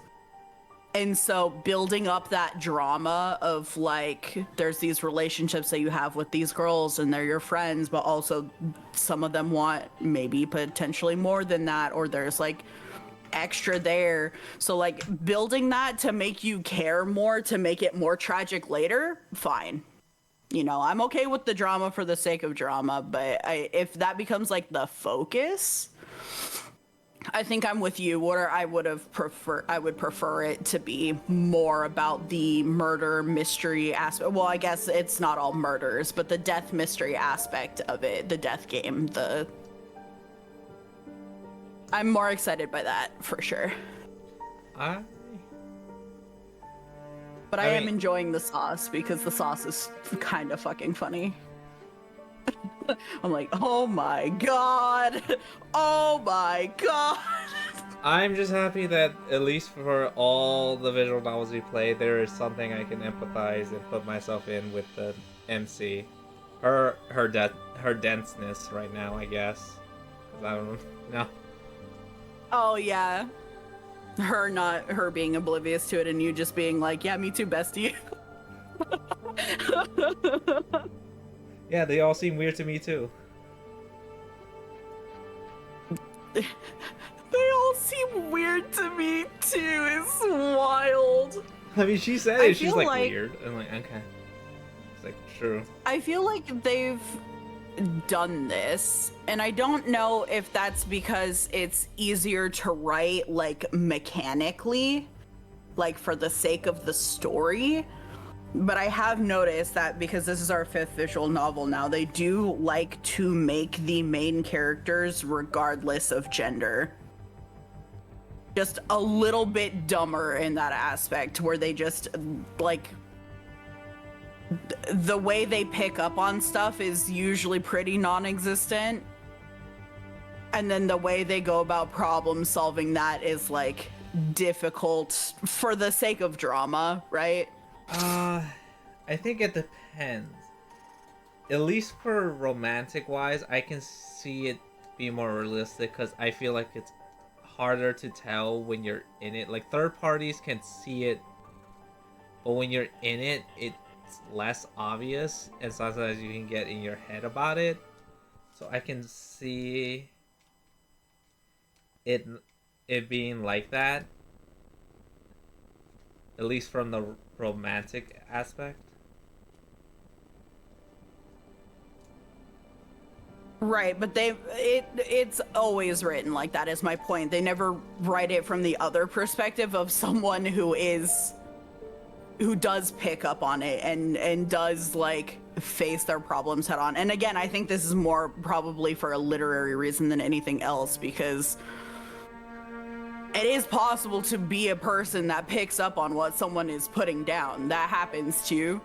And so building up that drama of like, there's these relationships that you have with these girls and they're your friends, but also some of them want maybe potentially more than that, or there's like extra there. So like building that to make you care more, to make it more tragic later, fine. You know, I'm okay with the drama for the sake of drama, but if that becomes like the focus, I think I'm with you. I would prefer it to be more about the murder mystery aspect. Well, I guess it's not all murders, but the death mystery aspect of it, the death game, I'm more excited by that for sure. But I am mean, enjoying the sauce because the sauce is kind of fucking funny. I'm like, oh my god! Oh my god! I'm just happy that at least for all the visual novels we play, there is something I can empathize and put myself in with the MC. Her denseness right now, I guess. I don't know. Oh yeah. Her being oblivious to it and you just being like, yeah, me too, bestie. Yeah, they all seem weird to me too. They all seem weird to me too. It's wild. I mean, she said it. She's like weird. I'm like, okay. It's like, true. I feel like they've done this, and I don't know if that's because it's easier to write, like, mechanically, like, for the sake of the story. But I have noticed that because this is our 5th visual novel now, they do like to make the main characters, regardless of gender, just a little bit dumber in that aspect, where they just, like, the way they pick up on stuff is usually pretty non-existent. And then the way they go about problem solving that is like difficult for the sake of drama, right? I think it depends. At least for romantic wise, I can see it be more realistic because I feel like it's harder to tell when you're in it. Like third parties can see it, but when you're in it, it's less obvious, and sometimes you can get in your head about it. So I can see it being like that, at least from the romantic aspect. Right, but it's always written like that is my point. They never write it from the other perspective of someone who does pick up on it and does like face their problems head on. And again, I think this is more probably for a literary reason than anything else, because it is possible to be a person that picks up on what someone is putting down. That happens too.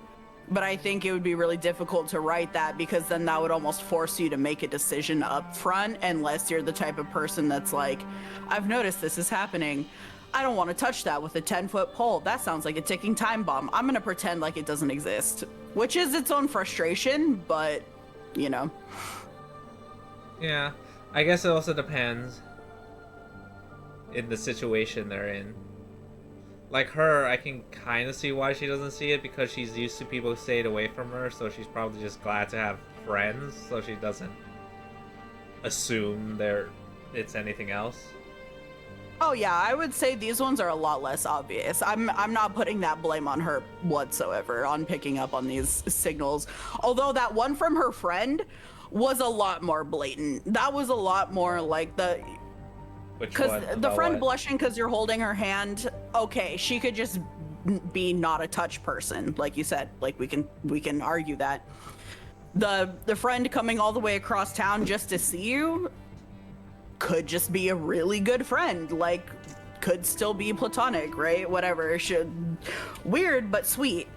But I think it would be really difficult to write that, because then that would almost force you to make a decision up front, unless you're the type of person that's like, I've noticed this is happening. I don't want to touch that with a 10-foot pole. That sounds like a ticking time bomb. I'm going to pretend like it doesn't exist, which is its own frustration, but, you know. Yeah, I guess it also depends in the situation they're in. Like her, I can kind of see why she doesn't see it, because she's used to people who stayed away from her, so she's probably just glad to have friends, so she doesn't assume it's anything else. Oh yeah, I would say these ones are a lot less obvious. I'm not putting that blame on her whatsoever on picking up on these signals. Although that one from her friend was a lot more blatant. That was a lot more like because the friend blushing because you're holding her hand, okay, she could just be not a touch person, like you said. Like we can argue that. The friend coming all the way across town just to see you could just be a really good friend. Like, could still be platonic, right? Whatever. Weird but sweet.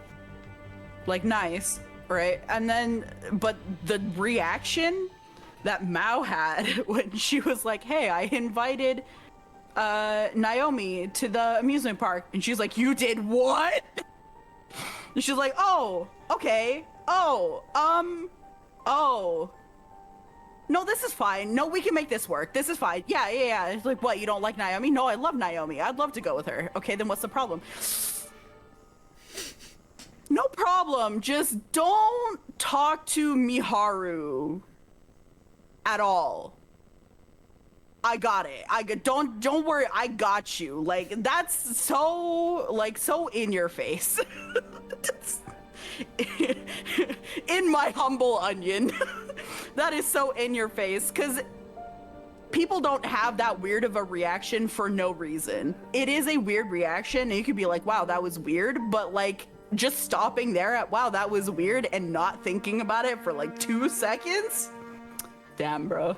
Like nice, right? And then, but the reaction that Mao had when she was like, hey, I invited Naomi to the amusement park, and she's like, you did what? And she's like, oh, okay, oh, no, this is fine. No, we can make this work. This is fine. Yeah. It's like, what, you don't like Naomi? No, I love Naomi. I'd love to go with her. Okay, then what's the problem? No problem. Just don't talk to Miharu at all. I got it. Don't worry. I got you. Like, that's so in your face. In my humble onion. That is so in your face, because people don't have that weird of a reaction for no reason. It is a weird reaction, and you could be like, wow, that was weird, but like just stopping there at wow, that was weird, and not thinking about it for like 2 seconds. Damn, bro.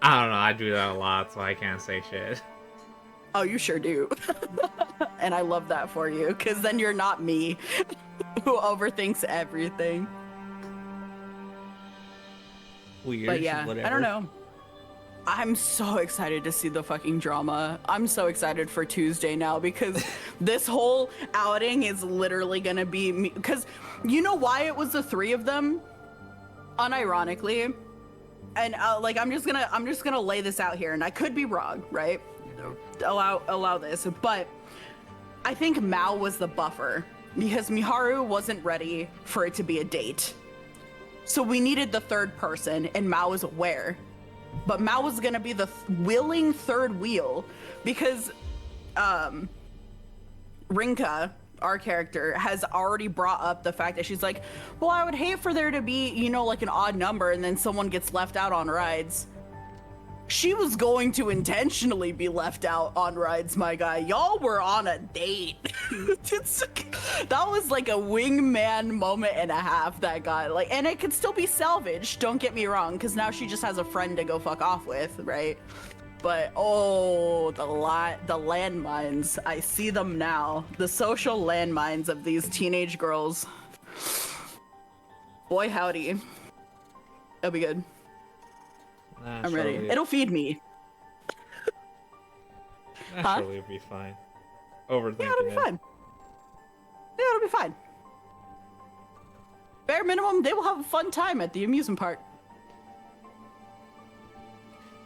I don't know, I do that a lot, so I can't say shit. Oh, you sure do. And I love that for you, because then you're not me, who overthinks everything. Weird, but yeah, whatever. I don't know. I'm so excited to see the fucking drama. I'm so excited for Tuesday now, because this whole outing is literally gonna be me. Because you know why it was the 3 of them? Unironically, and like I'm just gonna lay this out here, and I could be wrong, right? Allow this, but I think Mao was the buffer, because Miharu wasn't ready for it to be a date. So we needed the 3rd person, and Mao was aware. But Mao was gonna be the willing 3rd wheel, because Rinka, our character, has already brought up the fact that she's like, well, I would hate for there to be, you know, like an odd number and then someone gets left out on rides. She was going to intentionally be left out on rides, my guy. Y'all were on a date. That was like a wingman moment and a half that got like, and it could still be salvaged, don't get me wrong, because now she just has a friend to go fuck off with, right? But oh, the landmines, I see them now. The social landmines of these teenage girls. Boy, howdy. It'll be good. I'm ready. It'll feed me. Naturally, it'll be fine. Overthinking Yeah, it'll be fine. Yeah, it'll be fine. Bare minimum, they will have a fun time at the amusement park.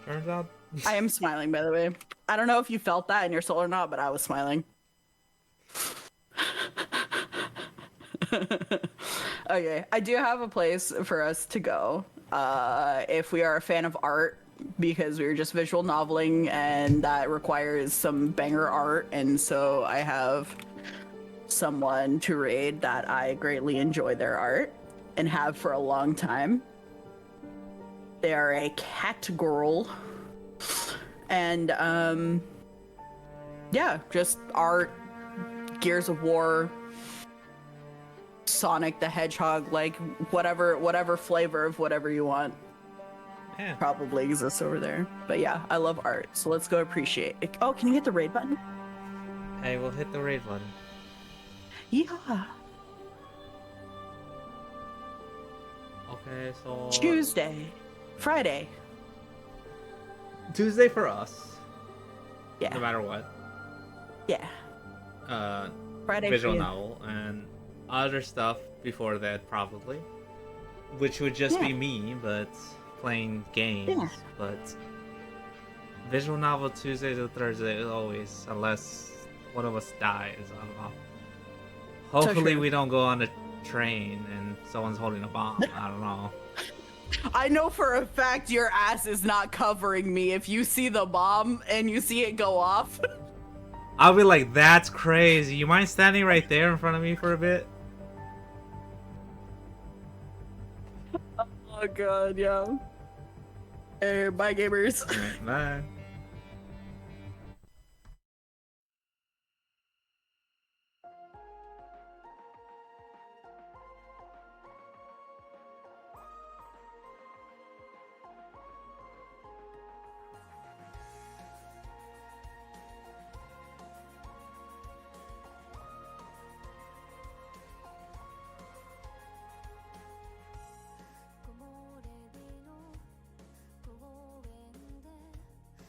Turns out. I am smiling, by the way. I don't know if you felt that in your soul or not, but I was smiling. Okay, I do have a place for us to go. If we are a fan of art, because we were just visual noveling and that requires some banger art, and so I have someone to raid that I greatly enjoy their art and have for a long time. They are a cat girl. And yeah, just art, Gears of War, Sonic the Hedgehog, like whatever flavor of whatever you want. Yeah. Probably exists over there. But yeah, I love art, so let's go appreciate it. Oh, can you hit the raid button? Hey, we'll hit the raid button. Yeah. Okay, so Tuesday, Friday. Tuesday for us. Yeah. No matter what. Yeah. Friday Visual for you. novel and other stuff before that probably, which would just be me, but playing games. Yeah. But visual novel Tuesday to Thursday always, unless one of us dies. I don't know. Hopefully true. we don't go on a train and someone's holding a bomb. I don't know. I know for a fact your ass is not covering me if you see the bomb and you see it go off. I'll be like, that's crazy. You mind standing right there in front of me for a bit? Oh god, yeah. Hey, bye gamers. Alright, bye.